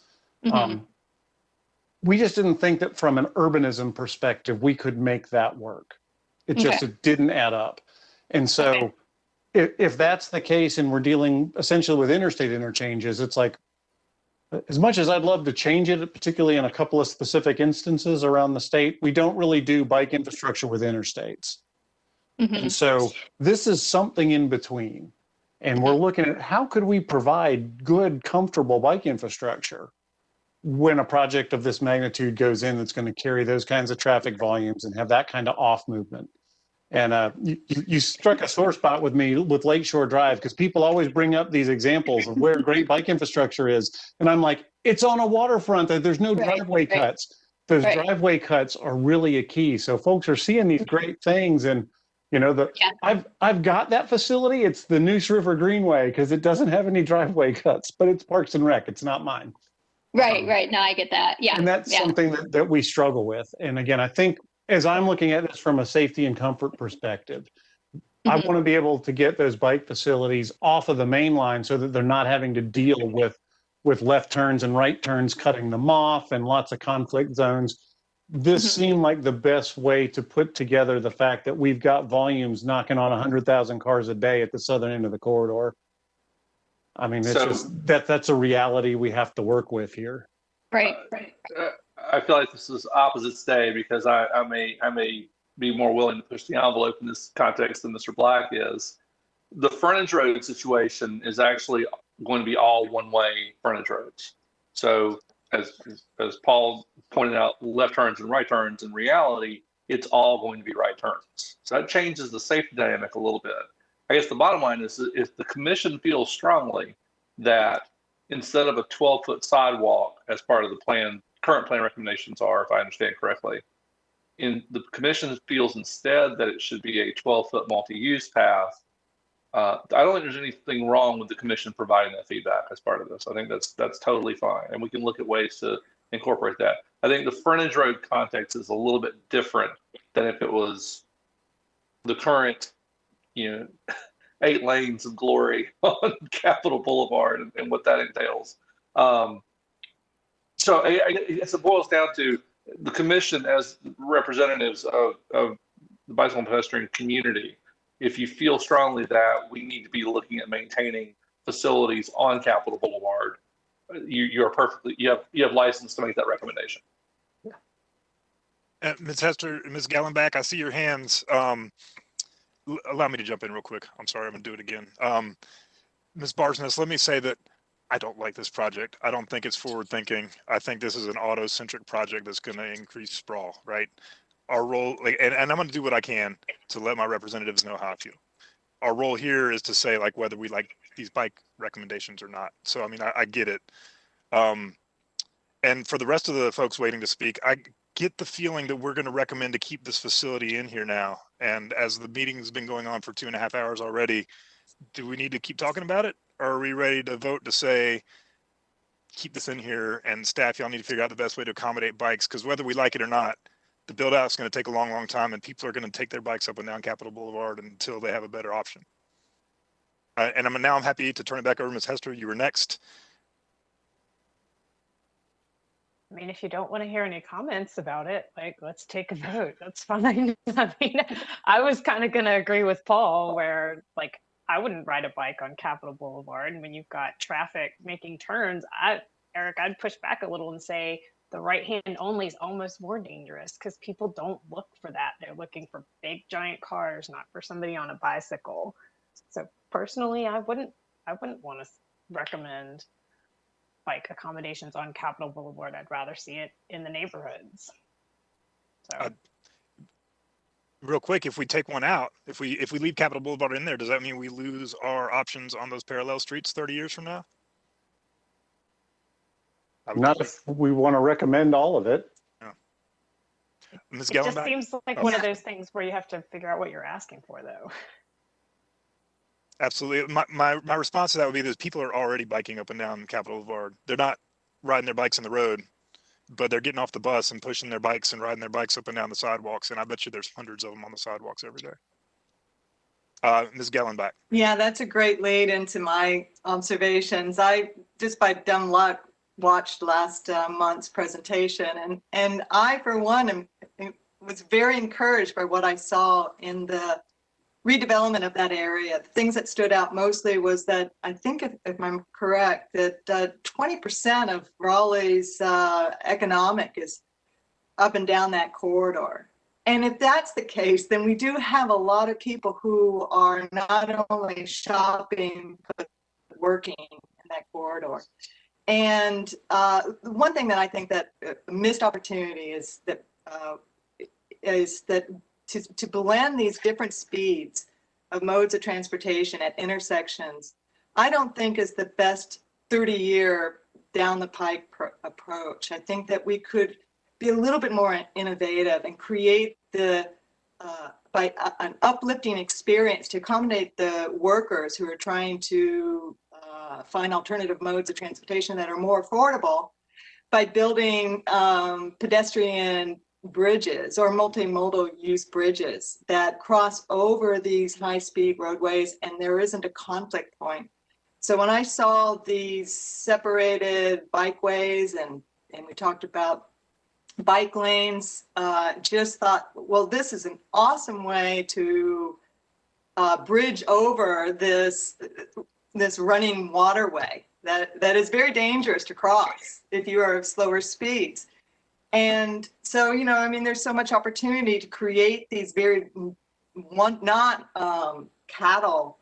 we just didn't think that from an urbanism perspective, we could make that work. It just it didn't add up. And so if that's the case and we're dealing essentially with interstate interchanges, it's like, as much as I'd love to change it, particularly in a couple of specific instances around the state, we don't really do bike infrastructure with interstates. And so this is something in between. And we're looking at how could we provide good, comfortable bike infrastructure when a project of this magnitude goes in that's going to carry those kinds of traffic volumes and have that kind of off movement. And you struck a sore spot with me with Lakeshore Drive, because people always bring up these examples of where great bike infrastructure is. And I'm like, it's on a waterfront. There's no driveway cuts. Those driveway cuts are really a key. So folks are seeing these great things. And, you know, I've got that facility. It's the Neuse River Greenway because it doesn't have any driveway cuts, but it's Parks and Rec. It's not mine. Right. No, I get that. Yeah. And that's something that we struggle with. And again, I think as I'm looking at this from a safety and comfort perspective, I want to be able to get those bike facilities off of the main line so that they're not having to deal with left turns and right turns, cutting them off and lots of conflict zones. This seemed like the best way to put together the fact that we've got volumes knocking on 100,000 cars a day at the southern end of the corridor. I mean, it's just that's a reality we have to work with here. Right. I feel like this is opposites day because I may be more willing to push the envelope in this context than Mr. Black is. The frontage road situation is actually going to be all one-way frontage roads. So as Paul pointed out, left turns and right turns, in reality, it's all going to be right turns. So that changes the safety dynamic a little bit. I guess the bottom line is if the commission feels strongly that instead of a 12-foot sidewalk as part of the plan, current plan recommendations are, if I understand correctly, in the commission feels instead that it should be a 12-foot multi-use path. I don't think there's anything wrong with the commission providing that feedback as part of this. I think that's totally fine, and we can look at ways to incorporate that. I think the frontage road context is a little bit different than if it was the current, 8 lanes of glory on Capitol Boulevard and what that entails. So I guess it boils down to the commission as representatives of the bicycle and pedestrian community. If you feel strongly that we need to be looking at maintaining facilities on Capitol Boulevard, you have license to make that recommendation. Ms. Hester, Ms. Gallenbach, I see your hands. Allow me to jump in real quick. I'm sorry, I'm gonna do it again. Ms. Barsness, let me say that I don't like this project. I don't think it's forward thinking. I think this is an auto-centric project that's gonna increase sprawl, right? Our role, and I'm gonna do what I can to let my representatives know how I feel. Our role here is to say whether we like these bike recommendations or not. So, I mean, I get it. And for the rest of the folks waiting to speak, I get the feeling that we're gonna recommend to keep this facility in here now. And as the meeting's been going on for 2.5 hours already, do we need to keep talking about it? Or are we ready to vote to say, keep this in here and staff, y'all need to figure out the best way to accommodate bikes? Because whether we like it or not, the build out is going to take a long, long time and people are going to take their bikes up and down Capitol Boulevard until they have a better option. And I'm happy to turn it back over to Ms. Hester. You were next. I mean, if you don't want to hear any comments about it, let's take a vote. That's fine. I mean, I was kind of going to agree with Paul where, I wouldn't ride a bike on Capitol Boulevard. And when you've got traffic making turns, Eric, I'd push back a little and say the right hand only is almost more dangerous because people don't look for that. They're looking for big, giant cars, not for somebody on a bicycle. So personally, I wouldn't want to recommend bike accommodations on Capitol Boulevard. I'd rather see it in the neighborhoods. So. Real quick, if we take one out, if we leave Capitol Boulevard in there, does that mean we lose our options on those parallel streets 30 years from now? Not if we want to recommend all of it. Yeah. Ms. It just seems like one of those things where you have to figure out what you're asking for, though. Absolutely. My response to that would be that people are already biking up and down Capitol Boulevard. They're not riding their bikes in the road, but they're getting off the bus and pushing their bikes and riding their bikes up and down the sidewalks. And I bet you there's hundreds of them on the sidewalks every day. Ms. Gellenbach. Yeah, that's a great lead into my observations. I, just by dumb luck, watched last month's presentation, and I, for one, was very encouraged by what I saw in the redevelopment of that area. The things that stood out mostly was that, I think if I'm correct, that 20% of Raleigh's economic is up and down that corridor. And if that's the case, then we do have a lot of people who are not only shopping, but working in that corridor. And one thing that I think that a missed opportunity is that to blend these different speeds of modes of transportation at intersections, I don't think is the best 30-year down the pike approach. I think that we could be a little bit more innovative and create an uplifting experience to accommodate the workers who are trying to find alternative modes of transportation that are more affordable by building pedestrian bridges or multimodal use bridges that cross over these high-speed roadways, and there isn't a conflict point. So when I saw these separated bikeways and we talked about bike lanes, just thought, well, this is an awesome way to bridge over this running waterway that is very dangerous to cross if you are of slower speeds. And so, you know, I mean, there's so much opportunity to create these very not cattle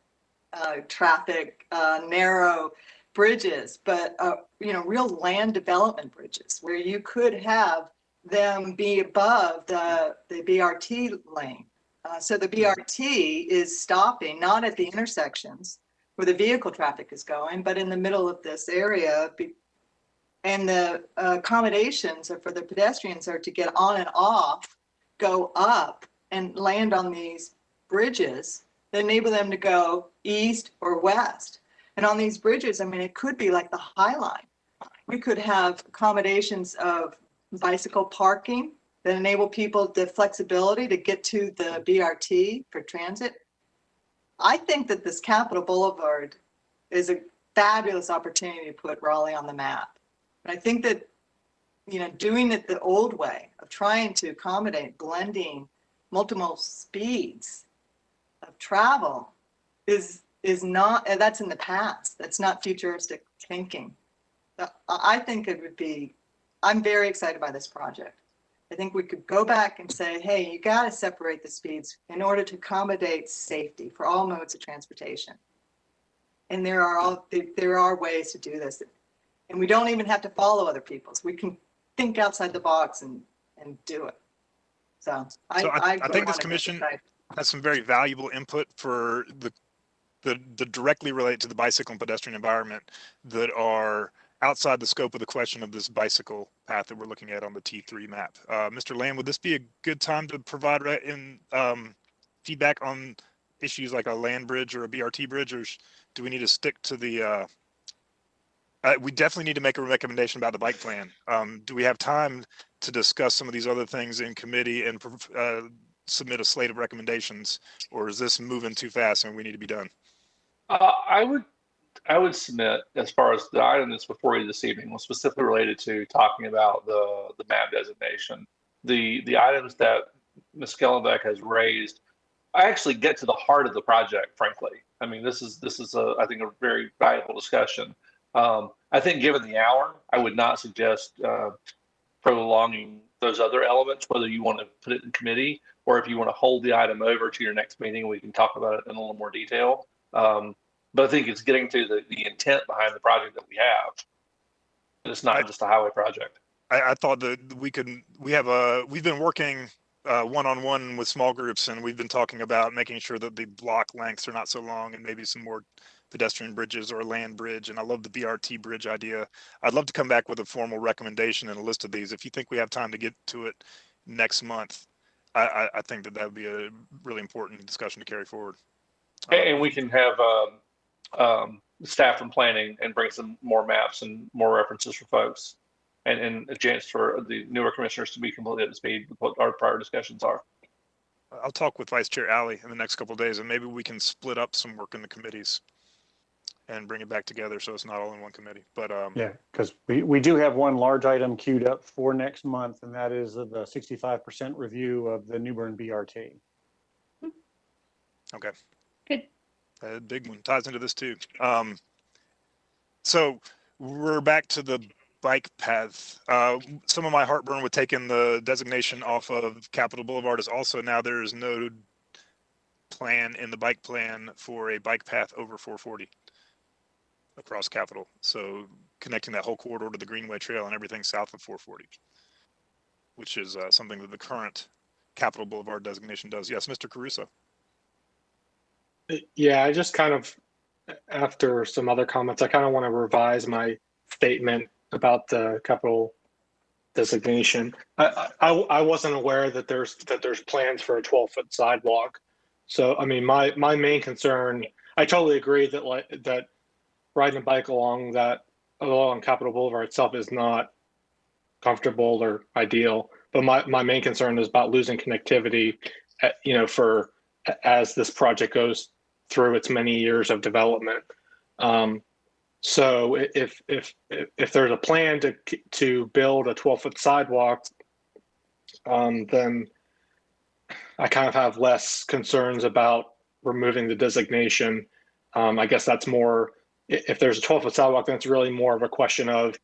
traffic narrow bridges, but you know, real land development bridges where you could have them be above the BRT lane. So the BRT is stopping not at the intersections where the vehicle traffic is going, but in the middle of this area. And the accommodations are for the pedestrians are to get on and off, go up and land on these bridges that enable them to go east or west. And on these bridges, I mean, it could be like the High Line. We could have accommodations of bicycle parking that enable people the flexibility to get to the BRT for transit. I think that this Capitol Boulevard is a fabulous opportunity to put Raleigh on the map. And I think that, you know, doing it the old way of trying to accommodate blending multiple speeds of travel is not, that's in the past. That's not futuristic thinking. I think it would be, I'm very excited by this project. I think we could go back and say, hey, you got to separate the speeds in order to accommodate safety for all modes of transportation. And there are ways to do this. And we don't even have to follow other people's. We can think outside the box and do it. So I think this commission has some very valuable input for the directly related to the bicycle and pedestrian environment that are outside the scope of the question of this bicycle path that we're looking at on the T3 map. Mr. Lamb, would this be a good time to provide feedback on issues like a land bridge or a BRT bridge, or do we need to stick to the we definitely need to make a recommendation about the bike plan. Do we have time to discuss some of these other things in committee and submit a slate of recommendations, or is this moving too fast and we need to be done? I would submit, as far as the item that's before you this evening was specifically related to talking about the map designation. The items that Ms. Gellenbach has raised, I actually get to the heart of the project, frankly. I mean, this is I think a very valuable discussion. I think given the hour, I would not suggest prolonging those other elements, whether you want to put it in committee or if you want to hold the item over to your next meeting, we can talk about it in a little more detail. But I think it's getting to the intent behind the project that we have. It's not just a highway project. I thought that we've been working one-on-one with small groups, and we've been talking about making sure that the block lengths are not so long and maybe some more pedestrian bridges or a land bridge. And I love the BRT bridge idea. I'd love to come back with a formal recommendation and a list of these. If you think we have time to get to it next month, I think that would be a really important discussion to carry forward. And we can have staff and planning and bring some more maps and more references for folks, and a chance for the newer commissioners to be completely up to speed with what our prior discussions are. I'll talk with Vice Chair Alley in the next couple of days, and maybe we can split up some work in the committees and bring it back together so it's not all in one committee. But Yeah, because we do have one large item queued up for next month, and that is the 65% review of the New Bern BRT. Okay. Good. A big one ties into this too. So we're back to the bike path. Some of my heartburn with taking the designation off of Capitol Boulevard is also now there's no plan in the bike plan for a bike path over 440 across Capitol. So connecting that whole corridor to the Greenway Trail and everything south of 440, which is something that the current Capitol Boulevard designation does. Yes, Mr. Caruso. Yeah, I just kind of, after some other comments, I kind of want to revise my statement about the capital designation. I wasn't aware that there's plans for a 12-foot sidewalk. So I mean, my main concern, I totally agree that that riding a bike along Capitol Boulevard itself is not comfortable or ideal. But my main concern is about losing connectivity, for as this project goes through its many years of development. So if there's a plan to build a 12-foot sidewalk, then I kind of have less concerns about removing the designation. I guess that's more, if there's a 12-foot sidewalk, then it's really more of a question of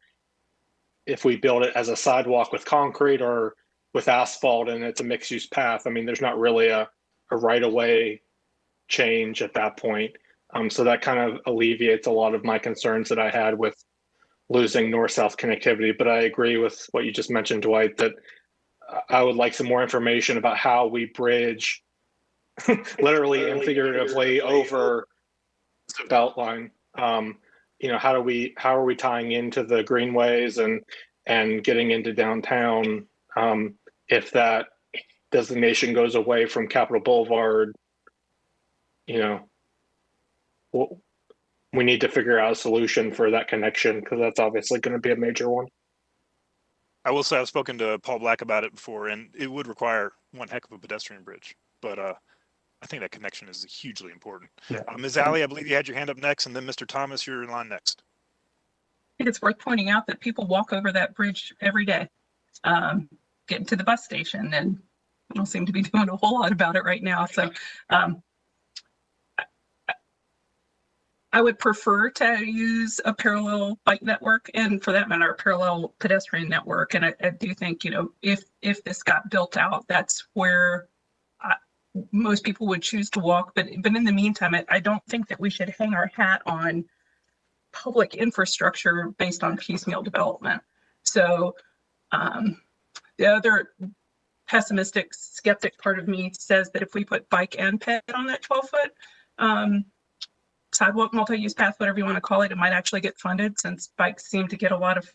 if we build it as a sidewalk with concrete or with asphalt and it's a mixed-use path. I mean, there's not really a right-of-way change at that point. So that kind of alleviates a lot of my concerns that I had with losing north-south connectivity. But I agree with what you just mentioned, Dwight, that I would like some more information about how we bridge literally and figuratively over the Beltline. How are we tying into the greenways and getting into downtown if that designation goes away from Capitol Boulevard? We need to figure out a solution for that connection because that's obviously going to be a major one. I will say I've spoken to Paul Black about it before, and it would require one heck of a pedestrian bridge. But I think that connection is hugely important. Yeah. Ms. Alley, I believe you had your hand up next, and then Mr. Thomas, you're in line next. I think it's worth pointing out that people walk over that bridge every day, getting to the bus station, and we don't seem to be doing a whole lot about it right now. So I would prefer to use a parallel bike network and, for that matter, a parallel pedestrian network. And I do think, if this got built out, that's where most people would choose to walk. But in the meantime, I don't think that we should hang our hat on public infrastructure based on piecemeal development. So the other pessimistic, skeptic part of me says that if we put bike and ped on that 12-foot sidewalk, multi-use path, whatever you want to call it, it might actually get funded, since bikes seem to get a lot of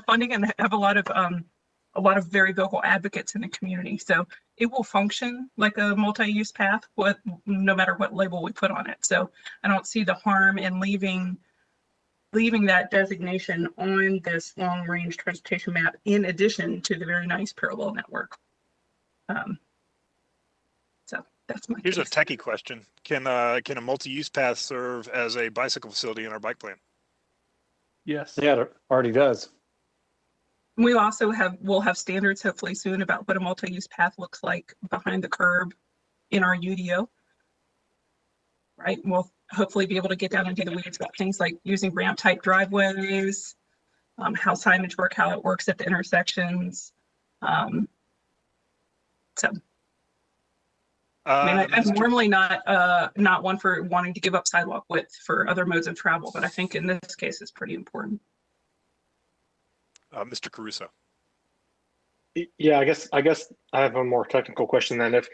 funding and have a lot of very vocal advocates in the community. So it will function like a multi-use path, no matter what label we put on it. So I don't see the harm in leaving that designation on this long-range transportation map, in addition to the very nice parallel network. So that's my Here's case. a techie question. Can a multi-use path serve as a bicycle facility in our bike plan? Yes. Yeah, it already does. We also will have standards hopefully soon about what a multi-use path looks like behind the curb in our UDO. Right, we'll hopefully be able to get down into the weeds about things like using ramp type driveways, how signage work, how it works at the intersections. I'm normally not one for wanting to give up sidewalk width for other modes of travel, but I think in this case it's pretty important. Mr. Caruso. Yeah, I guess I have a more technical question then. If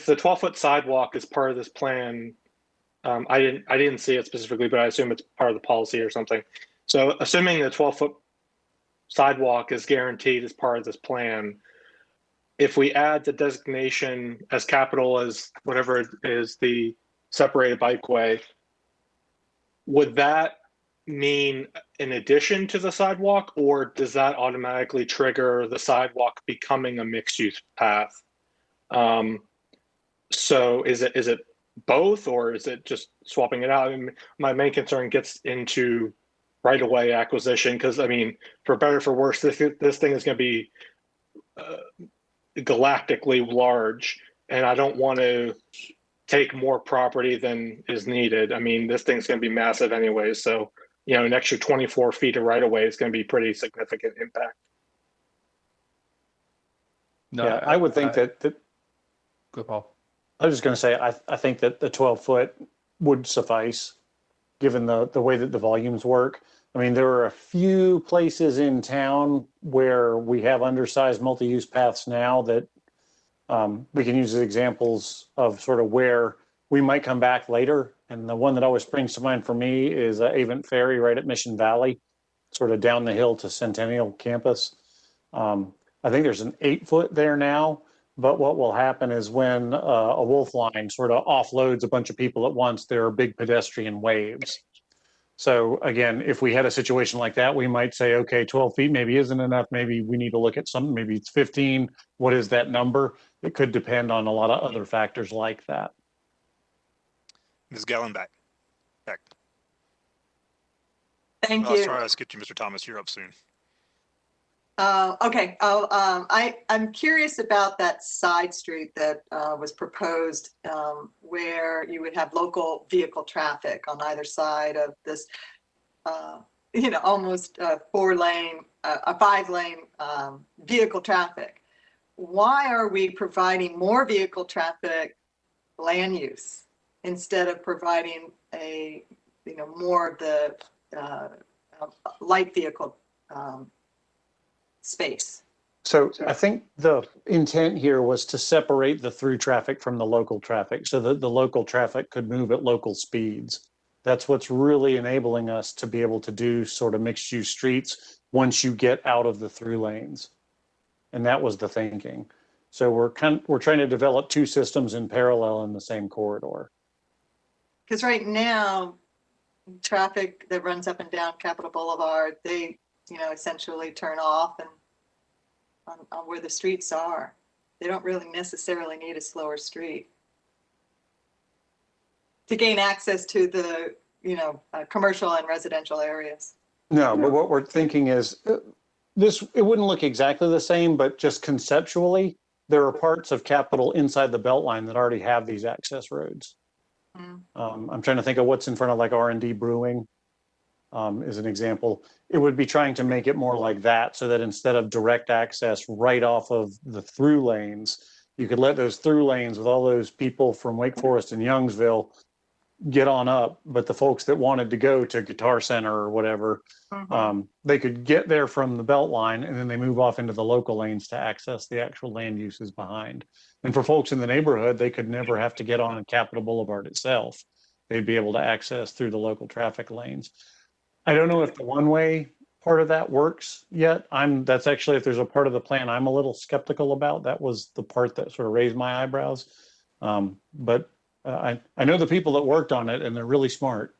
the 12-foot sidewalk is part of this plan, I didn't see it specifically, but I assume it's part of the policy or something. So assuming the 12-foot sidewalk is guaranteed as part of this plan, if we add the designation as capital as whatever is the separated bikeway, would that mean in addition to the sidewalk, or does that automatically trigger the sidewalk becoming a mixed-use path? So is it both, or is it just swapping it out? I mean, my main concern gets into right-of-way acquisition, because I mean, for better or for worse, this thing is going to be galactically large, and I don't want to take more property than is needed. I mean, this thing's going to be massive anyway, so you know, an extra 24 feet of right-of-way is going to be pretty significant impact. No, yeah, I would think that. Go, Paul. I was just going to say, I think that the 12-foot would suffice, given the way that the volumes work. I mean, there are a few places in town where we have undersized multi-use paths now that we can use as examples of sort of where we might come back later. And the one that always springs to mind for me is Avent Ferry right at Mission Valley, sort of down the hill to Centennial Campus. I think there's an 8-foot there now, but what will happen is when a wolf line sort of offloads a bunch of people at once, there are big pedestrian waves. So again, if we had a situation like that, we might say, okay, 12 feet maybe isn't enough. Maybe we need to look at something. Maybe it's 15. What is that number? It could depend on a lot of other factors like that. Ms. Gallen back. Thank you. Sorry, I skipped you, Mr. Thomas. You're up soon. Okay. I'm curious about that side street that was proposed where you would have local vehicle traffic on either side of this, you know, almost 4-lane, a 5-lane vehicle traffic. Why are we providing more vehicle traffic land use instead of providing a, you know, more of the light vehicle space? So I think the intent here was to separate the through traffic from the local traffic so that the local traffic could move at local speeds. That's what's really enabling us to be able to do sort of mixed use streets once you get out of the through lanes. And that was the thinking. So we're trying to develop two systems in parallel in the same corridor. Because right now, traffic that runs up and down Capitol Boulevard, they, you know, essentially turn off and on where the streets are. They don't really necessarily need a slower street to gain access to the, you know, commercial and residential areas. No, but what we're thinking is it wouldn't look exactly the same, but just conceptually, there are parts of Capitol inside the Beltline that already have these access roads. I'm trying to think of what's in front of like R&D Brewing is an example. It would be trying to make it more like that so that instead of direct access right off of the through lanes, you could let those through lanes with all those people from Wake Forest and Youngsville get on up, but the folks that wanted to go to Guitar Center or whatever, they could get there from the Beltline and then they move off into the local lanes to access the actual land uses behind. And for folks in the neighborhood, they could never have to get on Capitol Boulevard itself. They'd be able to access through the local traffic lanes. I don't know if the one-way part of that works yet. That's actually, if there's a part of the plan I'm a little skeptical about. That was the part that sort of raised my eyebrows. But I know the people that worked on it and they're really smart.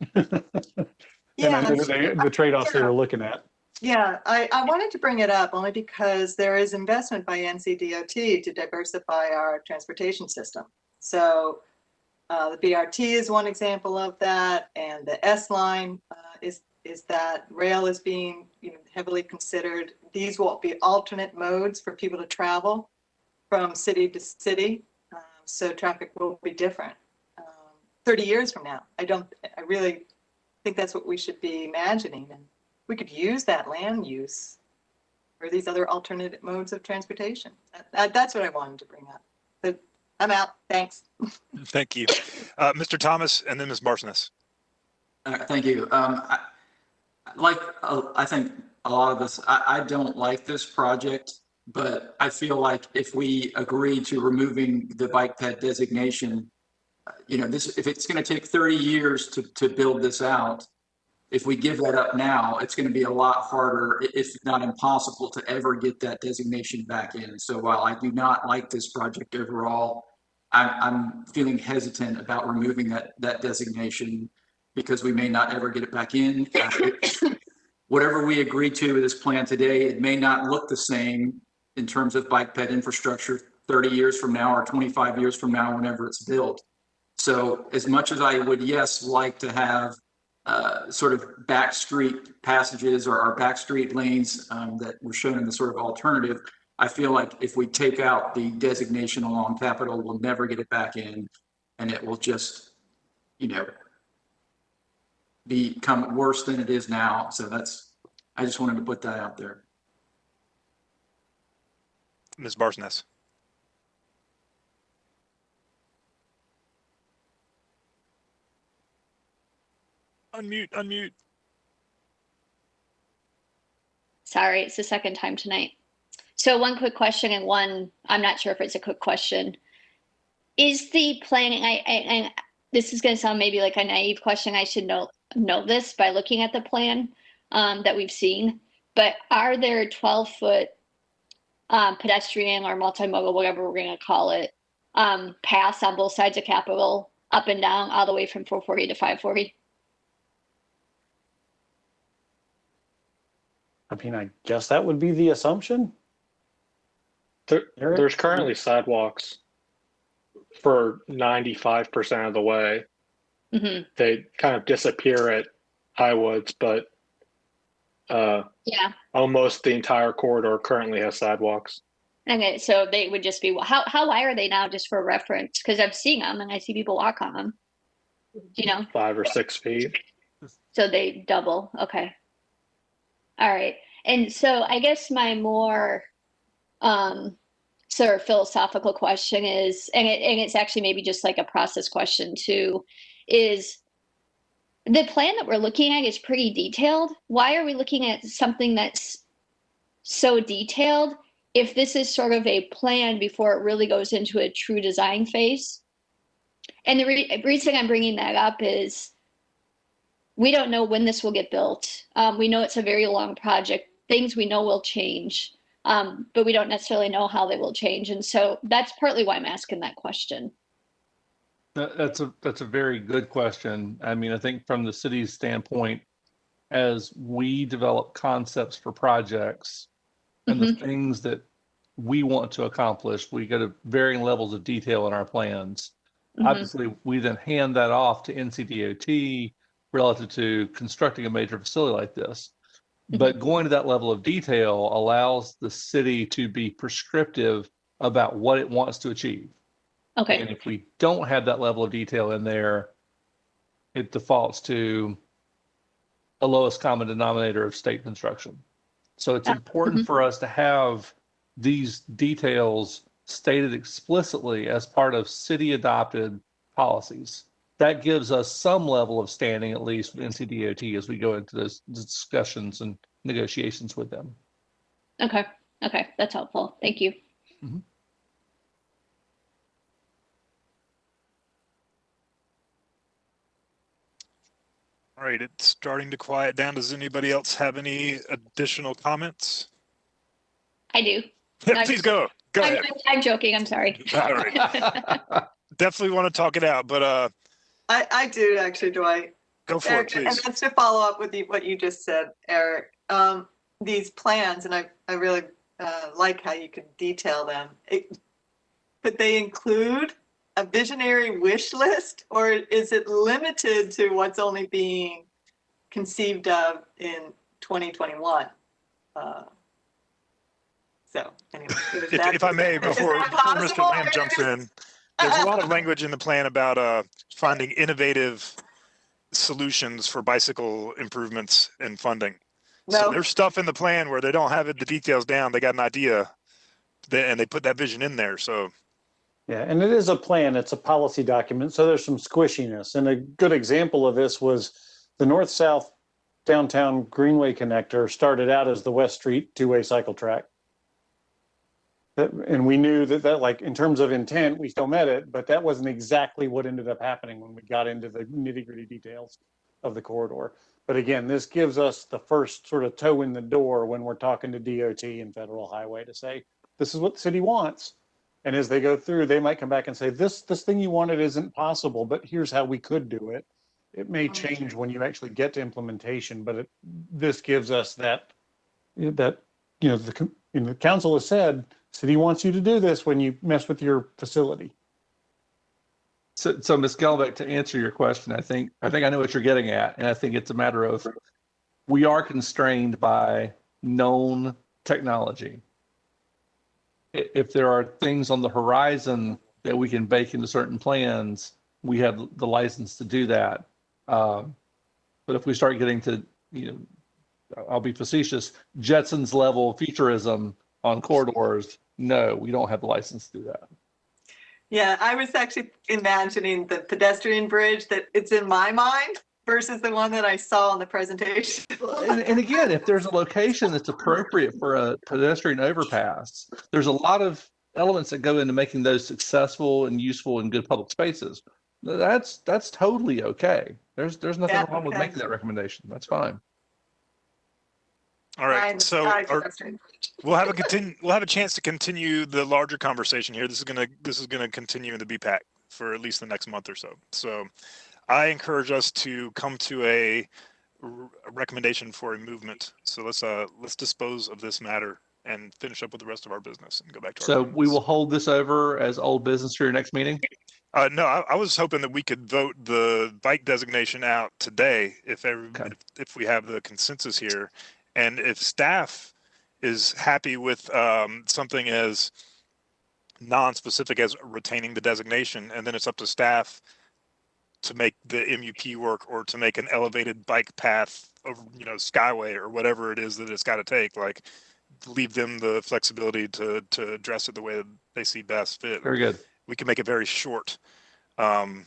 Yeah, and I know the trade-offs they were looking at. Yeah, I wanted to bring it up only because there is investment by NCDOT to diversify our transportation system. So the BRT is one example of that, and the S line is that rail is being, you know, heavily considered. These will be alternate modes for people to travel from city to city, so traffic will be different 30 years from now. I really think that's what we should be imagining, and we could use that land use for these other alternate modes of transportation. That's what I wanted to bring up. But I'm out. Thanks. Thank you. Mr. Thomas and then Ms. Barsness. Thank you. I think a lot of us, I don't like this project, but I feel like if we agree to removing the bike ped designation, you know, if it's going to take 30 years to build this out, if we give that up now, it's going to be a lot harder, if not impossible, to ever get that designation back in. So while I do not like this project overall, I'm feeling hesitant about removing that designation. because we may not ever get it back in. Whatever we agree to with this plan today, it may not look the same in terms of bike ped infrastructure 30 years from now or 25 years from now, whenever it's built. So as much as I would, yes, like to have sort of back street passages or our back street lanes that were shown in the sort of alternative, I feel like if we take out the designation along Capitol, we'll never get it back in, and it will just, you know, become worse than it is now. So I just wanted to put that out there. Ms. Barsness. Unmute. Sorry, it's the second time tonight. So one quick question and one, I'm not sure if it's a quick question. Is the planning, and this is going to sound maybe like a naive question, I should know this by looking at the plan that we've seen, but are there 12-foot pedestrian or multimodal, whatever we're going to call it, paths on both sides of Capitol, up and down, all the way from 440 to 540? I mean, I guess that would be the assumption. There's currently sidewalks for 95% of the way. Mm-hmm. They kind of disappear at Highwoods, but yeah, almost the entire corridor currently has sidewalks. Okay, so they would just be, how wide are they now, just for reference? Because I've seen them and I see people walk on them. You know, 5 or 6 feet. So they double. Okay. All right. And so I guess my more sort of philosophical question is, and it's actually maybe just like a process question too, is the plan that we're looking at is pretty detailed. Why are we looking at something that's so detailed if this is sort of a plan before it really goes into a true design phase? And the reason I'm bringing that up is we don't know when this will get built. We know it's a very long project. Things we know will change, but we don't necessarily know how they will change. And so that's partly why I'm asking that question. That's a very good question. I mean, I think from the city's standpoint, as we develop concepts for projects and the things that we want to accomplish, we go to varying levels of detail in our plans. Obviously, we then hand that off to NCDOT relative to constructing a major facility like this. But going to that level of detail allows the city to be prescriptive about what it wants to achieve. Okay. And if we don't have that level of detail in there, it defaults to a lowest common denominator of state construction. So it's important for us to have these details stated explicitly as part of city adopted policies. That gives us some level of standing, at least with NCDOT, as we go into those discussions and negotiations with them. Okay. Okay. That's helpful. Thank you. All right, it's starting to quiet down. Does anybody else have any additional comments? I do. Please go. Go ahead. I'm joking. I'm sorry. All right. Definitely want to talk it out, but I do actually, Dwight. Go for it, please. And that's to follow up with what you just said, Eric. These plans, and I really like how you can detail them. But they include a visionary wish list, or is it limited to what's only being conceived of in 2021? So anyway, if I may, before Mr. Lamb jumps in, there's a lot of language in the plan about finding innovative solutions for bicycle improvements and funding. So there's stuff in the plan where they don't have the details down. They got an idea, and they put that vision in there. So. Yeah, and it is a plan. It's a policy document, so there's some squishiness. And a good example of this was the north-south downtown Greenway connector started out as the West Street two-way cycle track. And we knew that like in terms of intent, we still met it, but that wasn't exactly what ended up happening when we got into the nitty-gritty details of the corridor. But again, this gives us the first sort of toe in the door when we're talking to DOT and Federal Highway to say, this is what the city wants. And as they go through, they might come back and say, this thing you wanted isn't possible, but here's how we could do it. It may change when you actually get to implementation, but this gives us that, the council has said, city wants you to do this when you mess with your facility. So Ms. Gelbeck, to answer your question, I think I know what you're getting at, and I think it's a matter of we are constrained by known technology. If there are things on the horizon that we can bake into certain plans, we have the license to do that. But if we start getting to, I'll be facetious, Jetsons level futurism on corridors, no, we don't have the license to do that. Yeah, I was actually imagining the pedestrian bridge that it's in my mind versus the one that I saw in the presentation. And again, if there's a location that's appropriate for a pedestrian overpass, there's a lot of elements that go into making those successful and useful and good public spaces. That's totally okay. There's nothing wrong with making that recommendation. That's fine. All right, so we'll have a chance to continue the larger conversation here. This is gonna continue in the BPAC for at least the next month or so. So I encourage us to come to a recommendation for a movement. So let's dispose of this matter and finish up with the rest of our business and go back to our So we will hold this over as old business for your next meeting? No, I was hoping that we could vote the bike designation out today if we have the consensus here. And if staff is happy with something as non-specific as retaining the designation, and then it's up to staff to make the MUP work or to make an elevated bike path, skyway or whatever it is that it's got to take, like leave them the flexibility to address it the way that they see best fit. Very good. We can make it very short. Would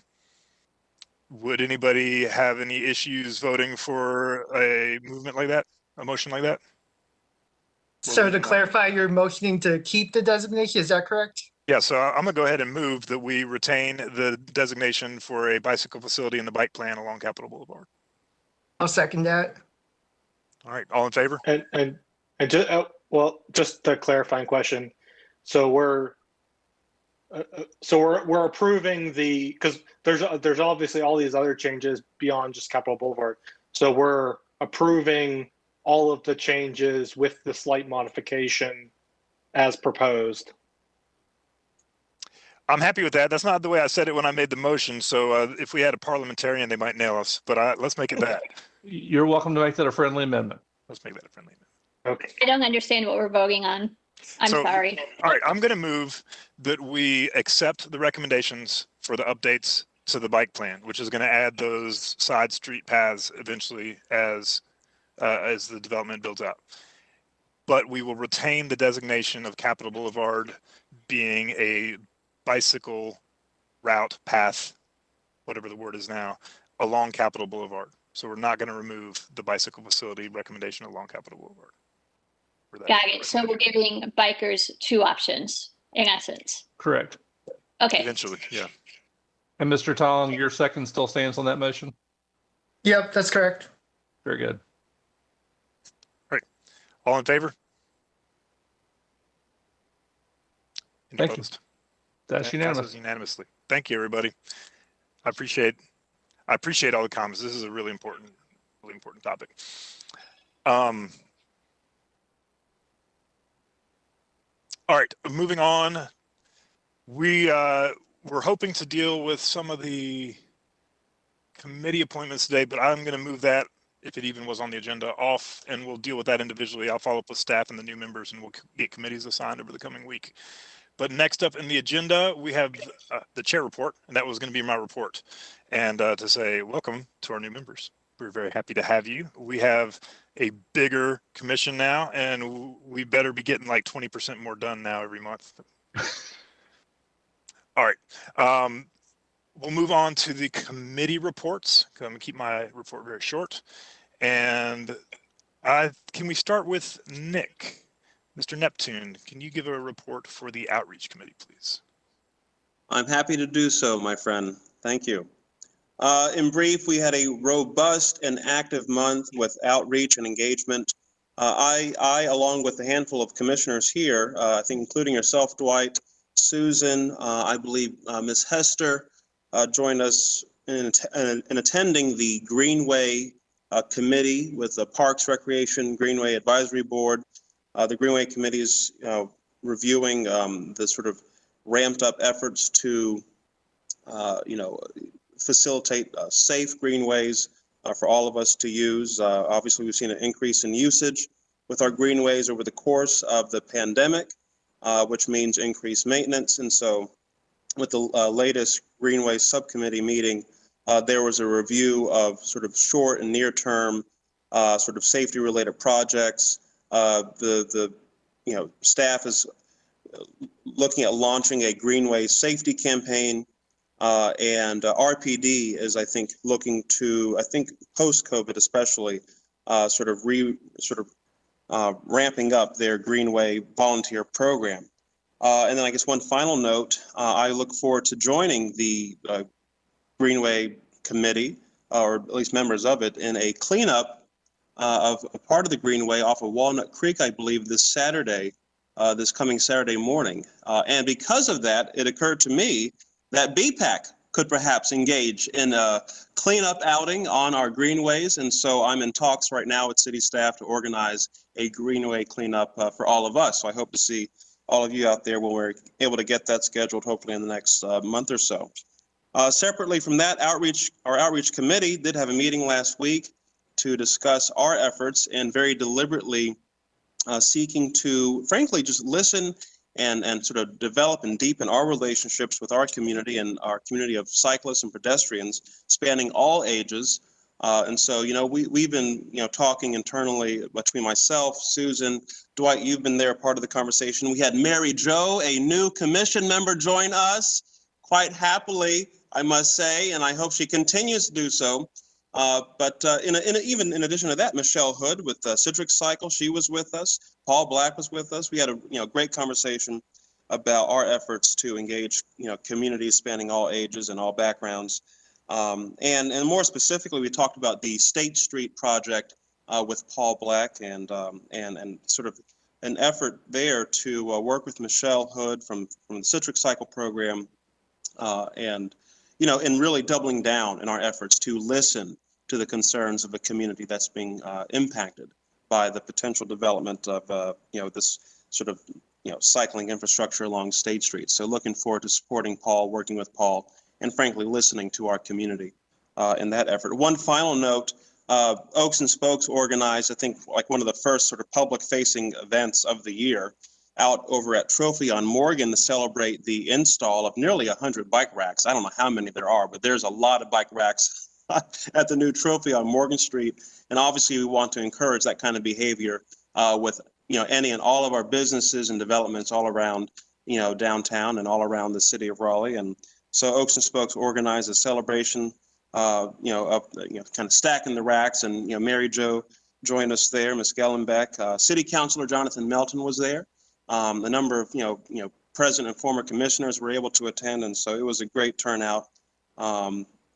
anybody have any issues voting for a movement like that? A motion like that? So to clarify, you're motioning to keep the designation, is that correct? Yeah, so I'm gonna go ahead and move that we retain the designation for a bicycle facility in the bike plan along Capitol Boulevard. I'll second that. All right, all in favor? And just, just a clarifying question. So we're approving because there's obviously all these other changes beyond just Capitol Boulevard. So we're approving all of the changes with the slight modification as proposed. I'm happy with that. That's not the way I said it when I made the motion. So if we had a parliamentarian, they might nail us. But let's make it that. You're welcome to make that a friendly amendment. Let's make that a friendly amendment. Okay. I don't understand what we're voting on. I'm sorry. All right, I'm going to move that we accept the recommendations for the updates to the bike plan, which is going to add those side street paths eventually as the development builds out. But we will retain the designation of Capitol Boulevard being a bicycle route path, whatever the word is now, along Capitol Boulevard. So we're not going to remove the bicycle facility recommendation along Capitol Boulevard. Got it. So we're giving bikers two options in essence. Correct. Okay. Eventually, yeah. And Mr. Tong, your second still stands on that motion? Yep, that's correct. Very good. All right. All in favor? Any Thank opposed? you. That's unanimous. Passes unanimously. Thank you, everybody. I appreciate all the comments. This is a really important topic. All right, moving on. We're hoping to deal with some of the committee appointments today, but I'm going to move that, if it even was on the agenda, off, and we'll deal with that individually. I'll follow up with staff and the new members, and we'll get committees assigned over the coming week. But next up in the agenda, we have the chair report, and that was going to be my report. And to say welcome to our new members. We're very happy to have you. We have a bigger commission now, and we better be getting like 20% more done now every month. All right. We'll move on to the committee reports. I'm going to keep my report very short. And can we start with Nick? Mr. Neptune, can you give a report for the Outreach Committee, please? I'm happy to do so, my friend. Thank you. In brief, we had a robust and active month with outreach and engagement. I, along with a handful of commissioners here, I think including yourself, Dwight, Susan, I believe Ms. Hester, joined us in attending the Greenway Committee with the Parks, Recreation, Greenway Advisory Board. The Greenway Committee is reviewing the sort of ramped up efforts to, facilitate safe greenways for all of us to use. Obviously, we've seen an increase in usage with our greenways over the course of the pandemic, which means increased maintenance. And so with the latest Greenway Subcommittee meeting, there was a review of sort of short and near term sort of safety related projects. The staff is looking at launching a Greenway safety campaign, and RPD is, I think, looking to, post-COVID especially, ramping up their Greenway volunteer program. And then I guess one final note, I look forward to joining the Greenway Committee, or at least members of it, in a cleanup of a part of the Greenway off of Walnut Creek, I believe, this coming Saturday morning. And because of that, it occurred to me that BPAC could perhaps engage in a cleanup outing on our greenways. And so I'm in talks right now with city staff to organize a Greenway cleanup for all of us. So I hope to see all of you out there when we're able to get that scheduled, hopefully in the next month or so. Separately from that, our outreach committee did have a meeting last week to discuss our efforts and very deliberately seeking to, frankly, just listen and sort of develop and deepen our relationships with our community and our community of cyclists and pedestrians spanning all ages. And so, we've been, talking internally between myself, Susan, Dwight, you've been there, part of the conversation. We had Mary Jo, a new commission member, join us quite happily, I must say, and I hope she continues to do so. But even in addition to that, Michelle Hood with Citrix Cycle, she was with us. Paul Black was with us. We had a great conversation about our efforts to engage communities spanning all ages and all backgrounds. And more specifically, we talked about the State Street project with Paul Black and sort of an effort there to work with Michelle Hood from the Citrix Cycle program, and really doubling down in our efforts to listen to the concerns of a community that's being impacted by the potential development of this sort of cycling infrastructure along State Street. So looking forward to supporting Paul, working with Paul, and frankly listening to our community in that effort. One final note: Oaks and Spokes organized, I think, like one of the first sort of public-facing events of the year out over at Trophy on Morgan to celebrate the install of nearly 100 bike racks. I don't know how many there are, but there's a lot of bike racks at the new Trophy on Morgan Street. And obviously we want to encourage that kind of behavior with any and all of our businesses and developments all around downtown and all around the city of Raleigh. And so Oaks and Spokes organized a celebration of kind of stacking the racks, and Mary Jo joined us there, Ms. Gellenbeck. City Councilor Jonathan Melton was there. A number of present and former commissioners were able to attend, and so it was a great turnout.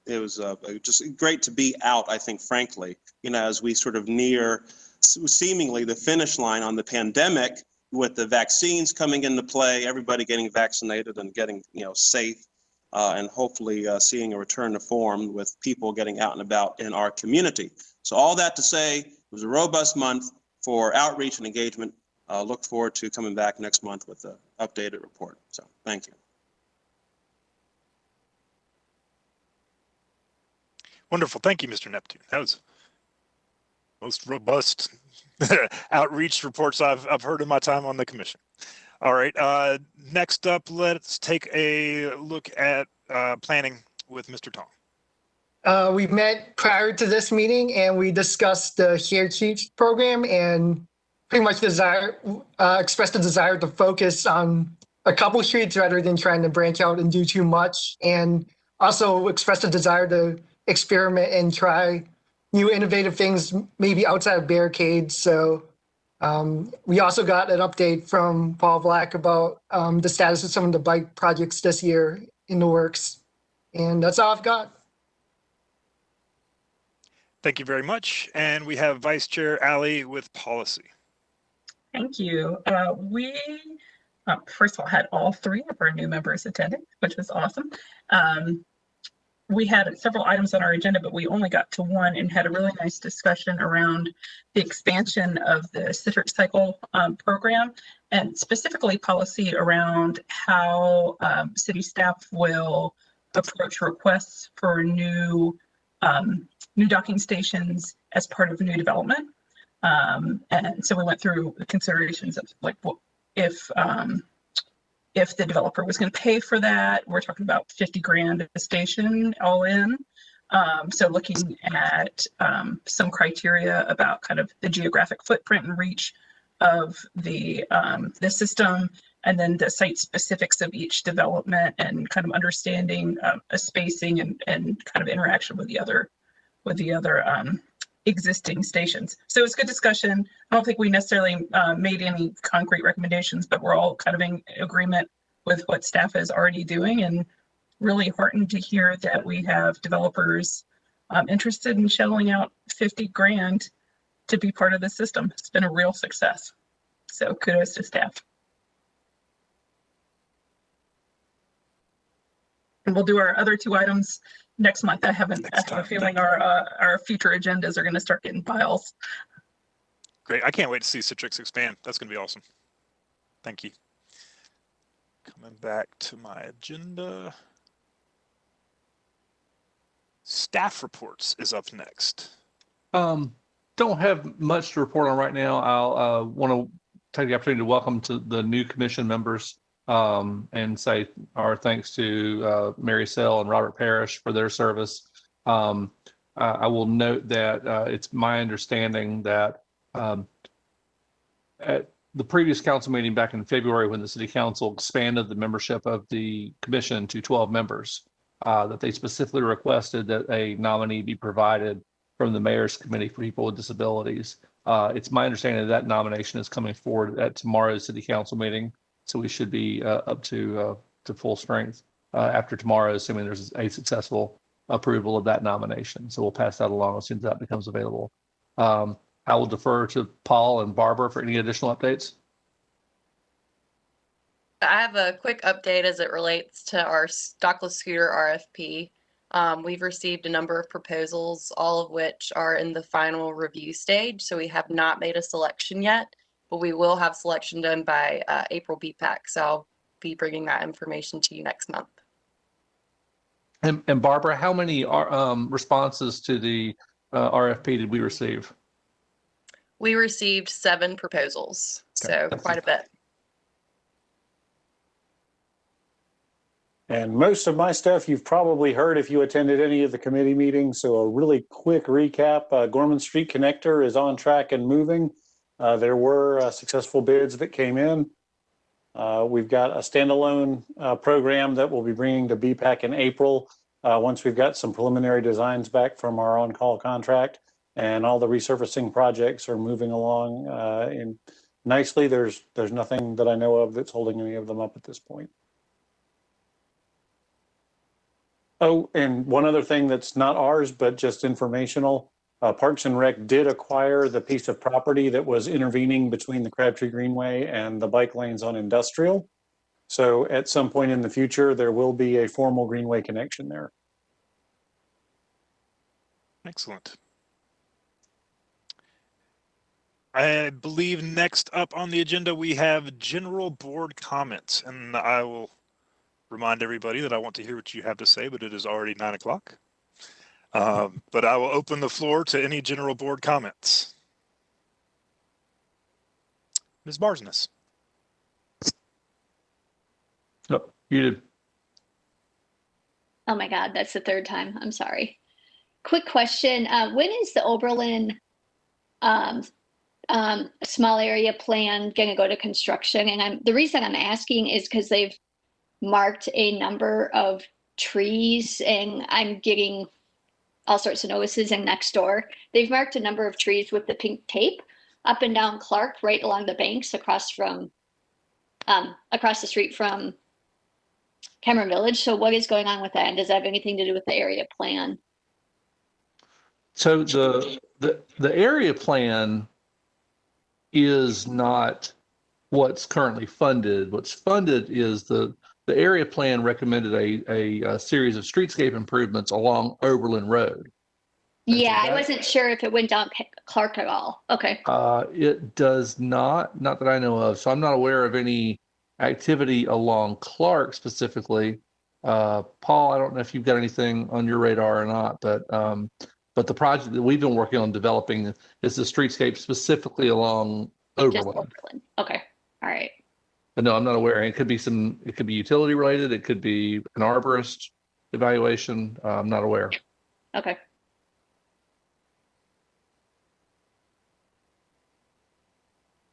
It was just great to be out, I think, frankly, as we sort of near seemingly the finish line on the pandemic, with the vaccines coming into play, everybody getting vaccinated and getting safe, and hopefully seeing a return to form with people getting out and about in our community. So all that to say, it was a robust month for outreach and engagement. Look forward to coming back next month with the updated report. So thank you. Wonderful. Thank you, Mr. Neptune. That was most robust outreach reports I've heard in my time on the commission. All right. Next up, let's take a look at planning with Mr. Tong. We met prior to this meeting and we discussed the shared sheets program, and pretty much expressed a desire to focus on a couple streets rather than trying to branch out and do too much, and also expressed a desire to experiment and try new innovative things, maybe outside of barricades. So we also got an update from Paul Black about the status of some of the bike projects this year in the works. And that's all I've got. Thank you very much. And we have Vice Chair Alley with policy. Thank you. We, first of all, had all three of our new members attending, which was awesome. we had several items on our agenda, but we only got to one and had a really nice discussion around the expansion of the citric cycle program, and specifically policy around how city staff will approach requests for new docking stations as part of new development. And so we went through the considerations of like if the developer was going to pay for that. We're talking about 50 grand a station all in. So looking at some criteria about kind of the geographic footprint and reach of the system, and then the site specifics of each development, and kind of understanding a spacing and kind of interaction with the other existing stations. So it's a good discussion. I don't think we necessarily made any concrete recommendations, but we're all kind of in agreement with what staff is already doing, and really heartened to hear that we have developers interested in shelling out 50 grand to be part of the system. It's been a real success. So kudos to staff. And we'll do our other two items next month. I have a feeling our future agendas are going to start getting piles. Great. I can't wait to see Citrix expand. That's going to be awesome. Thank you. Coming back to my agenda. Staff reports is up next. Don't have much to report on right now. I'll want to take the opportunity to welcome to the new commission members and say our thanks to Mary Sell and Robert Parrish for their service. I will note that it's my understanding that at the previous council meeting back in February, when the city council expanded the membership of the commission to 12 members, that they specifically requested that a nominee be provided from the mayor's committee for people with disabilities. It's my understanding that nomination is coming forward at tomorrow's city council meeting. So we should be up to full strength after tomorrow, assuming there's a successful approval of that nomination. So we'll pass that along as soon as that becomes available. I will defer to Paul and Barbara for any additional updates. I have a quick update as it relates to our stockless scooter RFP. We've received a number of proposals, all of which are in the final review stage. So we have not made a selection yet, but we will have selection done by April BPAC. So I'll be bringing that information to you next month. And Barbara, how many responses to the RFP did we receive? We received 7 proposals, so quite a bit. And most of my stuff you've probably heard if you attended any of the committee meetings. So a really quick recap, Gorman Street Connector is on track and moving. There were successful bids that came in. We've got a standalone program that we'll be bringing to BPAC in April once we've got some preliminary designs back from our on-call contract, and all the resurfacing projects are moving along nicely. There's nothing that I know of that's holding any of them up at this point. Oh, and one other thing that's not ours, but just informational. Parks and Rec did acquire the piece of property that was intervening between the Crabtree Greenway and the bike lanes on Industrial. So at some point in the future, there will be a formal Greenway connection there. Excellent. I believe next up on the agenda, we have general board comments, and I will remind everybody that I want to hear what you have to say, but it is already 9 o'clock. But I will open the floor to any general board comments. Ms. Barsness. Oh, you did. Oh my God, that's the 3rd time. I'm sorry. Quick question. When is the Oberlin small area plan going to go to construction? And the reason I'm asking is because they've marked a number of trees, and I'm getting all sorts of notices in next door. They've marked a number of trees with the pink tape up and down Clark, right along the banks across the street from Cameron Village. So what is going on with that? And does that have anything to do with the area plan? So the area plan is not what's currently funded. What's funded is the the area plan recommended a series of streetscape improvements along Oberlin Road. Yeah, I wasn't sure if it went down Clark at all. Okay. It does not that I know of. So I'm not aware of any activity along Clark specifically. Paul, I don't know if you've got anything on your radar or not, but the project that we've been working on developing is the streetscape specifically along Just Oberlin. Oberlin. Okay. All right. But no, I'm not aware. It could be utility related. It could be an arborist evaluation. I'm not aware. Okay.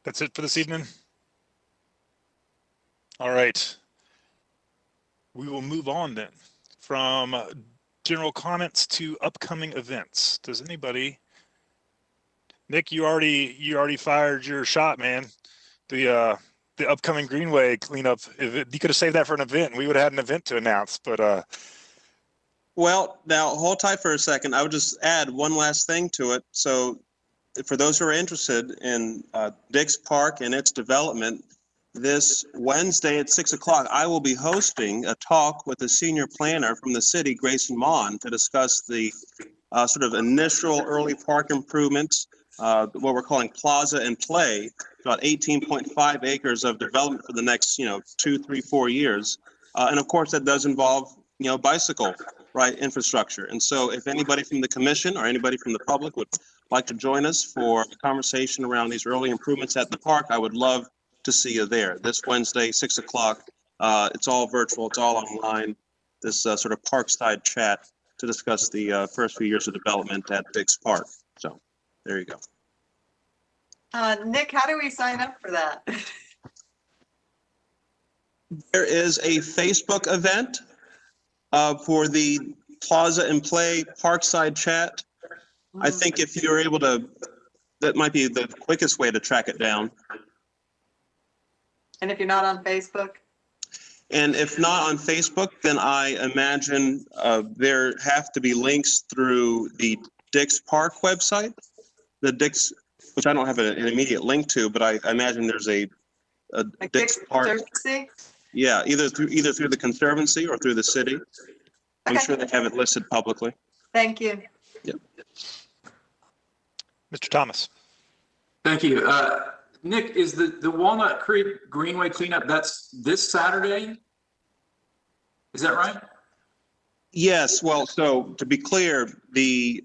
That's it for this evening. All right. We will move on then from general comments to upcoming events. Does anybody? Nick, you already fired your shot, man. The upcoming Greenway cleanup. If you could have saved that for an event, we would have had an event to announce. But Well, now hold tight for a second. I would just add one last thing to it. So for those who are interested in Dix Park and its development, this Wednesday at 6 o'clock, I will be hosting a talk with a senior planner from the city, Grayson Mon, to discuss the sort of initial early park improvements, what we're calling Plaza and Play, about 18.5 acres of development for the next, 2, 3, 4 years. And of course, that does involve, bicycle, infrastructure. And so if anybody from the commission or anybody from the public would like to join us for a conversation around these early improvements at the park, I would love to see you there. This Wednesday, 6 o'clock. It's all virtual. It's all online. This sort of parkside chat to discuss the first few years of development at Dix Park. So there you go. Nick, how do we sign up for that? There is a Facebook event for the Plaza and Play Parkside Chat. I think if you're able to, that might be the quickest way to track it down. And if you're not on Facebook? And if not on Facebook, then I imagine there have to be links through the Dix Park website, the Dix, which I don't have an immediate link to, but I imagine there's a Like Dix Park. Conservancy? Yeah, either through the Conservancy or through the city. I'm sure they have it listed publicly. Thank you. Yep. Mr. Thomas. Thank you. Nick, is the Walnut Creek Greenway cleanup, that's this Saturday? Is that right? Yes, well, so to be clear, the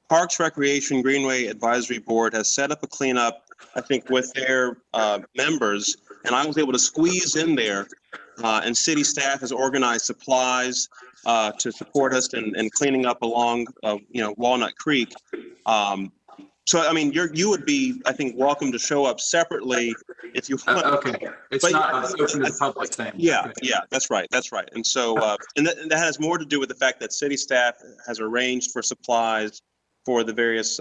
Parks Recreation Greenway Advisory Board has set up a cleanup, I think, with their members, and I was able to squeeze in there, and city staff has organized supplies to support us in cleaning up along, Walnut Creek. So, I mean, you would be, I think, welcome to show up separately if you want. Okay, it's not open to the public thing. Yeah, yeah, that's right. And so, and that has more to do with the fact that city staff has arranged for supplies for the various,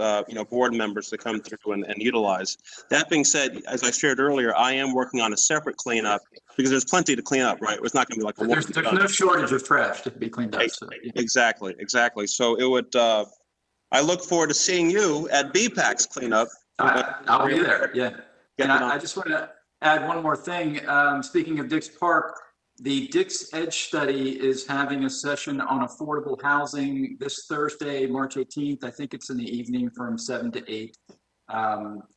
board members to come through and utilize. That being said, as I shared earlier, I am working on a separate cleanup because there's plenty to clean up, right? It's not going to be like a There's no shortage of trash to be cleaned up. So, yeah. Exactly. So it would, I look forward to seeing you at BPAC's cleanup. I'll be there, yeah. And I just want to add one more thing. Speaking of Dix Park, the Dix Edge Study is having a session on affordable housing this Thursday, March 18th. I think it's in the evening from 7 to 8,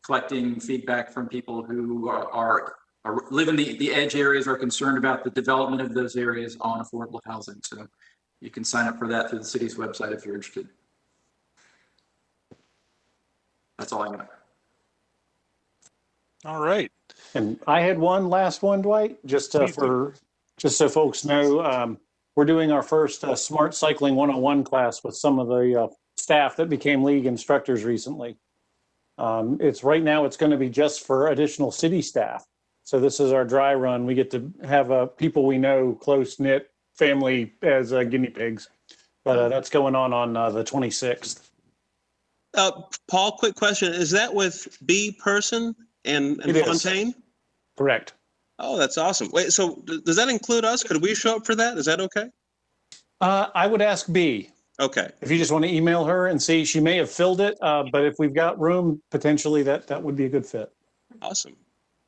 collecting feedback from people who are live in the edge areas, are concerned about the development of those areas on affordable housing. So you can sign up for that through the city's website if you're interested. That's all I got. All right. And I had one last one, Dwight, just so folks know, we're doing our first Smart Cycling 101 class with some of the staff that became league instructors recently. It's right now, it's going to be just for additional city staff. So this is our dry run. We get to have people we know, close-knit family as guinea pigs. But that's going on the 26th. Paul, quick question. Is that with B. Person and Fontaine? Correct. Oh, that's awesome. Wait, so does that include us? Could we show up for that? Is that okay? I would ask B. Okay. If you just want to email her and see, she may have filled it, but if we've got room, potentially that would be a good fit. Awesome.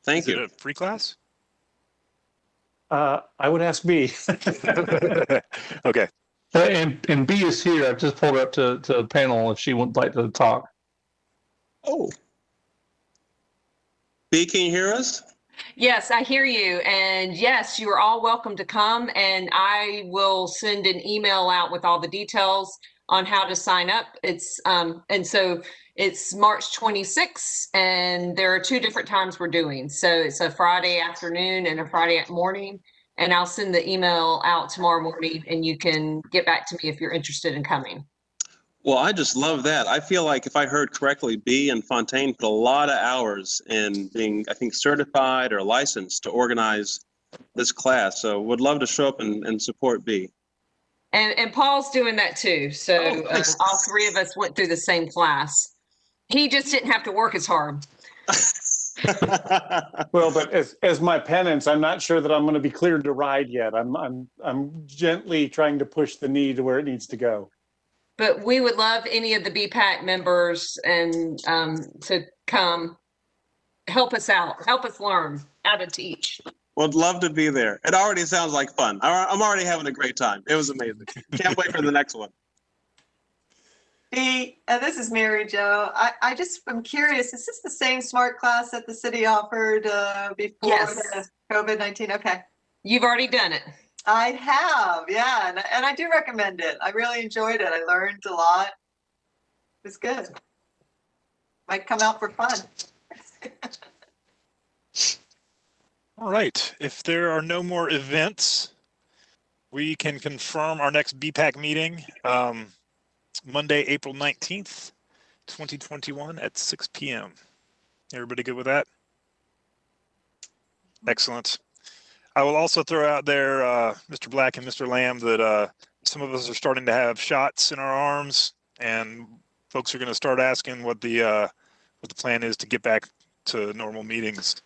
Thank you. Is it a free class? I would ask B. Okay. And B is here. I've just pulled her up to the panel if she would like to talk. Oh. B, can you hear us? Yes, I hear you. And yes, you are all welcome to come. And I will send an email out with all the details on how to sign up. And so it's March 26th, and there are 2 different times we're doing. So it's a Friday afternoon and a Friday morning. And I'll send the email out tomorrow morning, and you can get back to me if you're interested in coming. Well, I just love that. I feel like if I heard correctly, B and Fontaine put a lot of hours in being, I think, certified or licensed to organize this class. So would love to show up and support B. And Paul's doing that too. So all 3 of us went through the same class. He just didn't have to work as hard. Well, but as my penance, I'm not sure that I'm going to be cleared to ride yet. I'm gently trying to push the knee to where it needs to go. But we would love any of the BPAC members and to come help us out, help us learn how to teach. Would love to be there. It already sounds like fun. I'm already having a great time. It was amazing. Can't wait for the next one. Hey, this is Mary Jo. I'm curious, is this the same smart class that the city offered before the COVID-19? Okay. You've already done it. I have, yeah, and I do recommend it. I really enjoyed it. I learned a lot. It was good. Might come out for fun. All right. If there are no more events, we can confirm our next BPAC meeting Monday, April 19th, 2021 at 6 p.m. Everybody good with that? Excellent. I will also throw out there, Mr. Black and Mr. Lamb, that some of us are starting to have shots in our arms, and folks are going to start asking what the plan is to get back to normal meetings.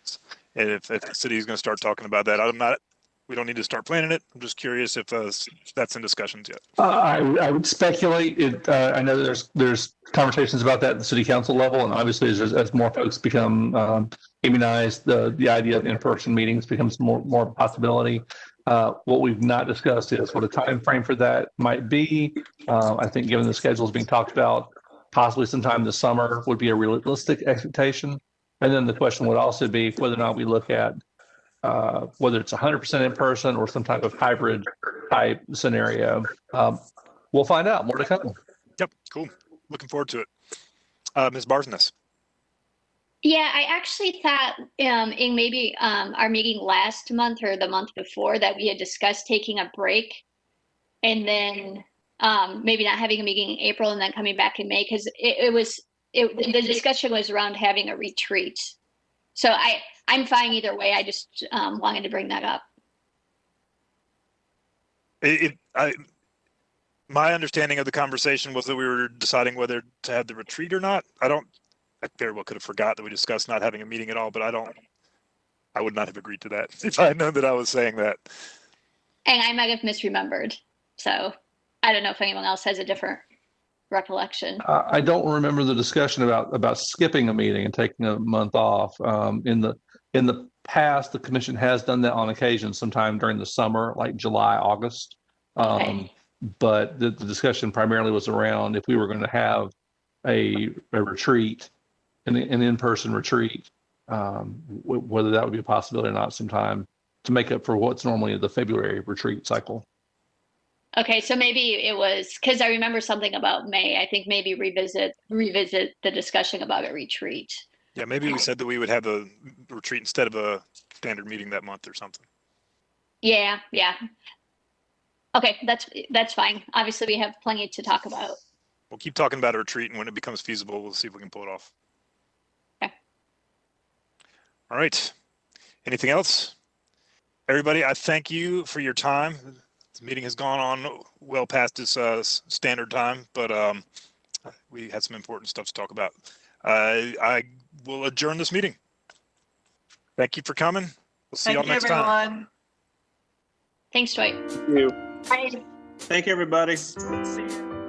And if the city is going to start talking about that, we don't need to start planning it. I'm just curious if that's in discussions yet. I would speculate. I know there's conversations about that at the city council level, and obviously as more folks become immunized, the idea of in-person meetings becomes more of a possibility. What we've not discussed is what a time frame for that might be. I think given the schedules being talked about, possibly sometime this summer would be a realistic expectation. And then the question would also be whether or not we look at whether it's 100% in person or some type of hybrid type scenario. We'll find out. More to come. Yep, cool. Looking forward to it. Ms. Barsness. Yeah, I actually thought in maybe our meeting last month or the month before that we had discussed taking a break and then maybe not having a meeting in April and then coming back in May, because the discussion was around having a retreat. So I'm fine either way. I just wanted to bring that up. My understanding of the conversation was that we were deciding whether to have the retreat or not. I very well could have forgot that we discussed not having a meeting at all, but I would not have agreed to that if I had known that I was saying that. And I might have misremembered. So I don't know if anyone else has a different recollection. I don't remember the discussion about skipping a meeting and taking a month off. In the past, the commission has done that on occasion, sometime during the summer, like July, August. Okay. But the discussion primarily was around if we were going to have a retreat, an in-person retreat, whether that would be a possibility or not sometime to make up for what's normally the February retreat cycle. Okay, so maybe it was because I remember something about May. I think maybe revisit the discussion about a retreat. Yeah, maybe we said that we would have a retreat instead of a standard meeting that month or something. Yeah. Okay, that's fine. Obviously, we have plenty to talk about. We'll keep talking about a retreat, and when it becomes feasible, we'll see if we can pull it off. Okay. All right. Anything else? Everybody, I thank you for your time. This meeting has gone on well past its standard time, but we had some important stuff to talk about. I will adjourn this meeting. Thank you for coming. We'll see y'all next time. Thanks, Dwight. Thank you. Bye. Thank you, everybody. See you.